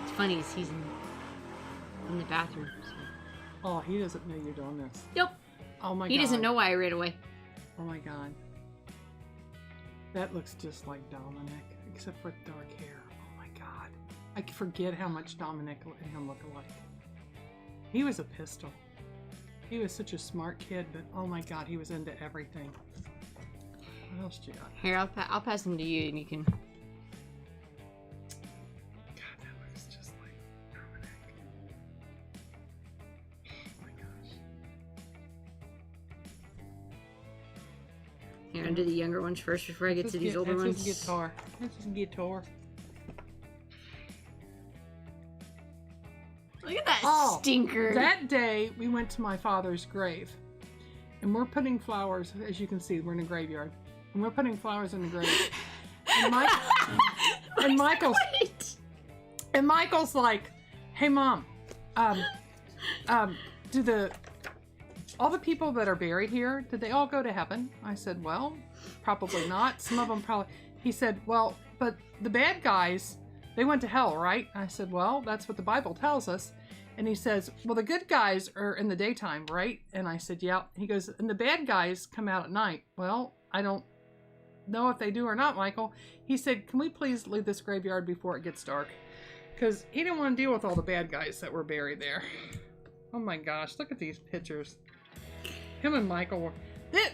It's funny, is he's in the bathroom. So. Oh, he doesn't know you're doing this. Yep. Oh my god. He doesn't know why I ran away. Oh my god. That looks just like Dominic, except for dark hair. Oh my god. I forget how much Dominic and him look alike. He was a pistol. He was such a smart kid, but oh my god, he was into everything. What else do you got? Here, I'll pass them to you, and you can. God, that looks just like Dominic. Oh my gosh. Here, I'll do the younger ones first before I get to these older ones. That's his guitar. That's his guitar. Look at that Oh, stinker. That day, we went to my father's grave. And we're putting flowers, as you can see, we're in a graveyard. And we're putting flowers in the grave. And, Michael's like, "Hey, Mom, do all the people that are buried here, did they all go to heaven?" I said, "Well, probably not. Some of them probably." He said, "Well, but the bad guys, they went to hell, right?" I said, "Well, that's what the Bible tells us." And he says, "Well, the good guys are in the daytime, right?" And I said, "Yeah." He goes, "And the bad guys come out at night." Well, I don't know if they do or not, Michael. He said, "Can we please leave this graveyard before it gets dark?" Because he didn't want to deal with all the bad guys that were buried there. Oh my gosh, look at these pictures. Him and Michael were...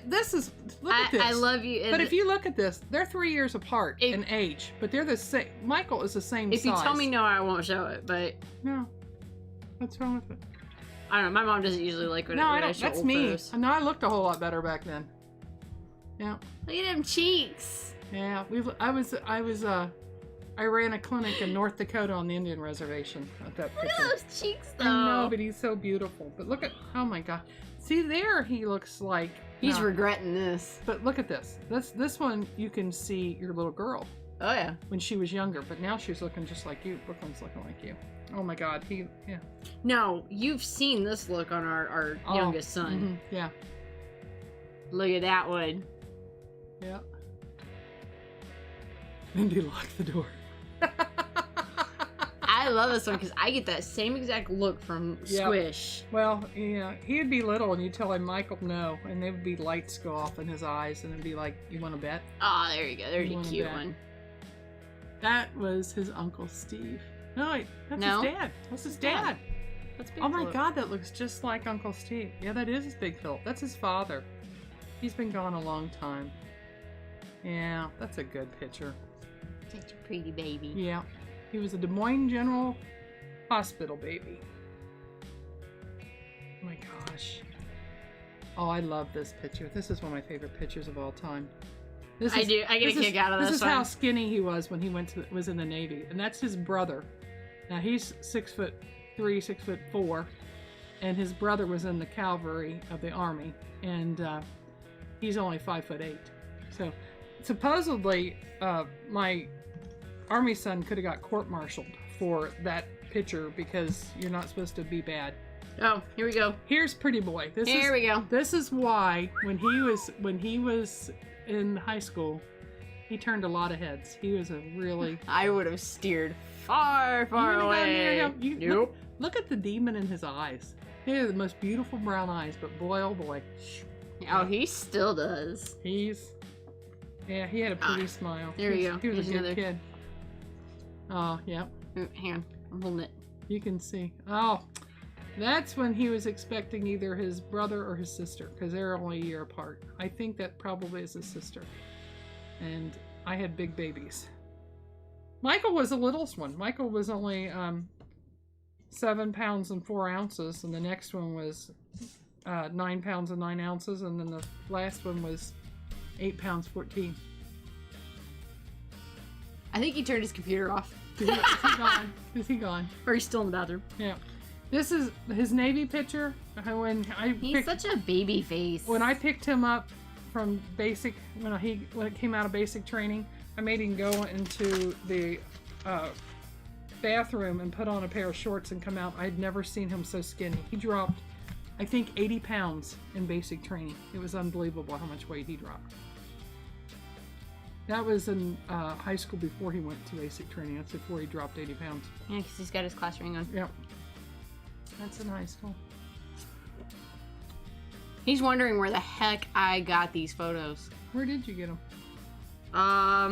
This is... Look at this. I love you. But if you look at this, they're 3 years apart in age. But they're the same... Michael is the same size. If you tell me no, I won't show it, but... No. What's wrong with it? I don't know. My mom doesn't usually like when, No, when I I don't. show That's old me. photos. No, I looked a whole lot better back then. Yeah. Look at them cheeks. Yeah. I ran a clinic in North Dakota on the Indian reservation at that Look picture. at those cheeks, though. I know, but he's so beautiful. But look at... Oh my god. See, there he looks like... He's regretting this. But look at this. This one, you can see your little girl Oh, yeah. when she was younger, but now she's looking just like you. Brooklyn's looking like you. Oh my god, yeah. No, you've seen this look on our youngest son. Mhm, yeah. Look at that one. Yeah. Mindy locked the door. I love this one because I get that same exact look from Yep. Squish. Well, yeah, he'd be little and you'd tell him, "Michael, no," and there would be lights go off in his eyes and it'd be like, "You want to bet?" Oh, there you go. There's You a wanna cute bet? one. That was his Uncle Steve. No, wait, that's No? his dad. That's his dad. That's Big Oh my Phillip. God, that looks just like Uncle Steve. Yeah, that is Big Phil. That's his father. He's been gone a long time. Yeah, that's a good picture. Such a pretty baby. Yeah, he was a Des Moines General Hospital baby. Oh my gosh. Oh, I love this picture. This is one of my favorite pictures of all time. I get a kick out of this This is one. how skinny he was when he was in the Navy, and that's his brother. Now he's 6'3", 6'4", and his brother was in the cavalry of the Army, and he's only 5'8". So supposedly, my Army son could have got court-martialed for that picture because you're not supposed to be bad. Oh, here we go. Here's Pretty Boy. Here we go. This is why when he was in high school, he turned a lot of heads. He was a really I would have steered far, far You would've gone away. near him. Nope. Look at the demon in his eyes. They are the most beautiful brown eyes, but boy, oh boy, Oh, he still does. he had a pretty smile. there you go. He was Here's a good another. kid. Oh, yep. Hang on, I'm holding it. You can see. Oh, that's when he was expecting either his brother or his sister, because they're only a year apart. I think that probably is his sister. And I had big babies. Michael was the littlest one. Michael was only 7 pounds and 4 ounces, and the next one was 9 pounds and 9 ounces, and then the last one was 8 pounds 14. I think he turned his computer off. Is he gone? Is he gone? Or he's still in the bathroom. Yeah. This is his Navy picture. When He's such a baby face. When I picked him up from basic, when it came out of basic training, I made him go into the bathroom and put on a pair of shorts and come out. I'd never seen him so skinny. He dropped, I think, 80 pounds in basic training. It was unbelievable how much weight he dropped. That was in high school before he went to basic training. That's before he dropped 80 pounds. Yeah, because he's got his class ring on. Yep. That's in high school. He's wondering where the heck I got these photos. Where did you get them? Did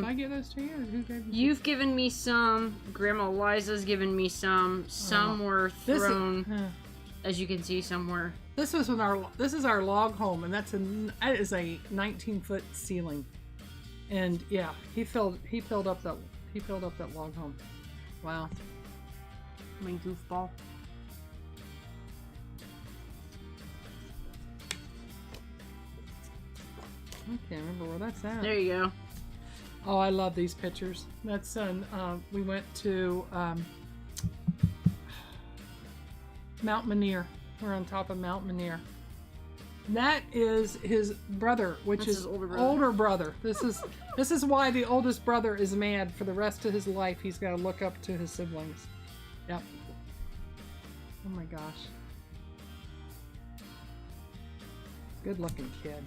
I get those to you, or who gave them? You've given me some. Grandma Liza's given me some. Some were thrown, as you can see, somewhere. This was this is our log home, and that is a 19-foot ceiling. And yeah, he filled up that log home. Wow. My goofball. I can't remember where that's at. There you go. Oh, I love these pictures. That's we went to Mount Menier. We're on top of Mount Menier. That is his brother, which That's is his older brother. older brother. This is why the oldest brother is mad for the rest of his life. He's got to look up to his siblings. Yep. Oh my gosh. Good looking kid.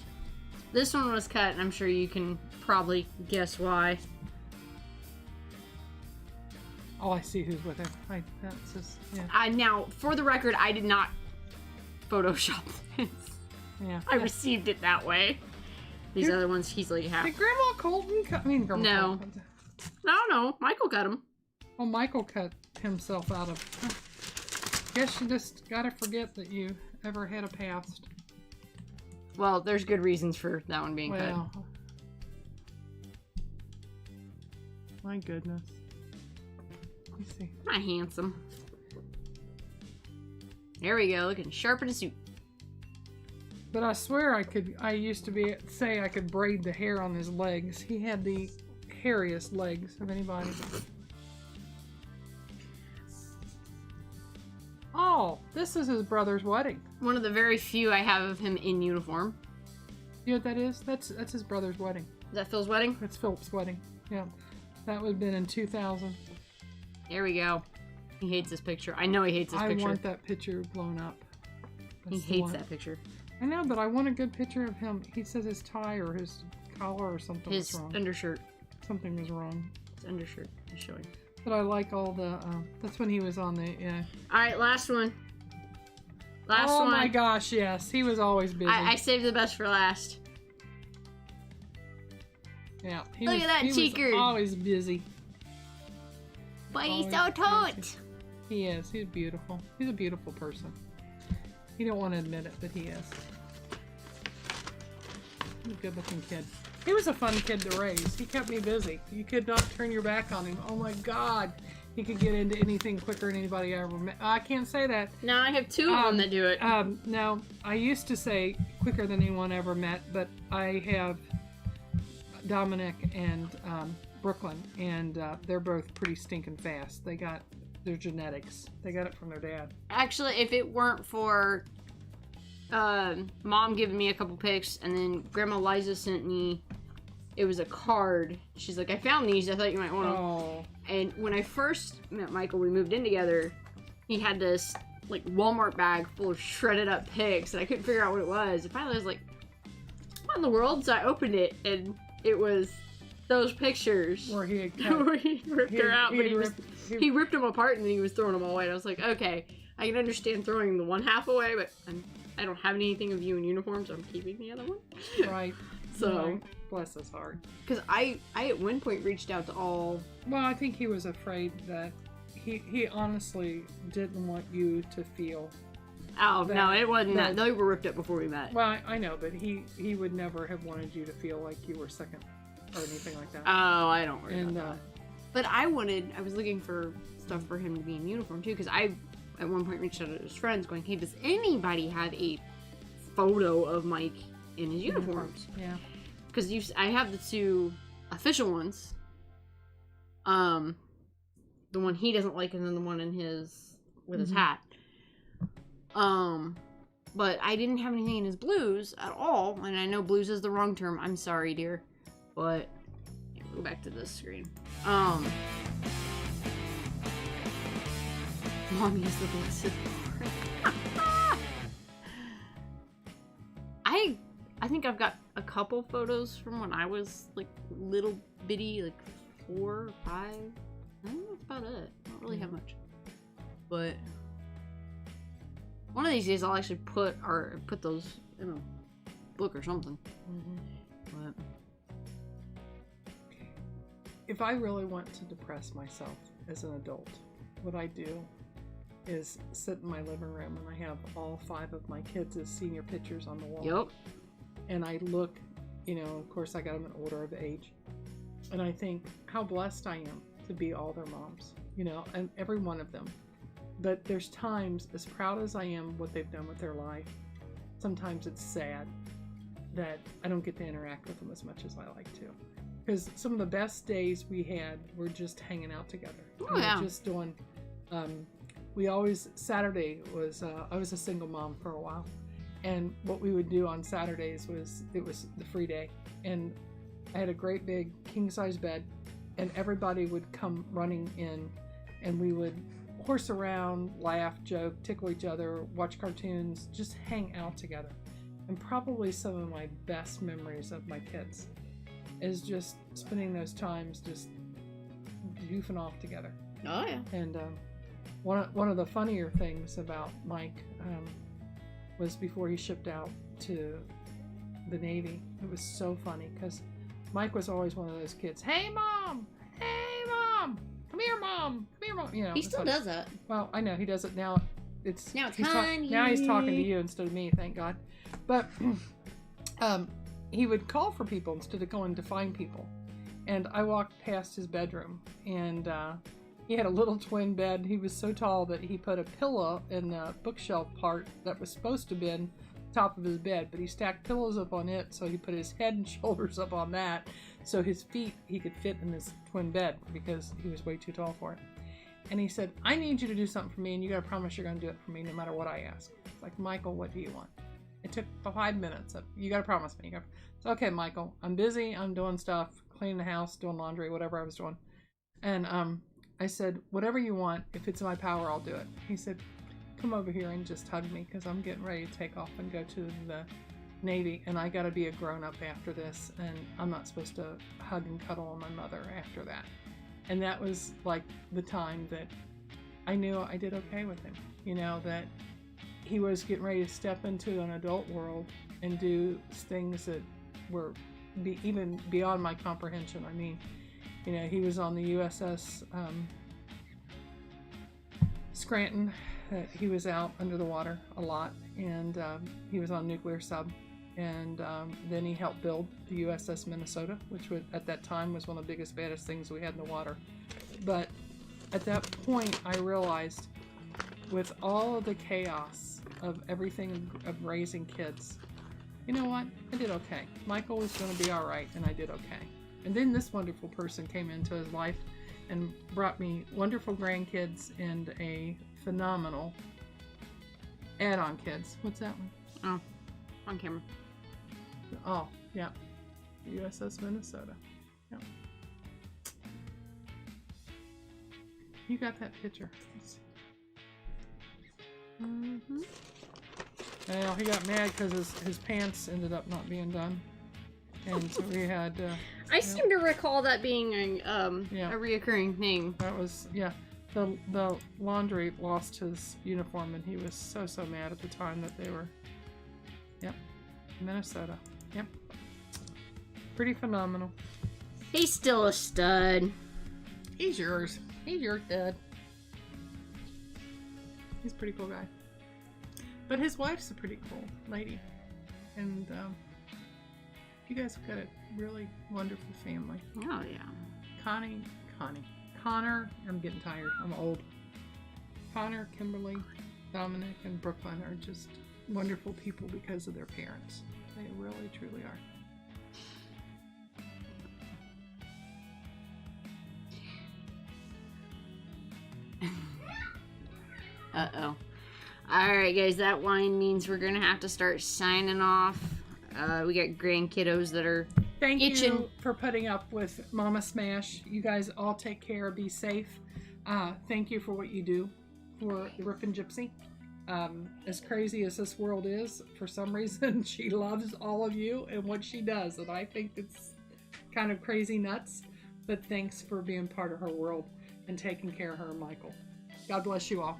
This one was cut, and I'm sure you can probably guess why. Oh, I see who's with him. That's just, yeah. Now, for the record, I did not Photoshop this. Yeah. I received it that way. These other ones, he's like half. Did Grandma Colton cut? I mean, Grandma No. Colton. No, Michael cut him. Oh, Michael cut himself out of. Guess you just gotta forget that you ever had a past. Well, there's good reasons for that one being Well, my goodness. Let me see. cut. Not handsome. There we go, looking sharp in a suit. But I swear I used to say I could braid the hair on his legs. He had the hairiest legs of anybody. Oh, this is his brother's wedding. One of the very few I have of him in uniform. You know what that is? That's his brother's wedding. Is that Phil's wedding? That's Philip's wedding. Yeah. That would have been in 2000. There we go. He hates this picture. I know he hates this I picture. want that picture blown up. He That's the hates one. that picture. I know, but I want a good picture of him. He says his tie or his collar or something was His wrong. undershirt. Something was wrong. His undershirt is showing. But I like all the. That's when he was on the. Alright, last one. Last oh one. my gosh! Yes, he was always busy. I saved the best for last. Yeah. Look at that he cheeker. was always busy. But he's Always so busy. tote. He is. He's beautiful. He's a beautiful person. He don't want to admit it, but he is. He's a good-looking kid. He was a fun kid to raise. He kept me busy. You could not turn your back on him. Oh my God. He could get into anything quicker than anybody I ever met. I can't say that. Now I have two of them that do it. No, I used to say quicker than anyone I ever met, but I have Dominic and Brooklyn, and they're both pretty stinking fast. They got their genetics. They got it from their dad. Actually, if it weren't for Mom giving me a couple pics, and then Grandma Liza sent me, it was a card. She's like, I found these. I thought you might want them. Oh. And when I first met Michael, we moved in together. He had this like Walmart bag full of shredded up pics, and I couldn't figure out what it was. And finally, I was like, "What in the world?" So I opened it, and it was those pictures Where he had where he ripped her out, but he ripped them apart, and then he was throwing them all away. And I was like, "Okay, I can understand throwing the one half away, but I don't have anything of you in uniform, so I'm keeping the other one." Right. So Right. Bless his heart. because I at one point reached out to all. Well, I think he was afraid that he honestly didn't want you to feel. Oh no, That- it wasn't that. that- They were ripped up before we met. Well, I know, but he would never have wanted you to feel like you were second or anything like that. Oh, I don't worry And about that. But I was looking for stuff for him to be in uniform too, because I, at one point, reached out to his friends going, hey, does anybody have a photo of Mike in his uniforms? Yeah. Because I have the two official ones. The one he doesn't like, and then the one in his, with his hat. But I didn't have anything in his blues at all, and I know blues is the wrong term. I'm sorry, dear. But go back to this screen. Mommy is the blessed Lord. I think I've got a couple photos from when I was like little bitty, like 4 or 5. I think that's about it. I don't really have much. But one of these days I'll actually put those in a book or something. But If I really want to depress myself as an adult, what I do is sit in my living room and I have all 5 of my kids as senior pictures on the wall. yep. And I look, of course I got them in order of age. And I think how blessed I am to be all their moms, and every one of them. But there's times, as proud as I am what they've done with their life, sometimes it's sad that I don't get to interact with them as much as I like to. Because some of the best days we had were just hanging out together. Oh, yeah. Just doing, Saturday was, I was a single mom for a while. And what we would do on Saturdays it was the free day. And I had a great big king-size bed, and everybody would come running in, and we would horse around, laugh, joke, tickle each other, watch cartoons, just hang out together. And probably some of my best memories of my kids is just spending those times just goofing off together. Oh yeah. And one of the funnier things about Mike was before he shipped out to the Navy. It was so funny because Mike was always one of those kids. Hey mom, come here, mom. He still does that. Well, I know he does it now. Now it's now he's talking to you instead of me, thank God. But he would call for people instead of going to find people. And I walked past his bedroom, and he had a little twin bed. He was so tall that he put a pillow in the bookshelf part that was supposed to be in top of his bed, but he stacked pillows up on it, so he put his head and shoulders up on that, so his feet he could fit in this twin bed because he was way too tall for it. And he said, I need you to do something for me, and you gotta promise you're gonna do it for me no matter what I ask. It's like, Michael, what do you want? It took 5 minutes. You gotta promise me. So, okay, Michael, I'm busy, I'm doing stuff, cleaning the house, doing laundry, whatever I was doing. And I said, whatever you want, if it's in my power, I'll do it. He said, come over here and just hug me because I'm getting ready to take off and go to the Navy, and I gotta be a grown-up after this, and I'm not supposed to hug and cuddle on my mother after that. And that was like the time that I knew I did okay with him. That he was getting ready to step into an adult world and do things that were even beyond my comprehension. I mean, he was on the USS Scranton. He was out under the water a lot, and he was on a nuclear sub. And then he helped build the USS Minnesota, which at that time was one of the biggest, baddest things we had in the water. But at that point, I realized with all of the chaos of everything of raising kids, you know what? I did okay. Michael was going to be all right, and I did okay. And then this wonderful person came into his life and brought me wonderful grandkids and a phenomenal add-on kids. What's that one? Oh, on camera. Oh, yeah. USS Minnesota. Yeah. You got that picture. Mm-hmm. Well, he got mad because his pants ended up not being done. And so we had... I seem to recall that being a reoccurring thing. That was, yeah. The laundry lost his uniform, and he was so mad at the time that they were... Yep. Minnesota. Yep. Pretty phenomenal. He's still a stud. He's yours. He's your dad. He's a pretty cool guy. But his wife's a pretty cool lady. And you guys have got a really wonderful family. Oh, yeah. Connor, I'm getting tired. I'm old. Connor, Kimberly, Dominic, and Brooklyn are just wonderful people because of their parents. They really, truly are. Uh-oh. Alright, guys, that whine means we're gonna have to start signing off. We got grandkiddos that are Thank itching. you for putting up with Mama Smash. You guys all take care. Be safe. Thank you for what you do for the Rippin' Gypsy. As crazy as this world is, for some reason, she loves all of you and what she does. And I think it's kind of crazy nuts. But thanks for being part of her world and taking care of her and Michael. God bless you all.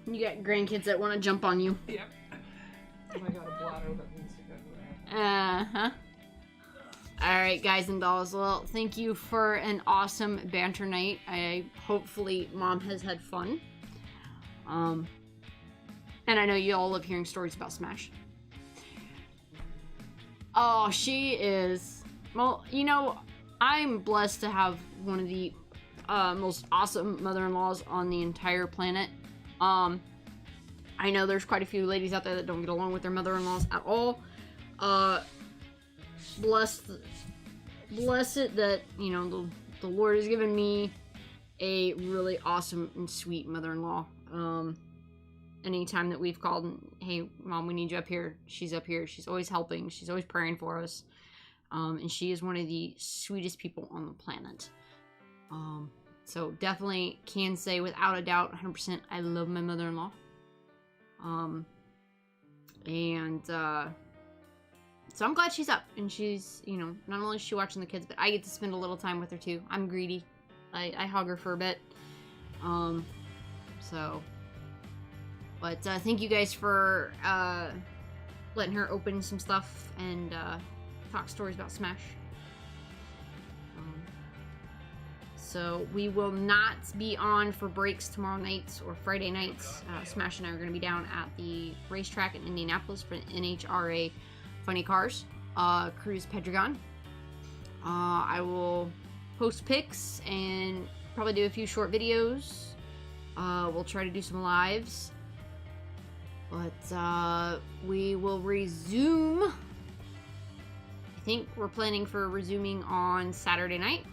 You got grandkids that want to jump on you. Yep. And I got a bladder that needs to go there. Uh-huh. Alright, guys and dolls. Well, thank you for an awesome banter night. Hopefully Mom has had fun. And I know you all love hearing stories about Smash. Oh, she is... Well, you know, I'm blessed to have one of the most awesome mother-in-laws on the entire planet. I know there's quite a few ladies out there that don't get along with their mother-in-laws at all. Bless it that, you know, the Lord has given me a really awesome and sweet mother-in-law. Anytime that we've called and, hey, Mom, we need you up here, she's up here. She's always helping. She's always praying for us. And she is one of the sweetest people on the planet. So definitely can say without a doubt, 100%, I love my mother-in-law. So I'm glad she's up, and she's, you know, not only is she watching the kids, but I get to spend a little time with her too. I'm greedy. I hug her for a bit. But thank you guys for letting her open some stuff and talk stories about Smash. So we will not be on for breaks tomorrow nights or Friday nights. Smash and I are going to be down at the racetrack in Indianapolis for NHRA Funny Cars Cruise Pedregon. I will post pics and probably do a few short videos. We'll try to do some lives. But we will resume. I think we're planning for resuming on Saturday night.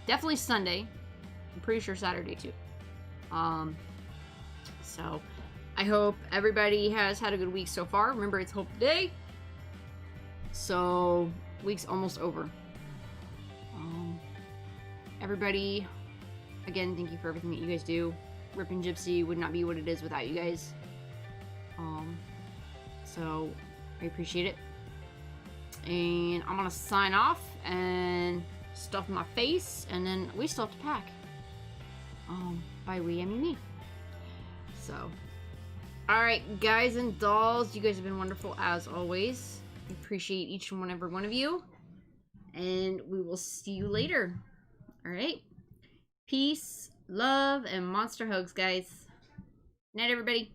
Definitely Sunday. I'm pretty sure Saturday too. So I hope everybody has had a good week so far. Remember, it's Hope Day. So week's almost over. Everybody, again, thank you for everything that you guys do. Rippin' Gypsy would not be what it is without you guys. So I appreciate it. And I'm gonna sign off and stuff my face, and then we still have to pack. By we, I mean me. So, alright, guys and dolls, you guys have been wonderful as always. I appreciate each and every one of you. And we will see you later. Alright? Peace love and monster hugs, guys. Night, everybody.